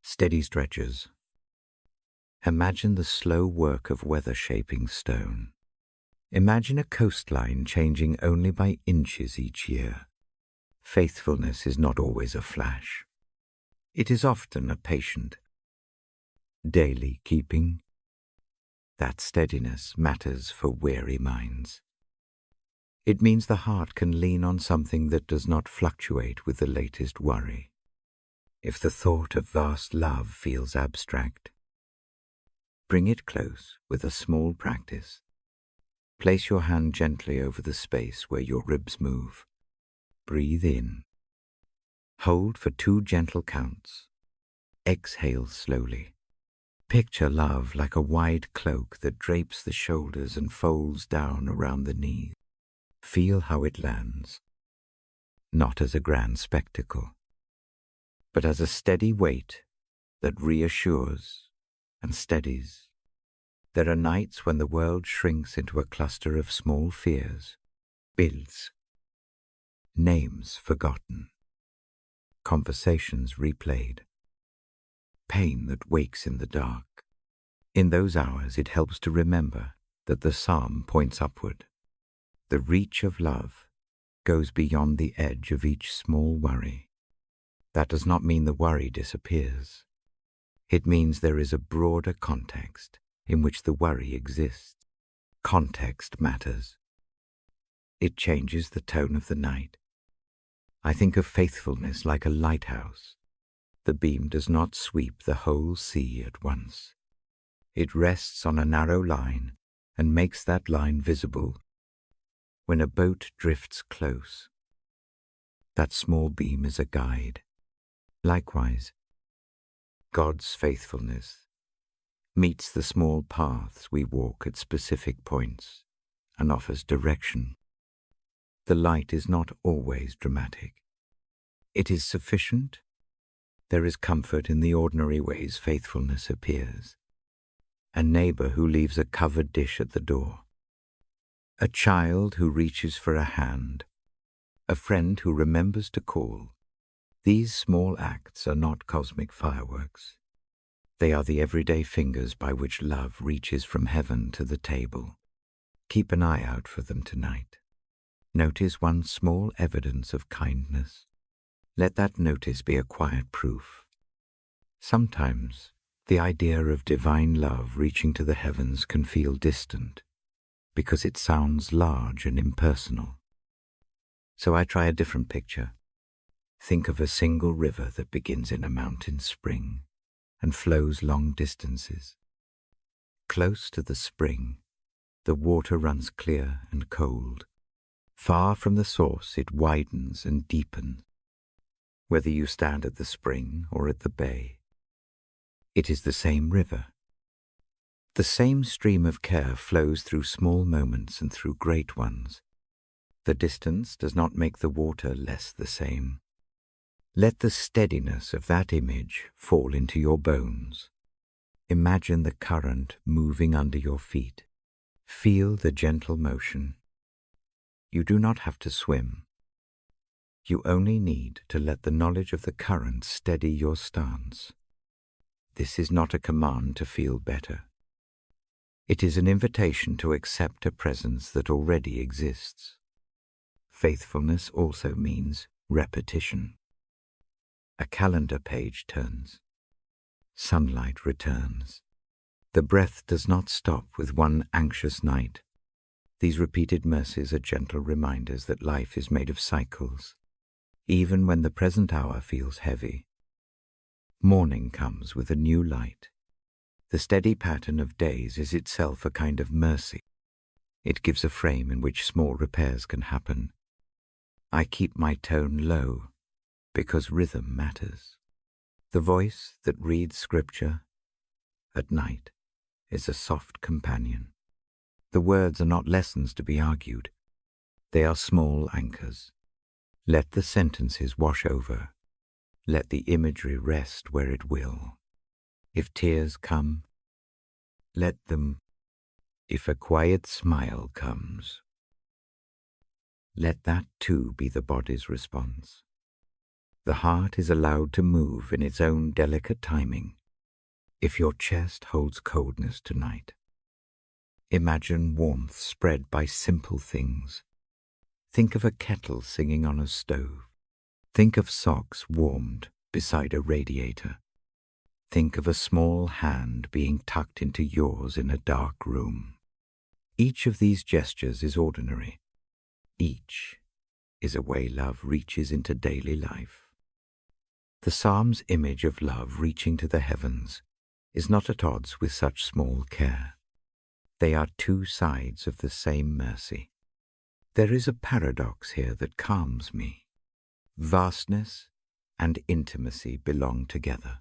Steady stretches. Imagine the slow work of weather shaping stone. Imagine a coastline changing only by inches each year. Faithfulness is not always a flash. It is often a patient, daily keeping. That steadiness matters for weary minds. It means the heart can lean on something that does not fluctuate with the latest worry. If the thought of vast love feels abstract, bring it close with a small practice. Place your hand gently over the space where your ribs move. Breathe in. Hold for 2 gentle counts. Exhale slowly. Picture love like a wide cloak that drapes the shoulders and folds down around the knees. Feel how it lands, not as a grand spectacle, but as a steady weight that reassures and steadies. There are nights when the world shrinks into a cluster of small fears, bills, names forgotten, conversations replayed, pain that wakes in the dark. In those hours it helps to remember that the psalm points upward. The reach of love goes beyond the edge of each small worry. That does not mean the worry disappears. It means there is a broader context in which the worry exists. Context matters. It changes the tone of the night. I think of faithfulness like a lighthouse. The beam does not sweep the whole sea at once. It rests on a narrow line and makes that line visible when a boat drifts close. That small beam is a guide. Likewise, God's faithfulness meets the small paths we walk at specific points and offers direction. The light is not always dramatic. It is sufficient There is comfort in the ordinary ways faithfulness appears. A neighbor who leaves a covered dish at the door. A child who reaches for a hand. A friend who remembers to call. These small acts are not cosmic fireworks. They are the everyday fingers by which love reaches from heaven to the table. Keep an eye out for them tonight. Notice one small evidence of kindness. Let that notice be a quiet proof. Sometimes the idea of divine love reaching to the heavens can feel distant because it sounds large and impersonal. So I try a different picture. Think of a single river that begins in a mountain spring and flows long distances. Close to the spring, the water runs clear and cold. Far from the source, it widens and deepens. Whether you stand at the spring or at the bay, it is the same river. The same stream of care flows through small moments and through great ones. The distance does not make the water less the same. Let the steadiness of that image fall into your bones. Imagine the current moving under your feet. Feel the gentle motion. You do not have to swim. You only need to let the knowledge of the current steady your stance. This is not a command to feel better. It is an invitation to accept a presence that already exists. Faithfulness also means repetition. A calendar page turns. Sunlight returns. The breath does not stop with one anxious night. These repeated mercies are gentle reminders that life is made of cycles, even when the present hour feels heavy. Morning comes with a new light. The steady pattern of days is itself a kind of mercy. It gives a frame in which small repairs can happen. I keep my tone low because rhythm matters. The voice that reads scripture at night is a soft companion. The words are not lessons to be argued. They are small anchors. Let the sentences wash over. Let the imagery rest where it will. If tears come, let them. If a quiet smile comes, let that too be the body's response. The heart is allowed to move in its own delicate timing. If your chest holds coldness tonight, imagine warmth spread by simple things. Think of a kettle singing on a stove. Think of socks warmed beside a radiator. Think of a small hand being tucked into yours in a dark room. Each of these gestures is ordinary. Each is a way love reaches into daily life. The Psalm's image of love reaching to the heavens is not at odds with such small care. They are two sides of the same mercy. There is a paradox here that calms me. Vastness and intimacy belong together.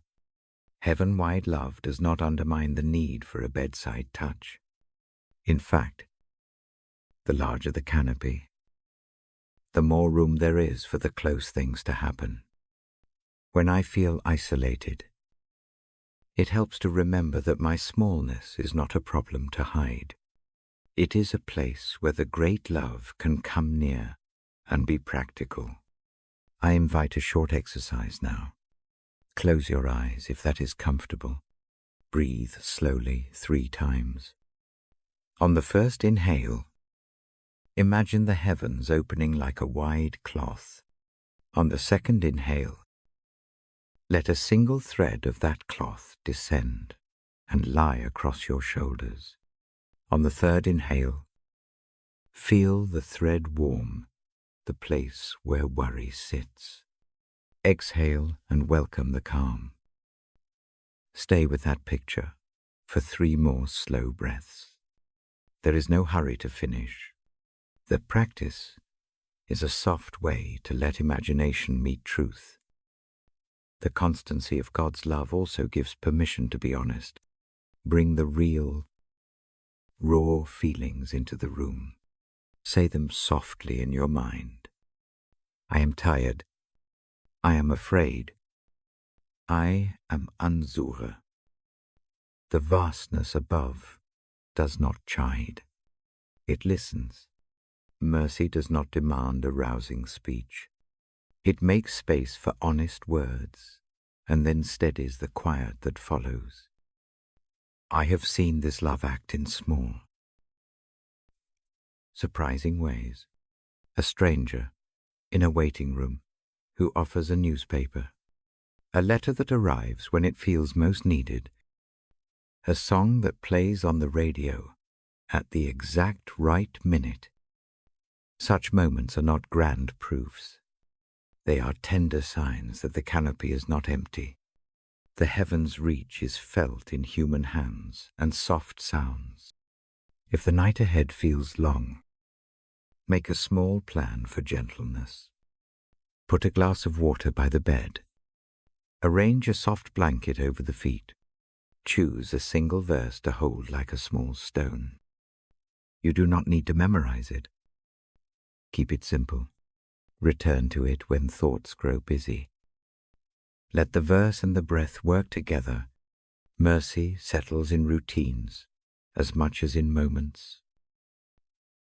Heaven-wide love does not undermine the need for a bedside touch. In fact, the larger the canopy, the more room there is for the close things to happen. When I feel isolated, it helps to remember that my smallness is not a problem to hide. It is a place where the great love can come near and be practical. I invite a short exercise now. Close your eyes if that is comfortable. Breathe slowly 3 times. On the first inhale, imagine the heavens opening like a wide cloth. On the second inhale, let a single thread of that cloth descend and lie across your shoulders. On the third inhale, feel the thread warm the place where worry sits. Exhale and welcome the calm. Stay with that picture for 3 more slow breaths. There is no hurry to finish. The practice is a soft way to let imagination meet truth. The constancy of God's love also gives permission to be honest. Bring the real, raw feelings into the room. Say them softly in your mind. I am tired. I am afraid. I am Unsure. The vastness above does not chide. It listens. Mercy does not demand a rousing speech. It makes space for honest words, and then steadies the quiet that follows. I have seen this love act in small, surprising ways. A stranger in a waiting room who offers a newspaper, a letter that arrives when it feels most needed, a song that plays on the radio at the exact right minute. Such moments are not grand proofs. They are tender signs that the canopy is not empty. The heaven's reach is felt in human hands and soft sounds. If the night ahead feels long, make a small plan for gentleness. Put a glass of water by the bed. Arrange a soft blanket over the feet. Choose a single verse to hold like a small stone. You do not need to memorize it. Keep it simple. Return to it when thoughts grow busy. Let the verse and the breath work together. Mercy settles in routines as much as in moments.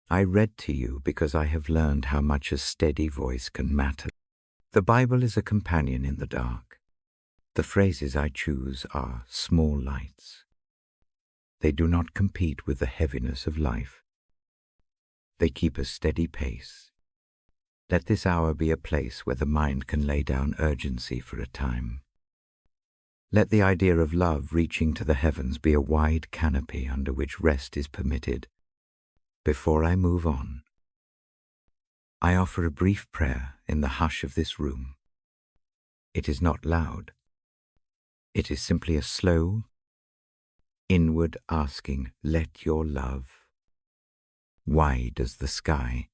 I read to you because I have learned how much a steady voice can matter. The Bible is a companion in the dark. The phrases I choose are small lights. They do not compete with the heaviness of life. They keep a steady pace. Let this hour be a place where the mind can lay down urgency for a time. Let the idea of love reaching to the heavens be a wide canopy under which rest is permitted. Before I move on, I offer a brief prayer in the hush of this room. It is not loud. It is simply a slow, inward asking, let your love, wide as the sky,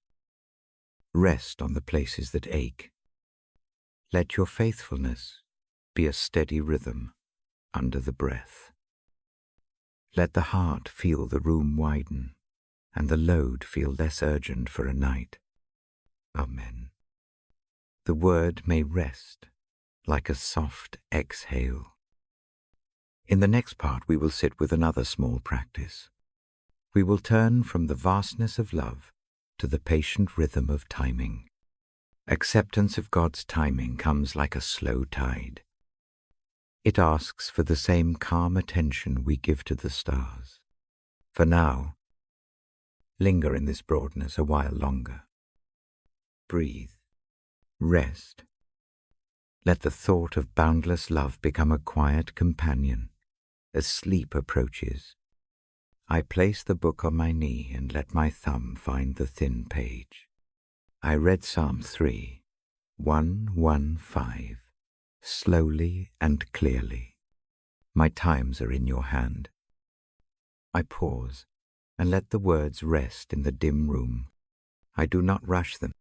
rest on the places that ache. Let your faithfulness be a steady rhythm under the breath. Let the heart feel the room widen and the load feel less urgent for a night. Amen. The word may rest like a soft exhale. In the next part we will sit with another small practice. We will turn from the vastness of love to the patient rhythm of timing. Acceptance of God's timing comes like a slow tide. It asks for the same calm attention we give to the stars. For now, linger in this broadness a while longer. Breathe. Rest. Let the thought of boundless love become a quiet companion as sleep approaches. I place the book on my knee and let my thumb find the thin page. I read Psalm 3, 115, slowly and clearly. My times are in your hand. I pause and let the words rest in the dim room. I do not rush them.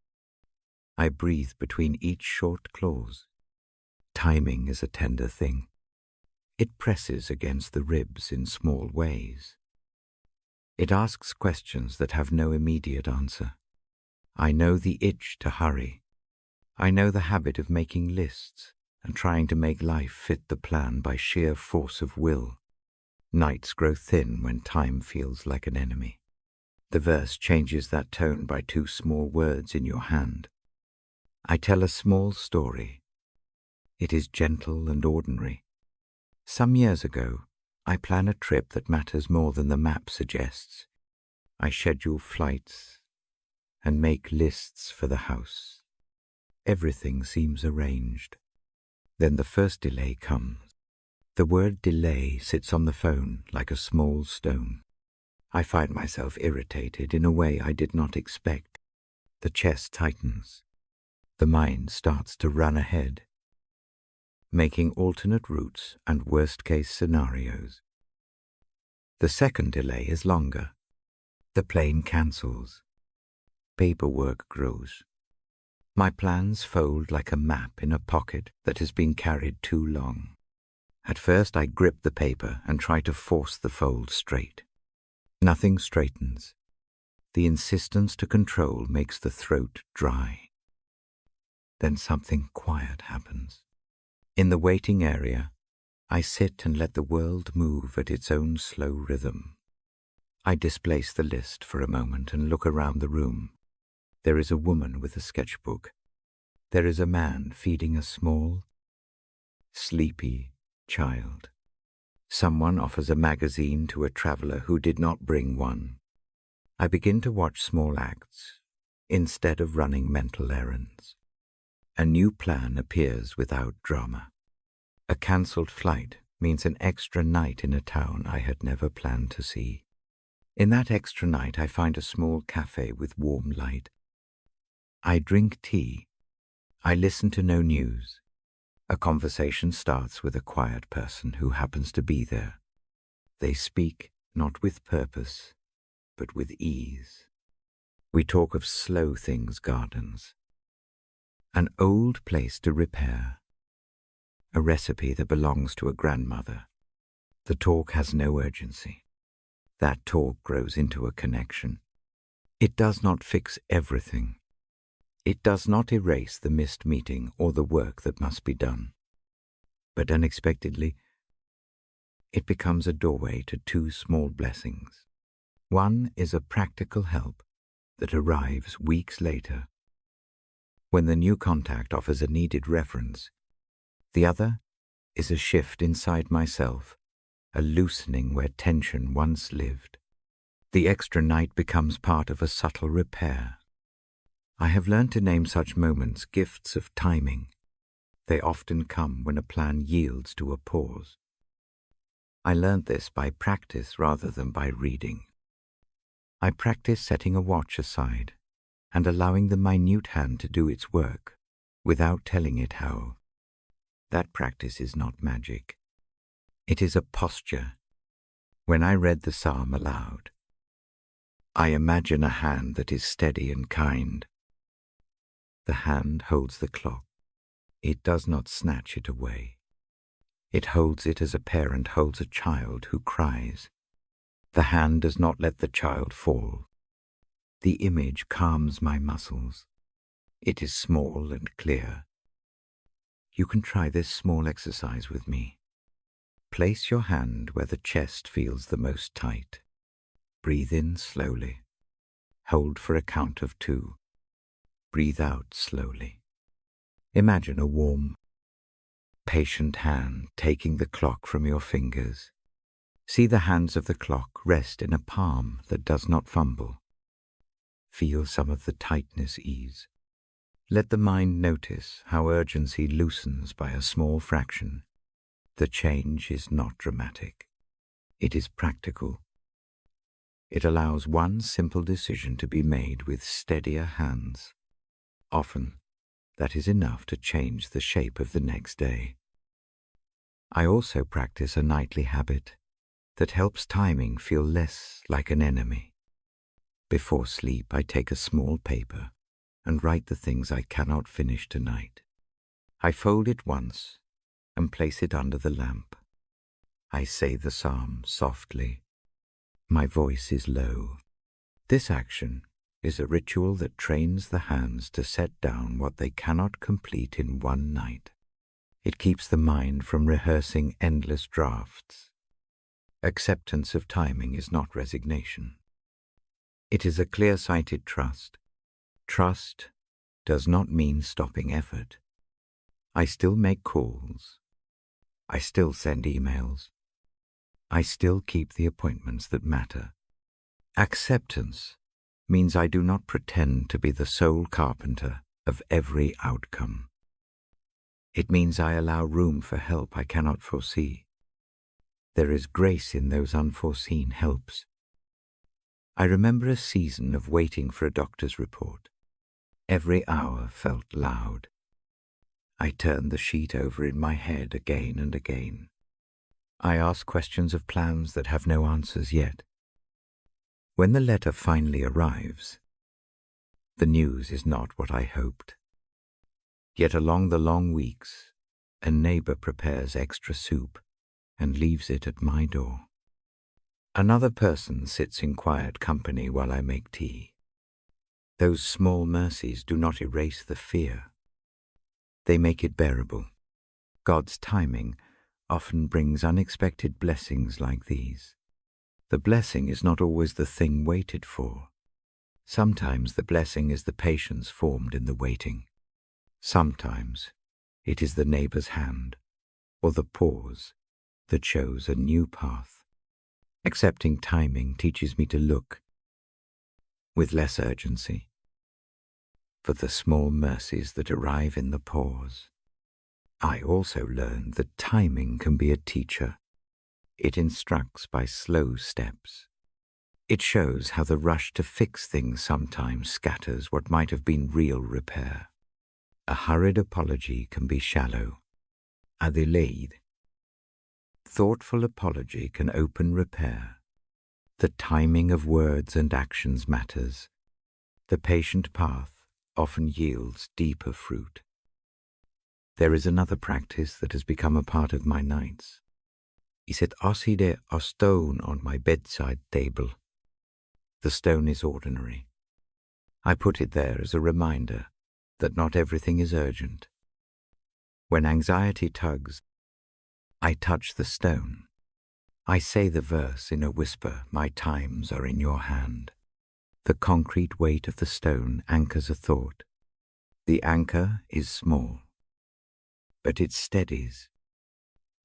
I breathe between each short clause. Timing is a tender thing. It presses against the ribs in small ways. It asks questions that have no immediate answer. I know the itch to hurry. I know the habit of making lists and trying to make life fit the plan by sheer force of will. Nights grow thin when time feels like an enemy. The verse changes that tone by 2 small words in your hand. I tell a small story. It is gentle and ordinary. Some years ago, I plan a trip that matters more than the map suggests. I schedule flights and make lists for the house. Everything seems arranged. Then the first delay comes. The word delay sits on the phone like a small stone. I find myself irritated in a way I did not expect. The chest tightens. The mind starts to run ahead, making alternate routes and worst-case scenarios. The second delay is longer. The plane cancels. Paperwork grows. My plans fold like a map in a pocket that has been carried too long. At first I grip the paper and try to force the fold straight. Nothing straightens. The insistence to control makes the throat dry. Then something quiet happens. In the waiting area, I sit and let the world move at its own slow rhythm. I displace the list for a moment and look around the room. There is a woman with a sketchbook. There is a man feeding a small, sleepy child. Someone offers a magazine to a traveler who did not bring one. I begin to watch small acts instead of running mental errands. A new plan appears without drama. A cancelled flight means an extra night in a town I had never planned to see. In that extra night, I find a small cafe with warm light. I drink tea. I listen to no news. A conversation starts with a quiet person who happens to be there. They speak not with purpose, but with ease. We talk of slow things, gardens, an old place to repair, a recipe that belongs to a grandmother. The talk has no urgency. That talk grows into a connection. It does not fix everything. It does not erase the missed meeting or the work that must be done. But unexpectedly, it becomes a doorway to two small blessings. One is a practical help that arrives weeks later, when the new contact offers a needed reference. The other is a shift inside myself, a loosening where tension once lived. The extra night becomes part of a subtle repair. I have learned to name such moments gifts of timing. They often come when a plan yields to a pause. I learned this by practice rather than by reading. I practice setting a watch aside and allowing the minute hand to do its work without telling it how. That practice is not magic. It is a posture. When I read the psalm aloud, I imagine a hand that is steady and kind. The hand holds the clock. It does not snatch it away. It holds it as a parent holds a child who cries. The hand does not let the child fall. The image calms my muscles. It is small and clear. You can try this small exercise with me. Place your hand where the chest feels the most tight. Breathe in slowly. Hold for a count of 2. Breathe out slowly. Imagine a warm, patient hand taking the clock from your fingers. See the hands of the clock rest in a palm that does not fumble. Feel some of the tightness ease. Let the mind notice how urgency loosens by a small fraction. The change is not dramatic. It is practical. It allows one simple decision to be made with steadier hands. Often, that is enough to change the shape of the next day. I also practice a nightly habit that helps timing feel less like an enemy. Before sleep, I take a small paper and write the things I cannot finish tonight. I fold it once and place it under the lamp. I say the psalm softly. My voice is low. This action is a ritual that trains the hands to set down what they cannot complete in one night. It keeps the mind from rehearsing endless drafts. Acceptance of timing is not resignation. It is a clear-sighted trust. Trust does not mean stopping effort. I still make calls. I still send emails. I still keep the appointments that matter. Acceptance means I do not pretend to be the sole carpenter of every outcome. It means I allow room for help I cannot foresee. There is grace in those unforeseen helps. I remember a season of waiting for a doctor's report. Every hour felt loud. I turned the sheet over in my head again and again. I ask questions of plans that have no answers yet. When the letter finally arrives, the news is not what I hoped. Yet along the long weeks, a neighbor prepares extra soup and leaves it at my door. Another person sits in quiet company while I make tea. Those small mercies do not erase the fear. They make it bearable. God's timing often brings unexpected blessings like these. The blessing is not always the thing waited for. Sometimes the blessing is the patience formed in the waiting. Sometimes it is the neighbor's hand or the pause that shows a new path. Accepting timing teaches me to look with less urgency for the small mercies that arrive in the pause. I also learned that timing can be a teacher. It instructs by slow steps. It shows how the rush to fix things sometimes scatters what might have been real repair. A hurried apology can be shallow. A delayed, thoughtful apology can open repair. The timing of words and actions matters. The patient path often yields deeper fruit. There is another practice that has become a part of my nights. I set aside a stone on my bedside table. The stone is ordinary. I put it there as a reminder that not everything is urgent. When anxiety tugs, I touch the stone. I say the verse in a whisper, my times are in your hand. The concrete weight of the stone anchors a thought. The anchor is small, but it steadies.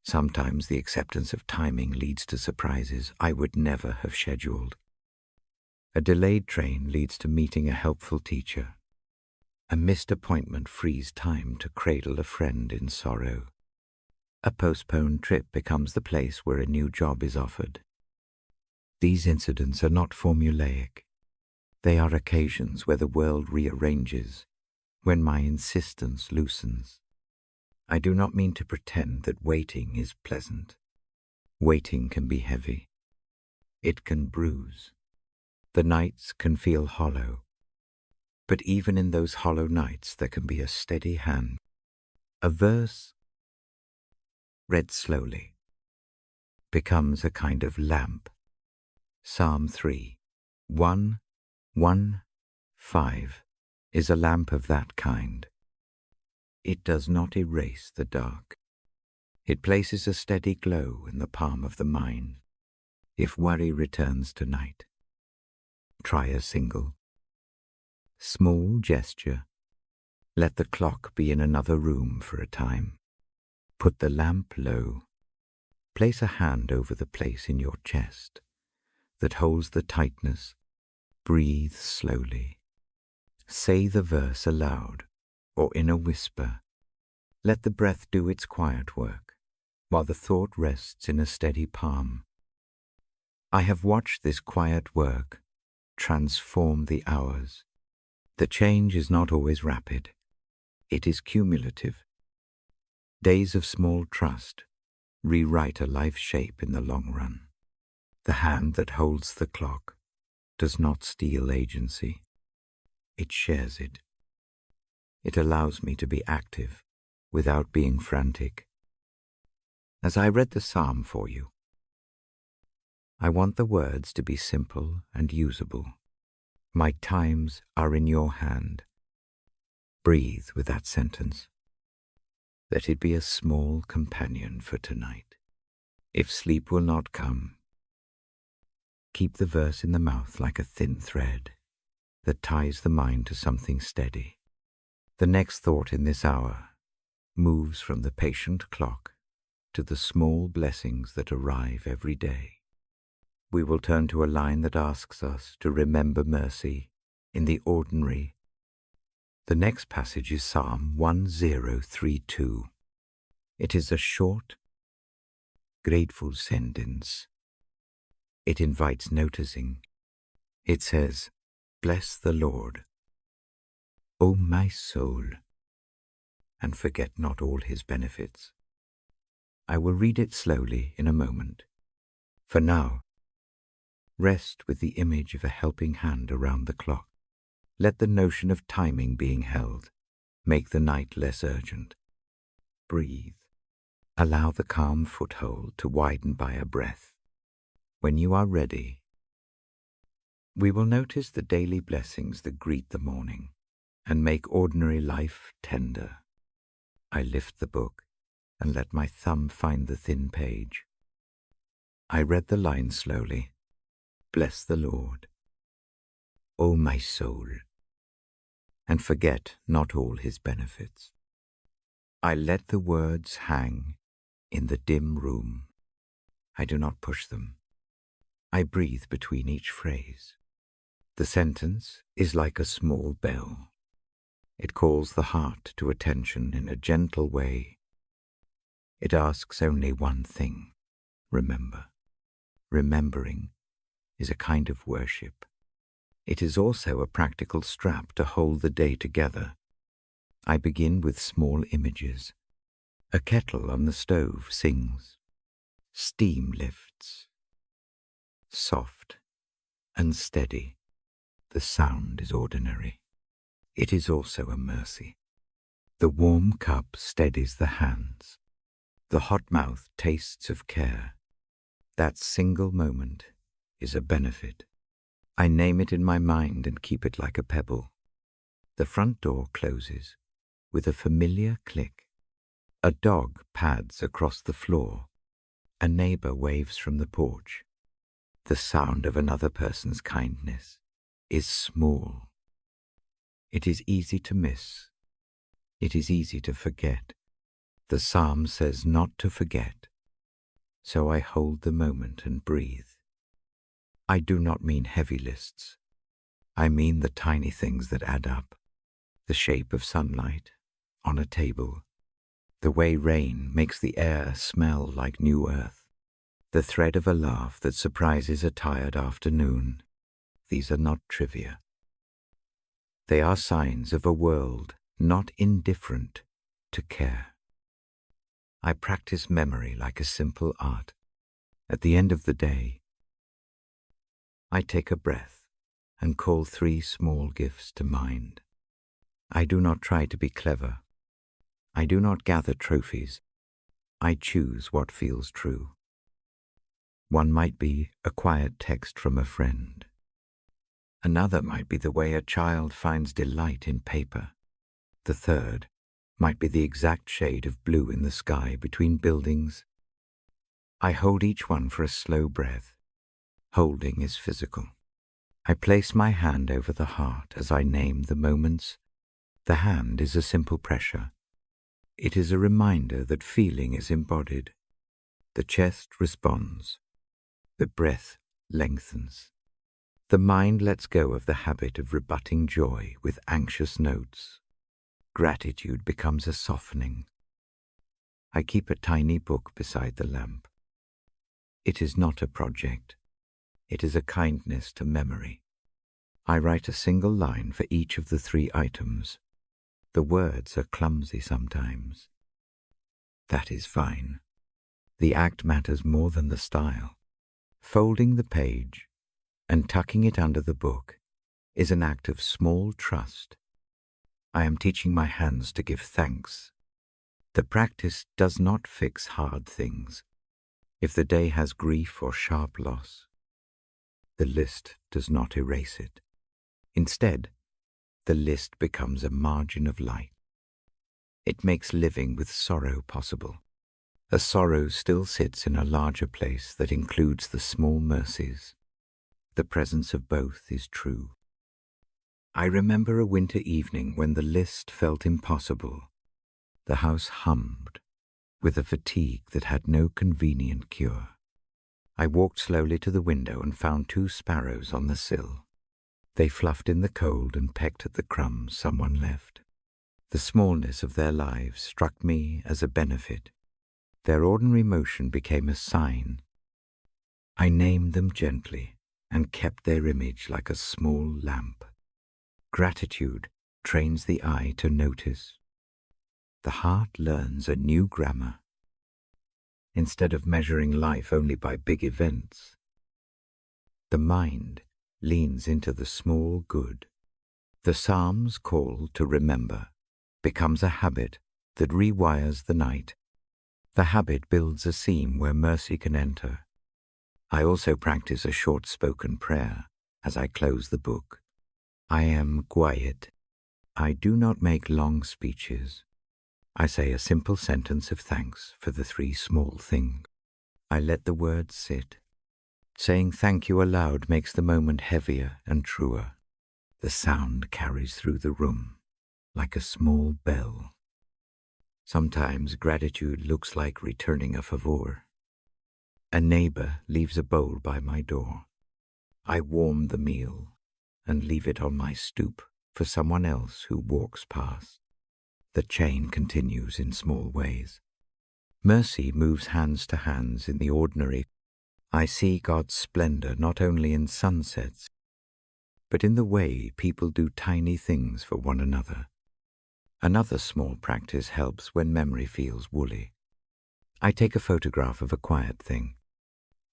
Sometimes the acceptance of timing leads to surprises I would never have scheduled. A delayed train leads to meeting a helpful teacher. A missed appointment frees time to cradle a friend in sorrow. A postponed trip becomes the place where a new job is offered. These incidents are not formulaic. They are occasions where the world rearranges, when my insistence loosens. I do not mean to pretend that waiting is pleasant. Waiting can be heavy. It can bruise. The nights can feel hollow. But even in those hollow nights there can be a steady hand. A verse, read slowly, becomes a kind of lamp. Psalm 3, 1:1-5 is a lamp of that kind. It does not erase the dark. It places a steady glow in the palm of the mind. If worry returns tonight, try a single, small gesture. Let the clock be in another room for a time. Put the lamp low. Place a hand over the place in your chest that holds the tightness. Breathe slowly. Say the verse aloud or in a whisper. Let the breath do its quiet work while the thought rests in a steady palm. I have watched this quiet work transform the hours. The change is not always rapid. It is cumulative. Days of small trust rewrite a life shape in the long run. The hand that holds the clock does not steal agency. It shares it. It allows me to be active without being frantic. As I read the psalm for you, I want the words to be simple and usable. My times are in your hand. Breathe with that sentence. Let it be a small companion for tonight. If sleep will not come, keep the verse in the mouth like a thin thread that ties the mind to something steady. The next thought in this hour moves from the patient clock to the small blessings that arrive every day. We will turn to a line that asks us to remember mercy in the ordinary. The next passage is Psalm 1032. It is a short, grateful sentence. It invites noticing. It says, "Bless the Lord, O my soul, and forget not all his benefits." I will read it slowly in a moment. For now, rest with the image of a helping hand around the clock. Let the notion of timing being held make the night less urgent. Breathe. Allow the calm foothold to widen by a breath. When you are ready, we will notice the daily blessings that greet the morning and make ordinary life tender. I lift the book and let my thumb find the thin page. I read the line slowly. Bless the Lord, O my soul, and forget not all his benefits. I let the words hang in the dim room. I do not push them. I breathe between each phrase. The sentence is like a small bell. It calls the heart to attention in a gentle way. It asks only one thing: remember. Remembering is a kind of worship. It is also a practical strap to hold the day together. I begin with small images. A kettle on the stove sings. Steam lifts. Soft and steady. The sound is ordinary. It is also a mercy. The warm cup steadies the hands. The hot mouth tastes of care. That single moment is a benefit. I name it in my mind and keep it like a pebble. The front door closes with a familiar click. A dog pads across the floor. A neighbor waves from the porch. The sound of another person's kindness is small. It is easy to miss. It is easy to forget. The psalm says not to forget. So I hold the moment and breathe. I do not mean heavy lists. I mean the tiny things that add up. The shape of sunlight on a table. The way rain makes the air smell like new earth. The thread of a laugh that surprises a tired afternoon. These are not trivia. They are signs of a world not indifferent to care. I practice memory like a simple art. At the end of the day, I take a breath and call 3 small gifts to mind. I do not try to be clever. I do not gather trophies. I choose what feels true. One might be a quiet text from a friend. Another might be the way a child finds delight in paper. The third might be the exact shade of blue in the sky between buildings. I hold each one for a slow breath. Holding is physical. I place my hand over the heart as I name the moments. The hand is a simple pressure. It is a reminder that feeling is embodied. The chest responds. The breath lengthens. The mind lets go of the habit of rebutting joy with anxious notes. Gratitude becomes a softening. I keep a tiny book beside the lamp. It is not a project. It is a kindness to memory. I write a single line for each of the 3 items. The words are clumsy sometimes. That is fine. The act matters more than the style. Folding the page and tucking it under the book is an act of small trust. I am teaching my hands to give thanks. The practice does not fix hard things. If the day has grief or sharp loss, the list does not erase it. Instead, the list becomes a margin of light. It makes living with sorrow possible. A sorrow still sits in a larger place that includes the small mercies. The presence of both is true. I remember a winter evening when the list felt impossible. The house hummed with a fatigue that had no convenient cure. I walked slowly to the window and found 2 sparrows on the sill. They fluffed in the cold and pecked at the crumbs someone left. The smallness of their lives struck me as a benefit. Their ordinary motion became a sign. I named them gently and kept their image like a small lamp. Gratitude trains the eye to notice. The heart learns a new grammar. Instead of measuring life only by big events, the mind leans into the small good. The Psalm's call to remember becomes a habit that rewires the night. The habit builds a seam where mercy can enter. I also practice a short-spoken prayer as I close the book. I am quiet. I do not make long speeches. I say a simple sentence of thanks for the 3 small things. I let the words sit. Saying thank you aloud makes the moment heavier and truer. The sound carries through the room like a small bell. Sometimes gratitude looks like returning a favor. A neighbor leaves a bowl by my door. I warm the meal and leave it on my stoop for someone else who walks past. The chain continues in small ways. Mercy moves hands to hands in the ordinary. I see God's splendor not only in sunsets, but in the way people do tiny things for one another. Another small practice helps when memory feels woolly. I take a photograph of a quiet thing,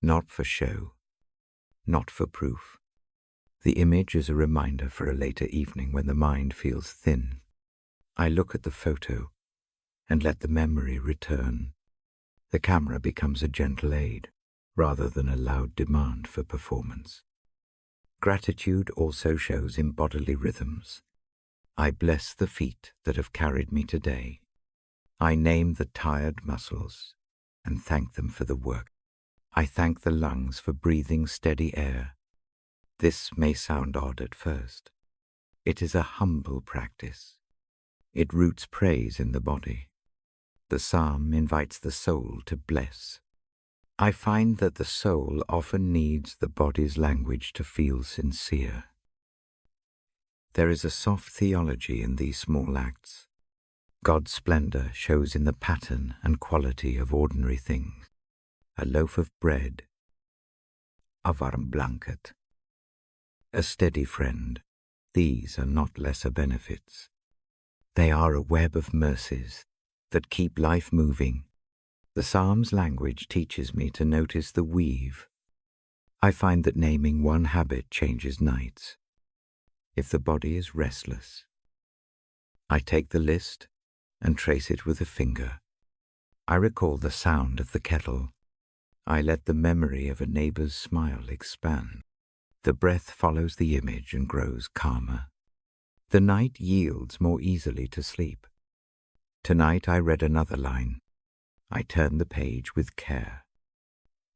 not for show, not for proof. The image is a reminder for a later evening when the mind feels thin. I look at the photo and let the memory return. The camera becomes a gentle aid rather than a loud demand for performance. Gratitude also shows in bodily rhythms. I bless the feet that have carried me today. I name the tired muscles and thank them for the work. I thank the lungs for breathing steady air. This may sound odd at first. It is a humble practice. It roots praise in the body. The psalm invites the soul to bless. I find that the soul often needs the body's language to feel sincere. There is a soft theology in these small acts. God's splendor shows in the pattern and quality of ordinary things. A loaf of bread, a warm blanket, a steady friend. These are not lesser benefits. They are a web of mercies that keep life moving. The Psalm's language teaches me to notice the weave. I find that naming one habit changes nights. If the body is restless, I take the list and trace it with a finger. I recall the sound of the kettle. I let the memory of a neighbor's smile expand. The breath follows the image and grows calmer. The night yields more easily to sleep. Tonight I read another line. I turn the page with care.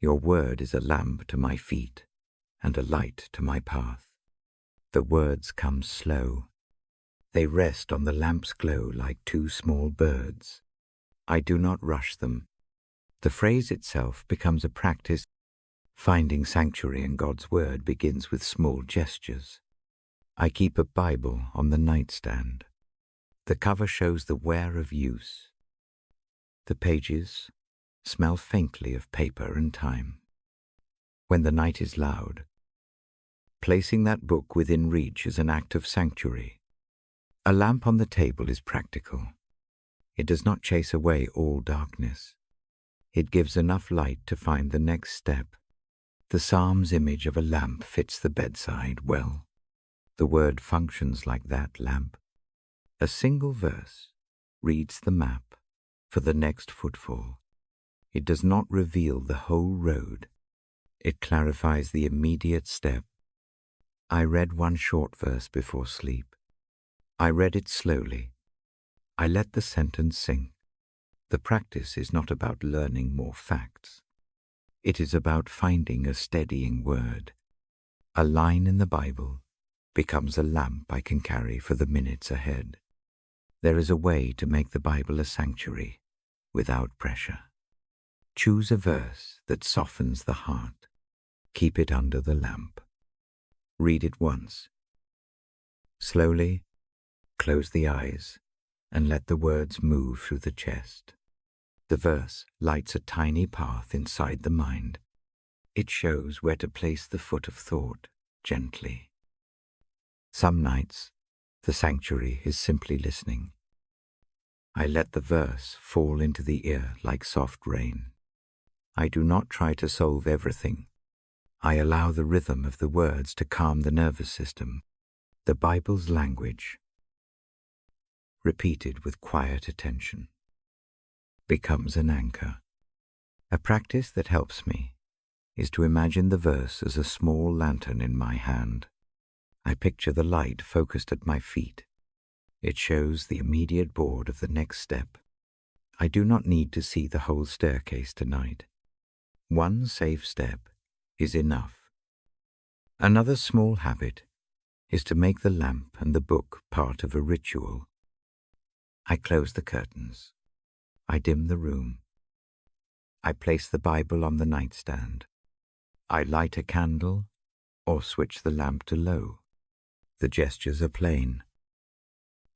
Your word is a lamp to my feet and a light to my path. The words come slow. They rest on the lamp's glow like 2 small birds. I do not rush them. The phrase itself becomes a practice. Finding sanctuary in God's word begins with small gestures. I keep a Bible on the nightstand. The cover shows the wear of use. The pages smell faintly of paper and time. When the night is loud, placing that book within reach is an act of sanctuary. A lamp on the table is practical. It does not chase away all darkness. It gives enough light to find the next step. The Psalm's image of a lamp fits the bedside well. The word functions like that lamp. A single verse reads the map for the next footfall. It does not reveal the whole road. It clarifies the immediate step. I read one short verse before sleep. I read it slowly. I let the sentence sink. The practice is not about learning more facts. It is about finding a steadying word. A line in the Bible becomes a lamp I can carry for the minutes ahead. There is a way to make the Bible a sanctuary without pressure. Choose a verse that softens the heart. Keep it under the lamp. Read it once. Slowly close the eyes and let the words move through the chest. The verse lights a tiny path inside the mind. It shows where to place the foot of thought gently. Some nights, the sanctuary is simply listening. I let the verse fall into the ear like soft rain. I do not try to solve everything. I allow the rhythm of the words to calm the nervous system. The Bible's language, repeated with quiet attention, becomes an anchor. A practice that helps me is to imagine the verse as a small lantern in my hand. I picture the light focused at my feet. It shows the immediate board of the next step. I do not need to see the whole staircase tonight. One safe step is enough. Another small habit is to make the lamp and the book part of a ritual. I close the curtains. I dim the room. I place the Bible on the nightstand. I light a candle or switch the lamp to low. The gestures are plain,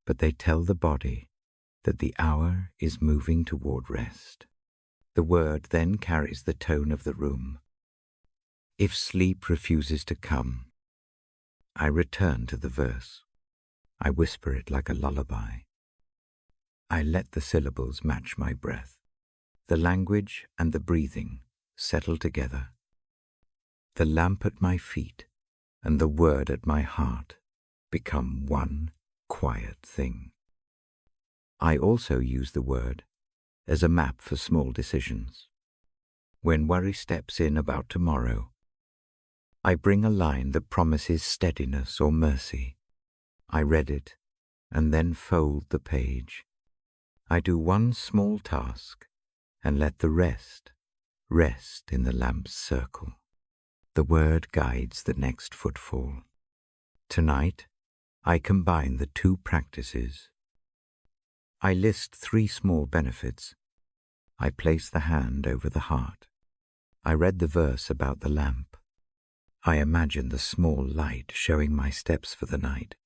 but they tell the body that the hour is moving toward rest. The word then carries the tone of the room. If sleep refuses to come, I return to the verse. I whisper it like a lullaby. I let the syllables match my breath. The language and the breathing settle together. The lamp at my feet and the word at my heart become one quiet thing. I also use the word as a map for small decisions. When worry steps in about tomorrow, I bring a line that promises steadiness or mercy. I read it and then fold the page. I do one small task and let the rest in the lamp's circle. The word guides the next footfall. Tonight, I combine the two practices. I list 3 small benefits. I place the hand over the heart. I read the verse about the lamp. I imagine the small light showing my steps for the night.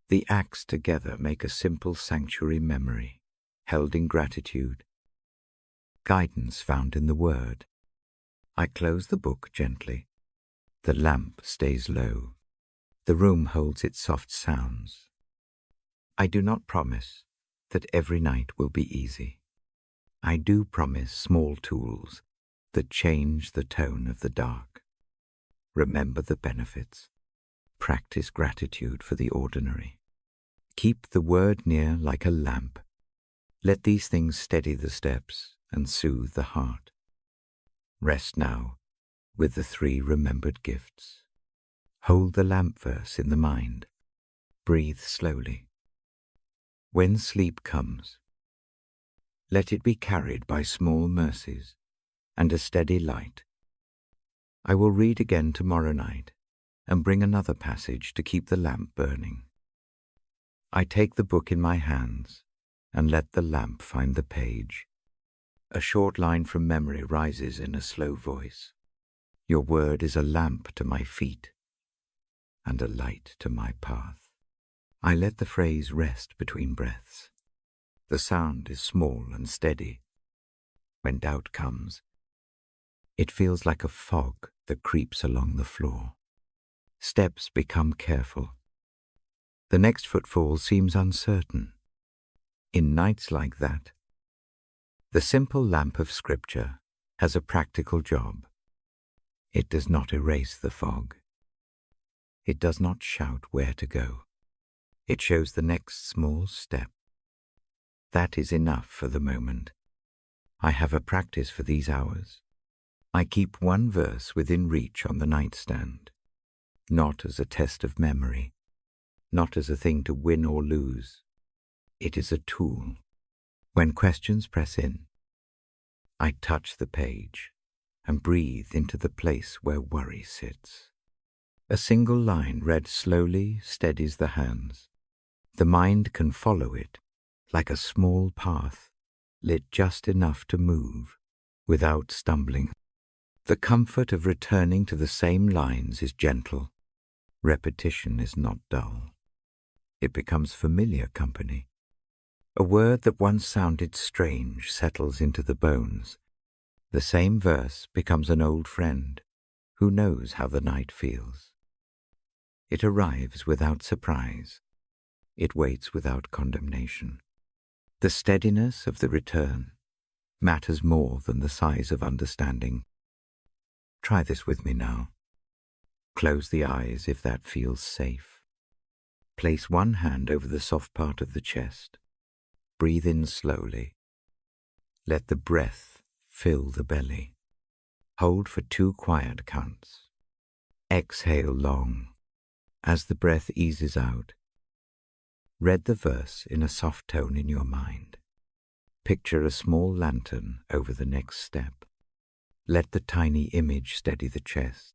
The acts together make a simple sanctuary memory, held in gratitude. Guidance found in the word. I close the book gently. The lamp stays low. The room holds its soft sounds. I do not promise that every night will be easy. I do promise small tools that change the tone of the dark. Remember the benefits. Practice gratitude for the ordinary. Keep the word near like a lamp. Let these things steady the steps and soothe the heart. Rest now with the 3 remembered gifts. Hold the lamp verse in the mind. Breathe slowly. When sleep comes, let it be carried by small mercies and a steady light. I will read again tomorrow night and bring another passage to keep the lamp burning. I take the book in my hands and let the lamp find the page. A short line from memory rises in a slow voice. Your word is a lamp to my feet and a light to my path. I let the phrase rest between breaths. The sound is small and steady. When doubt comes, it feels like a fog that creeps along the floor. Steps become careful. The next footfall seems uncertain. In nights like that, the simple lamp of Scripture has a practical job. It does not erase the fog. It does not shout where to go. It shows the next small step. That is enough for the moment. I have a practice for these hours. I keep one verse within reach on the nightstand, not as a test of memory, not as a thing to win or lose. It is a tool. When questions press in, I touch the page and breathe into the place where worry sits. A single line read slowly steadies the hands. The mind can follow it like a small path, lit just enough to move without stumbling. The comfort of returning to the same lines is gentle. Repetition is not dull. It becomes familiar company. A word that once sounded strange settles into the bones. The same verse becomes an old friend who knows how the night feels. It arrives without surprise. It waits without condemnation. The steadiness of the return matters more than the size of understanding. Try this with me now. Close the eyes if that feels safe. Place one hand over the soft part of the chest. Breathe in slowly. Let the breath fill the belly. Hold for 2 quiet counts. Exhale long. As the breath eases out, read the verse in a soft tone in your mind. Picture a small lantern over the next step. Let the tiny image steady the chest.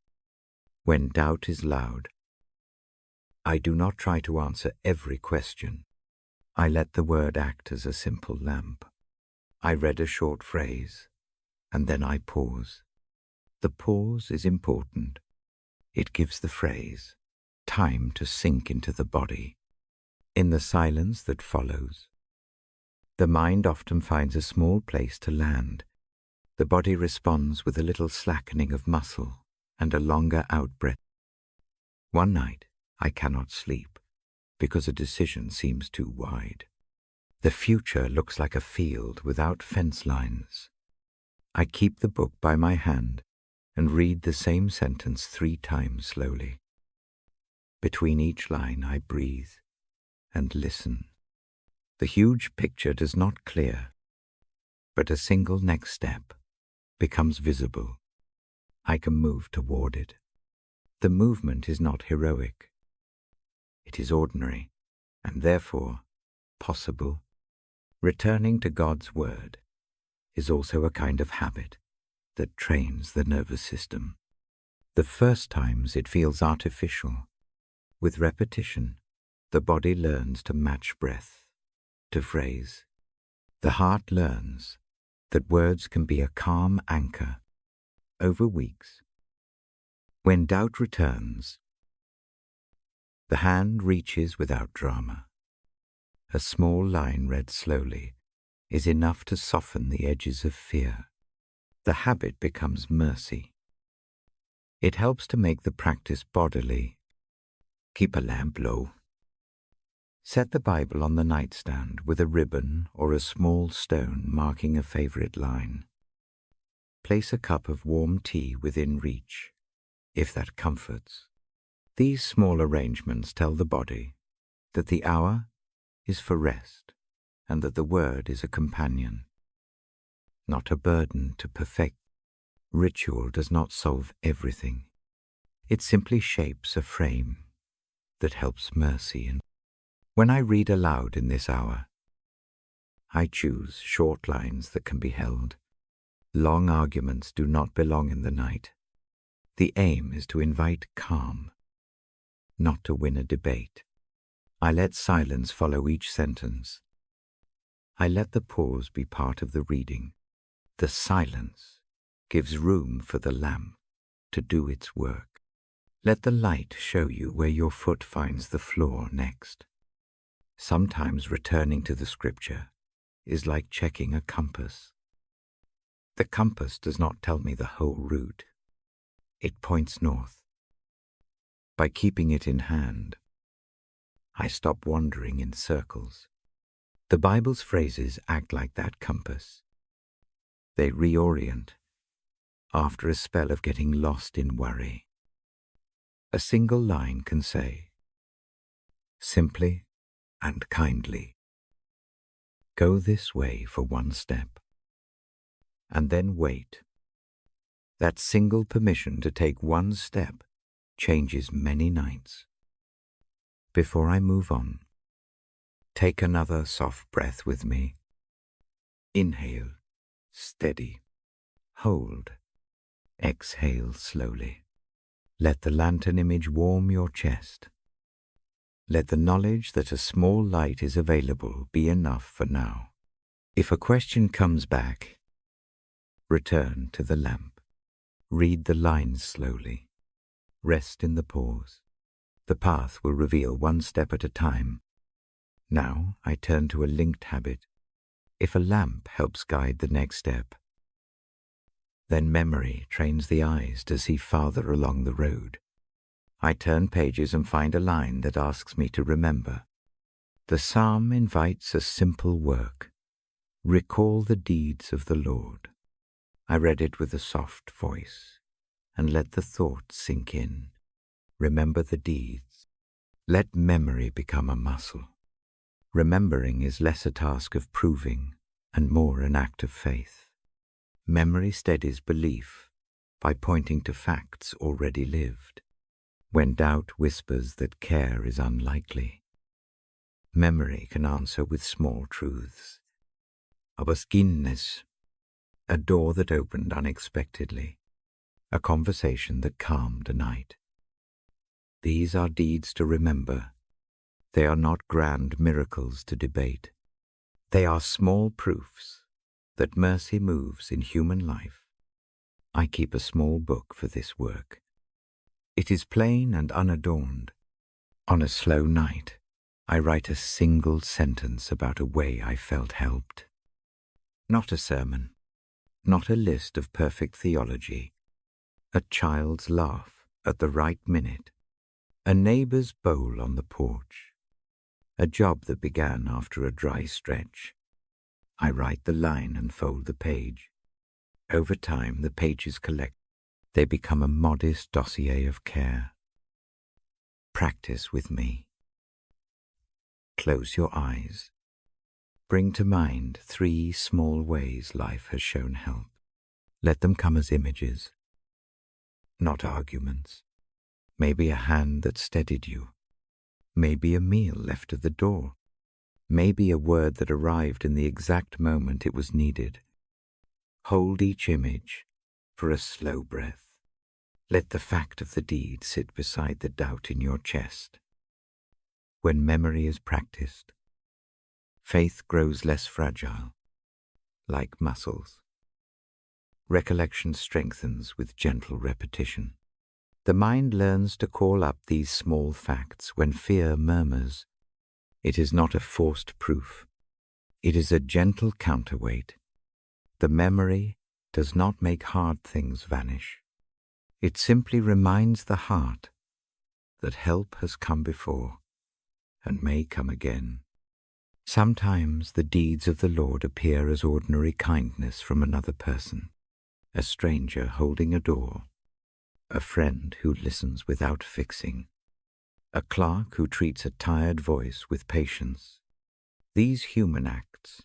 When doubt is loud, I do not try to answer every question. I let the word act as a simple lamp. I read a short phrase, and then I pause. The pause is important. It gives the phrase time to sink into the body. In the silence that follows, the mind often finds a small place to land. The body responds with a little slackening of muscle and a longer out-breath. One night, I cannot sleep because a decision seems too wide. The future looks like a field without fence lines. I keep the book by my hand and read the same sentence 3 times slowly. Between each line, I breathe and listen. The huge picture does not clear, but a single next step becomes visible. I can move toward it. The movement is not heroic. It is ordinary, and therefore possible. Returning to God's Word is also a kind of habit that trains the nervous system. The first times it feels artificial. With repetition, the body learns to match breath to phrase. The heart learns that words can be a calm anchor over weeks. When doubt returns, the hand reaches without drama. A small line read slowly is enough to soften the edges of fear. The habit becomes mercy. It helps to make the practice bodily. Keep a lamp low. Set the Bible on the nightstand with a ribbon or a small stone marking a favorite line. Place a cup of warm tea within reach, if that comforts. These small arrangements tell the body that the hour is for rest and that the Word is a companion, not a burden to perfect. Ritual does not solve everything. It simply shapes a frame that helps mercy. And when I read aloud in this hour, I choose short lines that can be held. Long arguments do not belong in the night. The aim is to invite calm, not to win a debate. I let silence follow each sentence. I let the pause be part of the reading. The silence gives room for the lamp to do its work. Let the light show you where your foot finds the floor next. Sometimes returning to the scripture is like checking a compass. The compass does not tell me the whole route. It points north. By keeping it in hand, I stop wandering in circles. The Bible's phrases act like that compass. They reorient after a spell of getting lost in worry. A single line can say, simply and kindly, go this way for one step, and then wait. That single permission to take one step changes many nights. Before I move on, take another soft breath with me. Inhale, steady. Hold. Exhale slowly. Let the lantern image warm your chest. Let the knowledge that a small light is available be enough for now. If a question comes back, return to the lamp. Read the lines slowly. Rest in the pause. The path will reveal one step at a time. Now I turn to a linked habit. If a lamp helps guide the next step, then memory trains the eyes to see farther along the road. I turn pages and find a line that asks me to remember. The psalm invites a simple work. Recall the deeds of the Lord. I read it with a soft voice and let the thought sink in. Remember the deeds. Let memory become a muscle. Remembering is less a task of proving and more an act of faith. Memory steadies belief by pointing to facts already lived. When doubt whispers that care is unlikely, memory can answer with small truths. of a skinness, a door that opened unexpectedly, a conversation that calmed a night. These are deeds to remember. They are not grand miracles to debate. They are small proofs that mercy moves in human life. I keep a small book for this work. It is plain and unadorned. On a slow night, I write a single sentence about a way I felt helped. Not a sermon, not a list of perfect theology. A child's laugh at the right minute, a neighbor's bowl on the porch, a job that began after a dry stretch. I write the line and fold the page. Over time, the pages collect. They become a modest dossier of care. Practice with me. Close your eyes. Bring to mind 3 small ways life has shown help. Let them come as images, not arguments. Maybe a hand that steadied you. Maybe a meal left at the door. Maybe a word that arrived in the exact moment it was needed. Hold each image for a slow breath. Let the fact of the deed sit beside the doubt in your chest. When memory is practiced, faith grows less fragile, like muscles. Recollection strengthens with gentle repetition. The mind learns to call up these small facts when fear murmurs. It is not a forced proof. It is a gentle counterweight. The memory does not make hard things vanish. It simply reminds the heart that help has come before and may come again. Sometimes the deeds of the Lord appear as ordinary kindness from another person, a stranger holding a door, a friend who listens without fixing, a clerk who treats a tired voice with patience. These human acts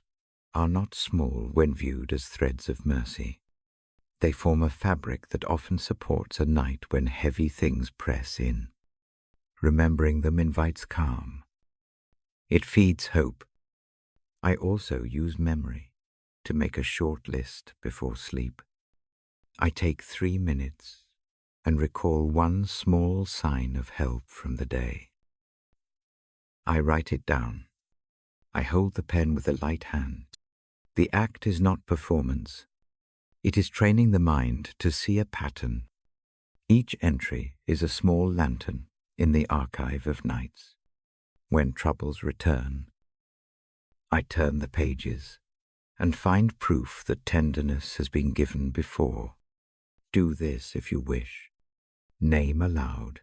are not small when viewed as threads of mercy. They form a fabric that often supports a night when heavy things press in. Remembering them invites calm. It feeds hope. I also use memory to make a short list before sleep. I take 3 minutes and recall one small sign of help from the day. I write it down. I hold the pen with a light hand. The act is not performance. It is training the mind to see a pattern. Each entry is a small lantern in the archive of nights. When troubles return, I turn the pages and find proof that tenderness has been given before. Do this if you wish. Name aloud,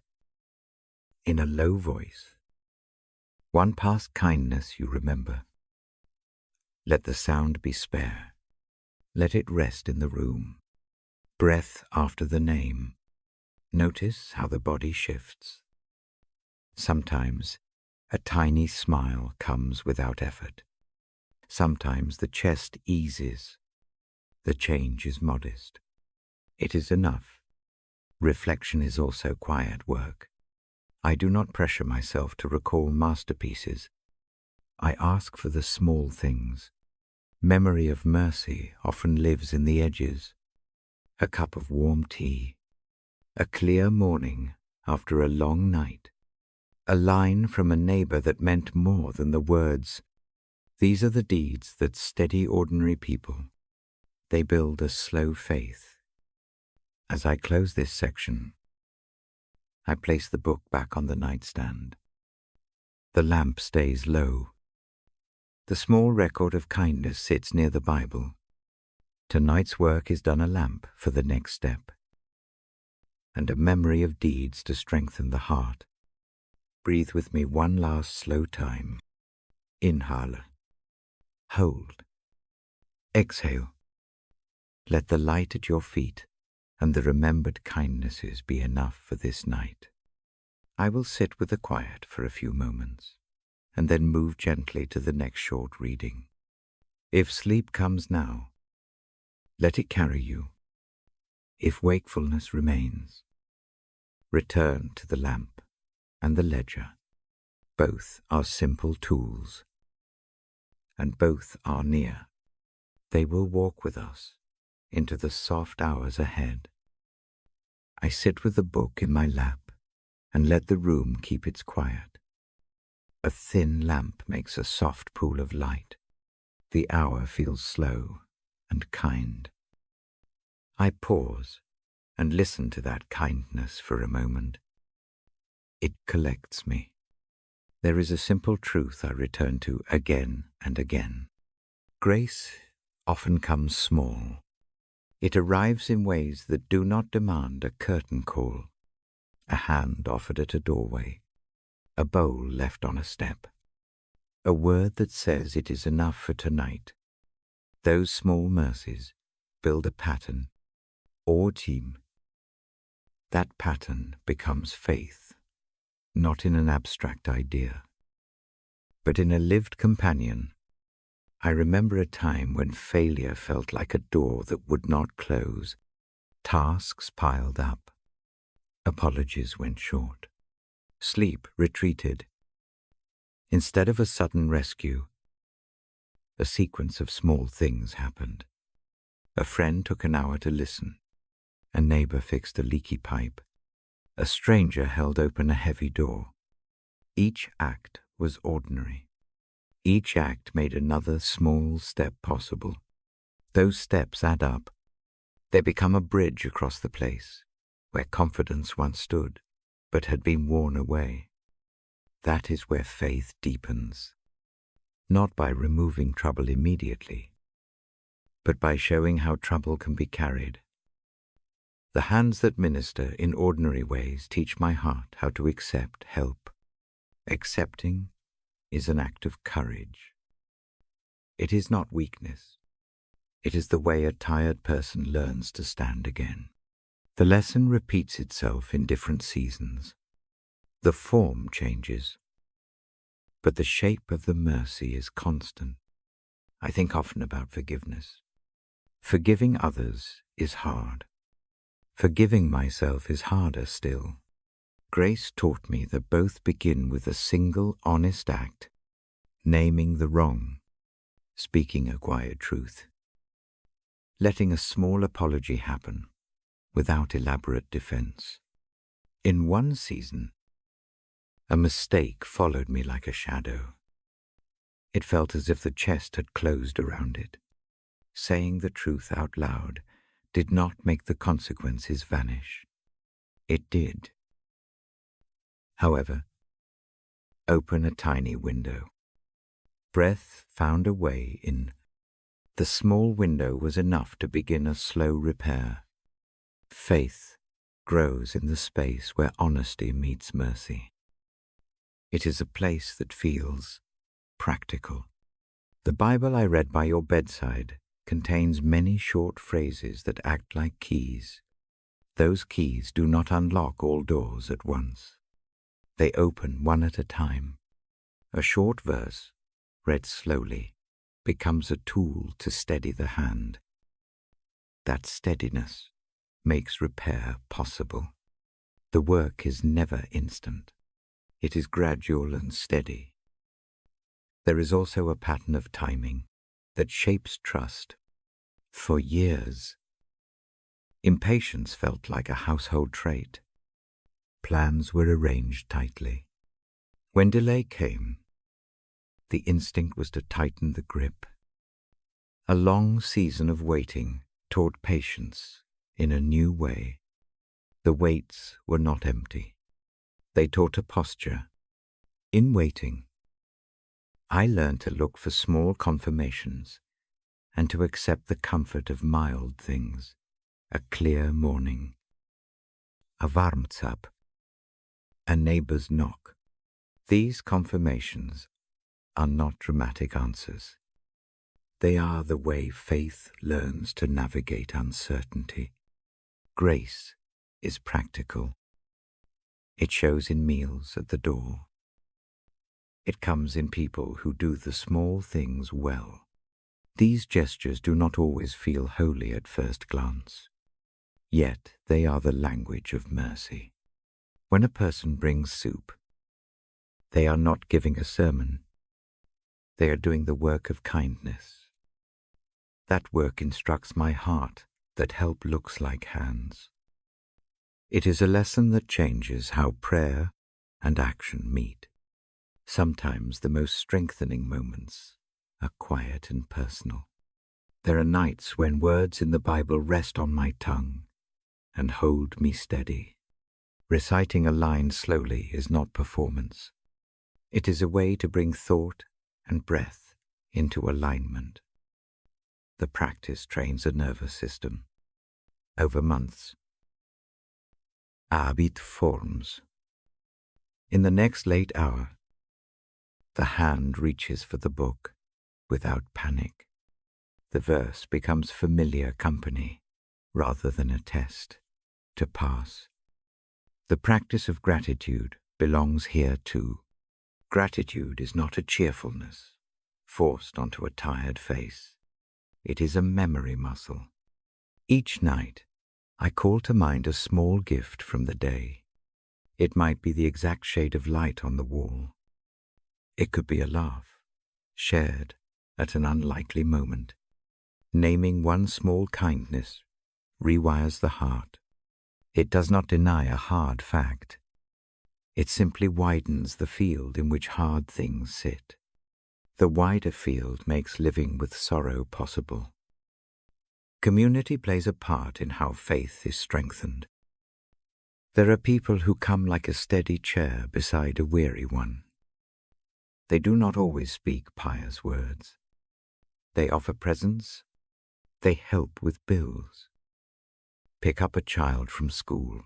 in a low voice, one past kindness you remember. Let the sound be spare. Let it rest in the room. Breath after the name. Notice how the body shifts. Sometimes a tiny smile comes without effort. Sometimes the chest eases. The change is modest. It is enough. Reflection is also quiet work. I do not pressure myself to recall masterpieces. I ask for the small things. Memory of mercy often lives in the edges. A cup of warm tea. A clear morning after a long night. A line from a neighbor that meant more than the words. These are the deeds that steady ordinary people. They build a slow faith. As I close this section, I place the book back on the nightstand. The lamp stays low. The small record of kindness sits near the Bible. Tonight's work is done a lamp for the next step, and a memory of deeds to strengthen the heart. Breathe with me one last slow time. Inhale. Hold. Exhale. Let the light at your feet and the remembered kindnesses be enough for this night. I will sit with the quiet for a few moments, and then move gently to the next short reading. If sleep comes now, let it carry you. If wakefulness remains, return to the lamp and the ledger. Both are simple tools, and both are near. They will walk with us into the soft hours ahead. I sit with the book in my lap and let the room keep its quiet. A thin lamp makes a soft pool of light. The hour feels slow and kind. I pause and listen to that kindness for a moment. It collects me. There is a simple truth I return to again and again. Grace often comes small. It arrives in ways that do not demand a curtain call, a hand offered at a doorway, a bowl left on a step, a word that says it is enough for tonight. Those small mercies build a pattern or team. That pattern becomes faith, not in an abstract idea, but in a lived companion. I remember a time when failure felt like a door that would not close. Tasks piled up. Apologies went short. Sleep retreated. Instead of a sudden rescue, a sequence of small things happened. A friend took an hour to listen. A neighbor fixed a leaky pipe. A stranger held open a heavy door. Each act was ordinary. Each act made another small step possible. Those steps add up. They become a bridge across the place where confidence once stood, but had been worn away. That is where faith deepens, not by removing trouble immediately, but by showing how trouble can be carried. The hands that minister in ordinary ways teach my heart how to accept help. Accepting is an act of courage. It is not weakness. It is the way a tired person learns to stand again. The lesson repeats itself in different seasons. The form changes, but the shape of the mercy is constant. I think often about forgiveness. Forgiving others is hard. Forgiving myself is harder still. Grace taught me that both begin with a single honest act, naming the wrong, speaking a quiet truth, letting a small apology happen without elaborate defense. In one season, a mistake followed me like a shadow. It felt as if the chest had closed around it. Saying the truth out loud did not make the consequences vanish. It did, however, open a tiny window. Breath found a way in. The small window was enough to begin a slow repair. Faith grows in the space where honesty meets mercy. It is a place that feels practical. The Bible I read by your bedside contains many short phrases that act like keys. Those keys do not unlock all doors at once. They open one at a time. A short verse, read slowly, becomes a tool to steady the hand. That steadiness makes repair possible. The work is never instant. It is gradual and steady. There is also a pattern of timing that shapes trust. For years, impatience felt like a household trait. Plans were arranged tightly. When delay came, the instinct was to tighten the grip. A long season of waiting taught patience in a new way. The waits were not empty. They taught a posture. In waiting, I learned to look for small confirmations and to accept the comfort of mild things, a clear morning, a warmtsup, a neighbor's knock. These confirmations are not dramatic answers. They are the way faith learns to navigate uncertainty. Grace is practical. It shows in meals at the door. It comes in people who do the small things well. These gestures do not always feel holy at first glance, yet they are the language of mercy. When a person brings soup, they are not giving a sermon. They are doing the work of kindness. That work instructs my heart that help looks like hands. It is a lesson that changes how prayer and action meet. Sometimes the most strengthening moments are quiet and personal. There are nights when words in the Bible rest on my tongue and hold me steady. Reciting a line slowly is not performance. It is a way to bring thought and breath into alignment. The practice trains a nervous system. Over months, a habit forms. In the next late hour, the hand reaches for the book without panic. The verse becomes familiar company rather than a test to pass. The practice of gratitude belongs here too. Gratitude is not a cheerfulness forced onto a tired face. It is a memory muscle. Each night, I call to mind a small gift from the day. It might be the exact shade of light on the wall. It could be a laugh, shared at an unlikely moment. Naming one small kindness rewires the heart. It does not deny a hard fact. It simply widens the field in which hard things sit. The wider field makes living with sorrow possible. Community plays a part in how faith is strengthened. There are people who come like a steady chair beside a weary one. They do not always speak pious words. They offer presents. They help with bills. Pick up a child from school.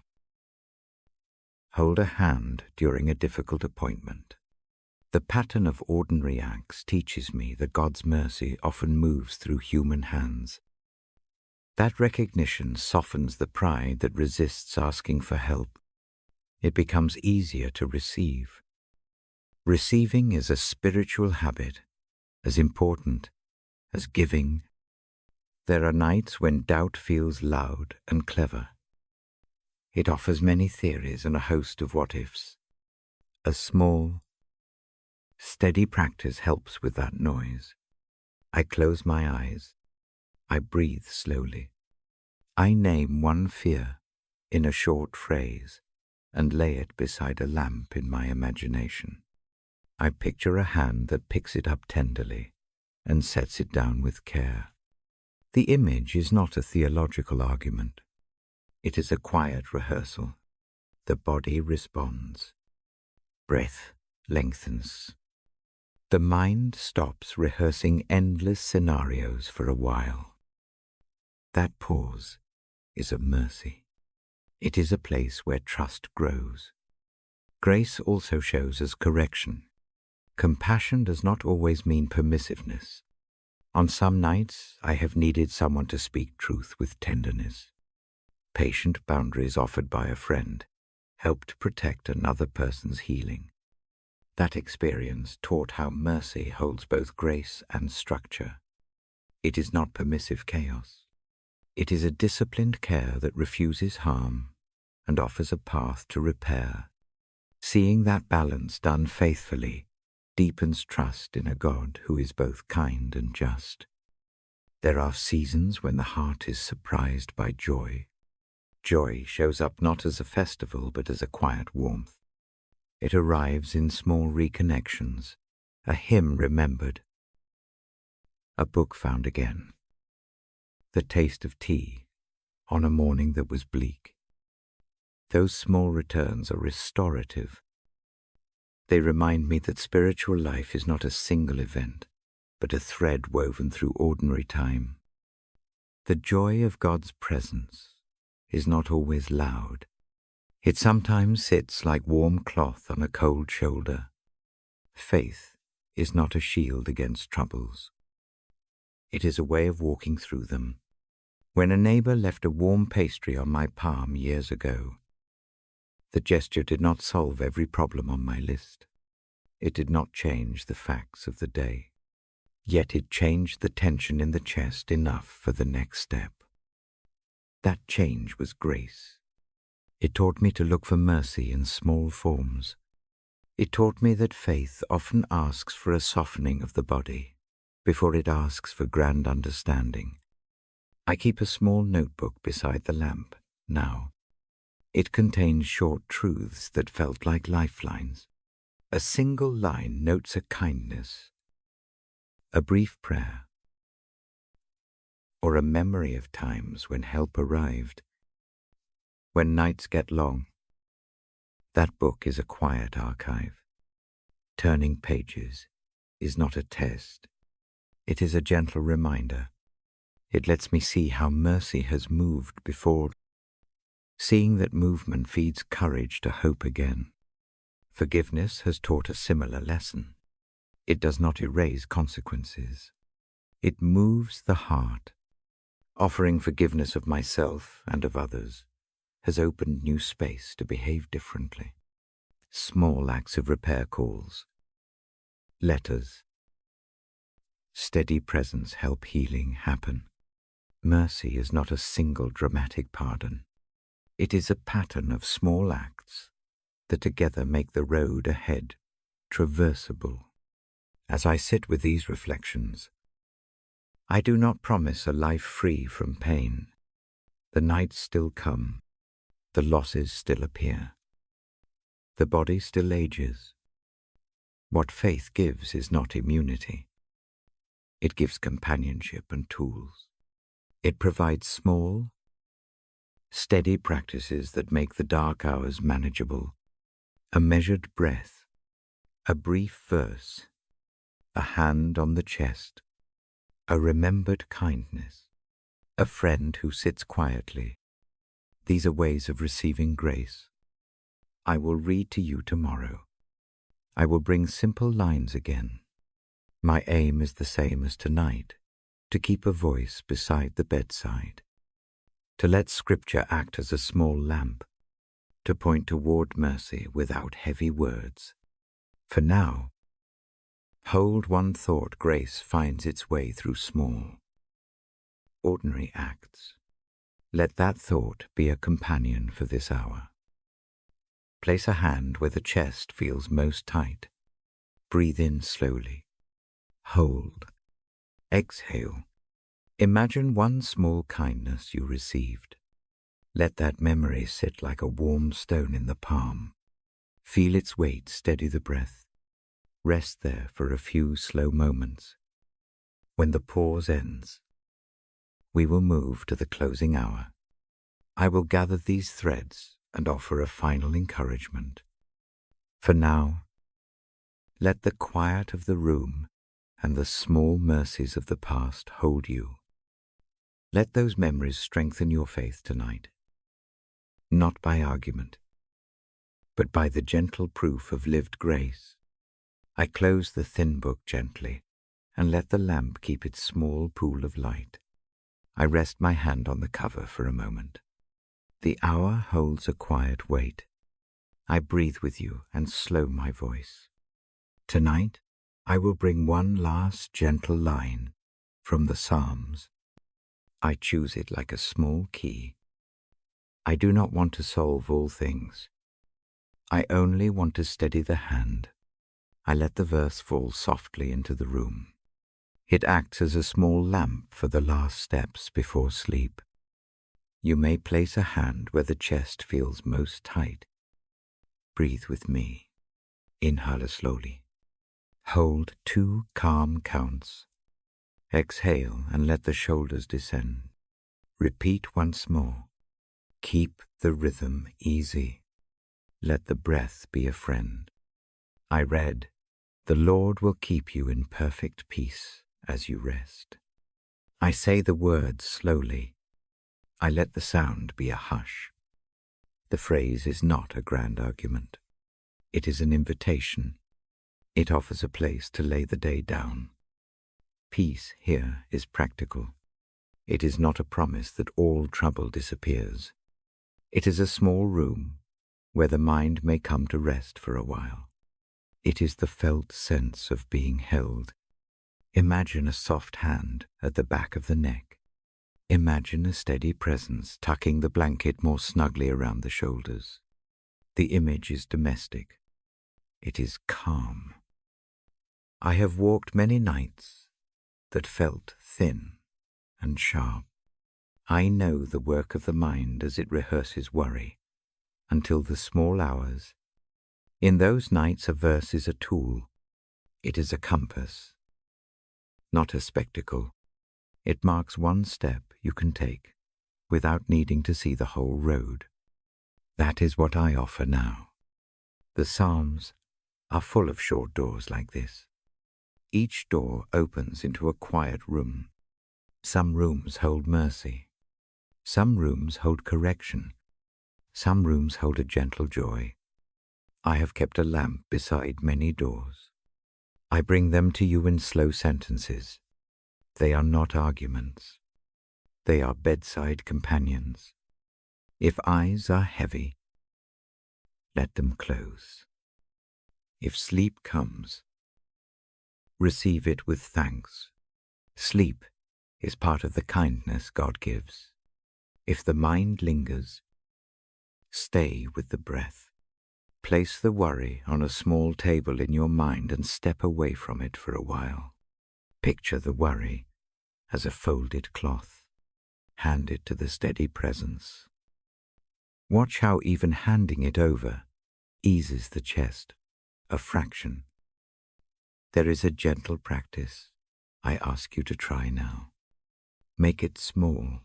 Hold a hand during a difficult appointment. The pattern of ordinary acts teaches me that God's mercy often moves through human hands. That recognition softens the pride that resists asking for help. It becomes easier to receive. Receiving is a spiritual habit, as important as giving. There are nights when doubt feels loud and clever. It offers many theories and a host of what-ifs. A small, steady practice helps with that noise. I close my eyes. I breathe slowly. I name one fear in a short phrase and lay it beside a lamp in my imagination. I picture a hand that picks it up tenderly and sets it down with care. The image is not a theological argument. It is a quiet rehearsal. The body responds. Breath lengthens. The mind stops rehearsing endless scenarios for a while. That pause is a mercy. It is a place where trust grows. Grace also shows us correction. Compassion does not always mean permissiveness. On some nights, I have needed someone to speak truth with tenderness. Patient boundaries offered by a friend helped protect another person's healing. That experience taught how mercy holds both grace and structure. It is not permissive chaos. It is a disciplined care that refuses harm and offers a path to repair. Seeing that balance done faithfully deepens trust in a God who is both kind and just. There are seasons when the heart is surprised by joy. Joy shows up not as a festival but as a quiet warmth. It arrives in small reconnections, a hymn remembered, a book found again, the taste of tea on a morning that was bleak. Those small returns are restorative. They remind me that spiritual life is not a single event, but a thread woven through ordinary time. The joy of God's presence is not always loud. It sometimes sits like warm cloth on a cold shoulder. Faith is not a shield against troubles. It is a way of walking through them. When a neighbor left a warm pastry on my palm years ago, the gesture did not solve every problem on my list. It did not change the facts of the day. Yet it changed the tension in the chest enough for the next step. That change was grace. It taught me to look for mercy in small forms. It taught me that faith often asks for a softening of the body, before it asks for grand understanding. I keep a small notebook beside the lamp now. It contains short truths that felt like lifelines. A single line notes a kindness, a brief prayer, or a memory of times when help arrived. When nights get long, that book is a quiet archive. Turning pages is not a test. It is a gentle reminder. It lets me see how mercy has moved before, seeing that movement feeds courage to hope again. Forgiveness has taught a similar lesson. It does not erase consequences. It moves the heart. Offering forgiveness of myself and of others has opened new space to behave differently. Small acts of repair calls, letters, steady presence help healing happen. Mercy is not a single dramatic pardon. It is a pattern of small acts that together make the road ahead traversable. As I sit with these reflections, I do not promise a life free from pain. The nights still come, the losses still appear. The body still ages. What faith gives is not immunity. It gives companionship and tools. It provides small, steady practices that make the dark hours manageable. A measured breath, a brief verse, a hand on the chest, a remembered kindness, a friend who sits quietly. These are ways of receiving grace. I will read to you tomorrow. I will bring simple lines again. My aim is the same as tonight, to keep a voice beside the bedside, to let Scripture act as a small lamp, to point toward mercy without heavy words. For now, hold one thought grace finds its way through small, ordinary acts. Let that thought be a companion for this hour. Place a hand where the chest feels most tight. Breathe in slowly. Hold. Exhale. Imagine one small kindness you received. Let that memory sit like a warm stone in the palm. Feel its weight steady the breath. Rest there for a few slow moments. When the pause ends, we will move to the closing hour. I will gather these threads and offer a final encouragement. For now, let the quiet of the room and the small mercies of the past hold you. Let those memories strengthen your faith tonight, not by argument, but by the gentle proof of lived grace. I close the thin book gently and let the lamp keep its small pool of light. I rest my hand on the cover for a moment. The hour holds a quiet weight. I breathe with you and slow my voice. Tonight, I will bring one last gentle line from the Psalms. I choose it like a small key. I do not want to solve all things. I only want to steady the hand. I let the verse fall softly into the room. It acts as a small lamp for the last steps before sleep. You may place a hand where the chest feels most tight. Breathe with me. Inhale slowly. Hold 2 calm counts. Exhale and let the shoulders descend. Repeat once more. Keep the rhythm easy. Let the breath be a friend. I read, "The Lord will keep you in perfect peace as you rest." I say the words slowly. I let the sound be a hush. The phrase is not a grand argument. It is an invitation. It offers a place to lay the day down. Peace here is practical. It is not a promise that all trouble disappears. It is a small room where the mind may come to rest for a while. It is the felt sense of being held. Imagine a soft hand at the back of the neck. Imagine a steady presence tucking the blanket more snugly around the shoulders. The image is domestic. It is calm. I have walked many nights that felt thin and sharp. I know the work of the mind as it rehearses worry, until the small hours. In those nights a verse is a tool. It is a compass, not a spectacle. It marks one step you can take without needing to see the whole road. That is what I offer now. The Psalms are full of short doors like this. Each door opens into a quiet room. Some rooms hold mercy. Some rooms hold correction. Some rooms hold a gentle joy. I have kept a lamp beside many doors. I bring them to you in slow sentences. They are not arguments. They are bedside companions. If eyes are heavy, let them close. If sleep comes, receive it with thanks. Sleep is part of the kindness God gives. If the mind lingers, stay with the breath. Place the worry on a small table in your mind and step away from it for a while. Picture the worry as a folded cloth. Hand it to the steady presence. Watch how even handing it over eases the chest a fraction. There is a gentle practice I ask you to try now. Make it small.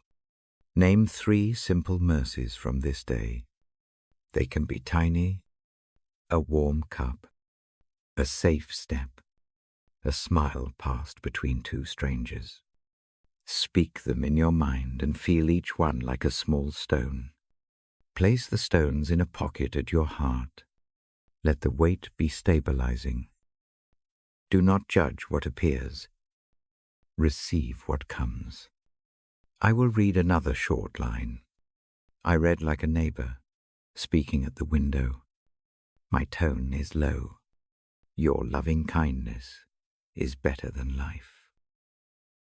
Name 3 simple mercies from this day. They can be tiny: a warm cup, a safe step, a smile passed between 2 strangers. Speak them in your mind and feel each one like a small stone. Place the stones in a pocket at your heart. Let the weight be stabilizing. Do not judge what appears. Receive what comes. I will read another short line. I read like a neighbor, speaking at the window. My tone is low. Your loving kindness is better than life.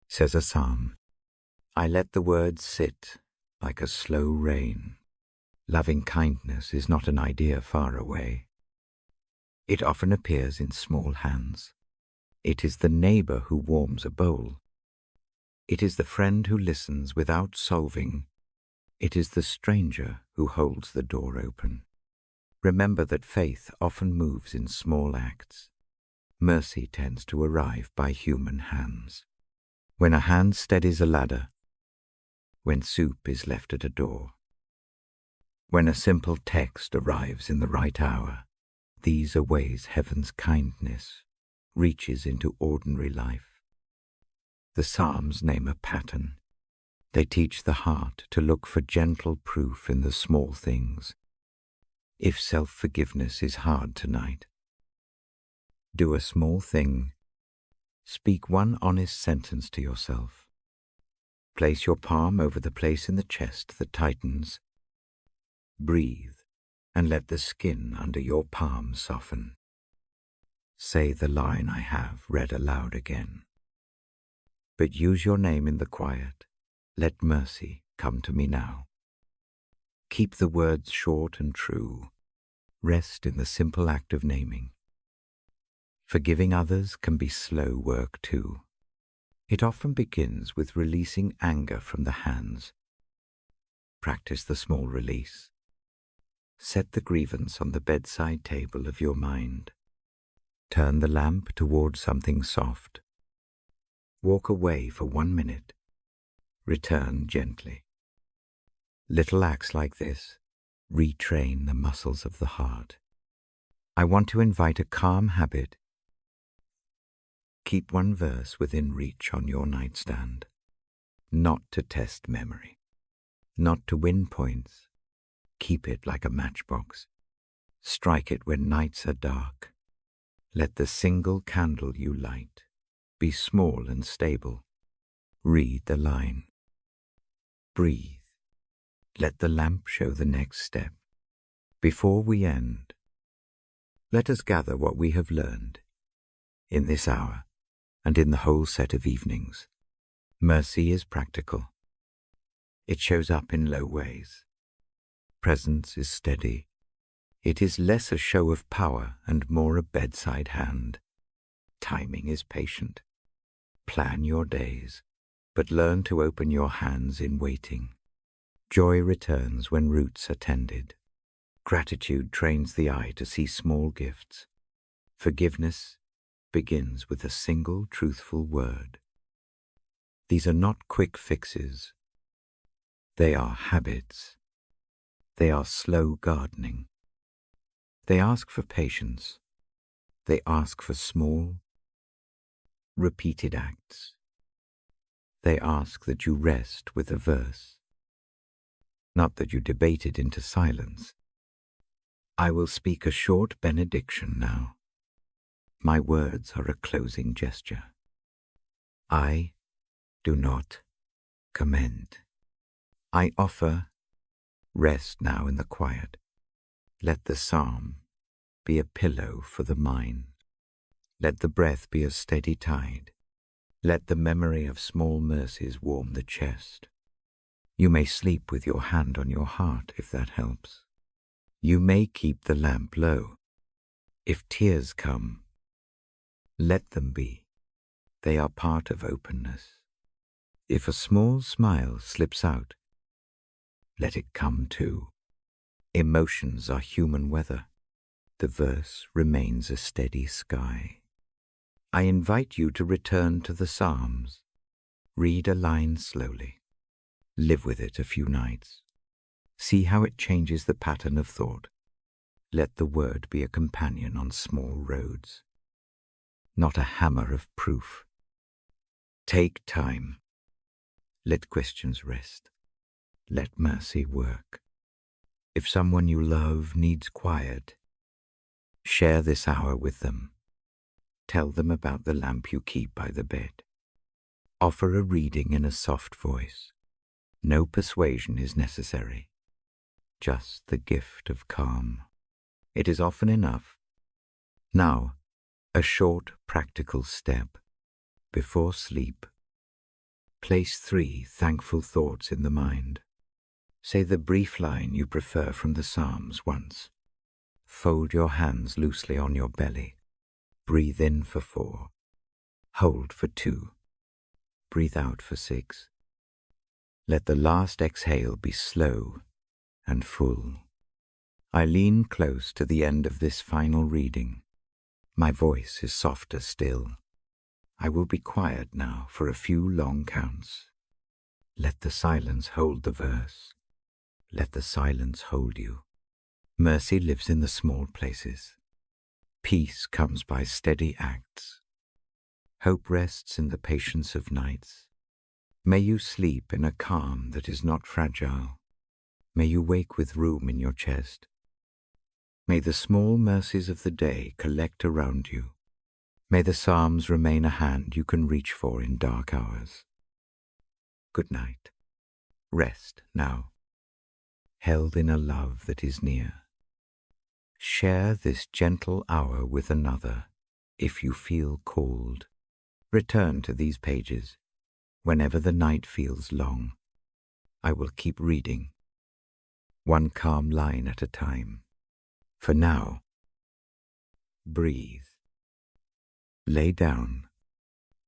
Says a psalm. I let the words sit like a slow rain. Loving kindness is not an idea far away. It often appears in small hands. It is the neighbor who warms a bowl. It is the friend who listens without solving. It is the stranger who holds the door open. Remember that faith often moves in small acts. Mercy tends to arrive by human hands. When a hand steadies a ladder, when soup is left at a door, when a simple text arrives in the right hour, these are ways heaven's kindness reaches into ordinary life. The Psalms name a pattern. They teach the heart to look for gentle proof in the small things. If self-forgiveness is hard tonight, do a small thing. Speak one honest sentence to yourself. Place your palm over the place in the chest that tightens. Breathe and let the skin under your palm soften. Say the line I have read aloud again. But use your name in the quiet. Let mercy come to me now. Keep the words short and true. Rest in the simple act of naming. Forgiving others can be slow work too. It often begins with releasing anger from the hands. Practice the small release. Set the grievance on the bedside table of your mind. Turn the lamp toward something soft. Walk away for 1 minute. Return gently. Little acts like this retrain the muscles of the heart. I want to invite a calm habit. Keep one verse within reach on your nightstand. Not to test memory. Not to win points. Keep it like a matchbox. Strike it when nights are dark. Let the single candle you light be small and stable. Read the line. Breathe. Let the lamp show the next step. Before we end, let us gather what we have learned in this hour and in the whole set of evenings. Mercy is practical. It shows up in low ways. Presence is steady. It is less a show of power and more a bedside hand. Timing is patient. plan your days, but learn to open your hands in waiting. Joy returns when roots are tended. Gratitude trains the eye to see small gifts. Forgiveness begins with a single truthful word. These are not quick fixes. They are habits. They are slow gardening. They ask for patience. They ask for small, repeated acts. They ask that you rest with a verse, not that you debate it into silence. I will speak a short benediction now. My words are a closing gesture. I do not commend. I offer rest now in the quiet. Let the psalm be a pillow for the mind. Let the breath be a steady tide. Let the memory of small mercies warm the chest. You may sleep with your hand on your heart if that helps. You may keep the lamp low. If tears come, let them be. They are part of openness. If a small smile slips out, let it come too. Emotions are human weather. The verse remains a steady sky. I invite you to return to the Psalms. Read a line slowly. Live with it a few nights. See how it changes the pattern of thought. Let the word be a companion on small roads, not a hammer of proof. Take time. Let questions rest. Let mercy work. If someone you love needs quiet, share this hour with them. Tell them about the lamp you keep by the bed. Offer a reading in a soft voice. No persuasion is necessary, just the gift of calm. It is often enough. Now, a short practical step. Before sleep, place 3 thankful thoughts in the mind. Say the brief line you prefer from the Psalms once. Fold your hands loosely on your belly. Breathe in for 4. Hold for 2. Breathe out for 6. Let the last exhale be slow and full. I lean close to the end of this final reading. My voice is softer still. I will be quiet now for a few long counts. Let the silence hold the verse. Let the silence hold you. Mercy lives in the small places. Peace comes by steady acts. Hope rests in the patience of nights. May you sleep in a calm that is not fragile. May you wake with room in your chest. May the small mercies of the day collect around you. May the Psalms remain a hand you can reach for in dark hours. Good night. Rest now, held in a love that is near. Share this gentle hour with another if you feel called. Return to these pages whenever the night feels long. I will keep reading, one calm line at a time. For now, breathe. Lay down.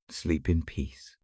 Sleep in peace.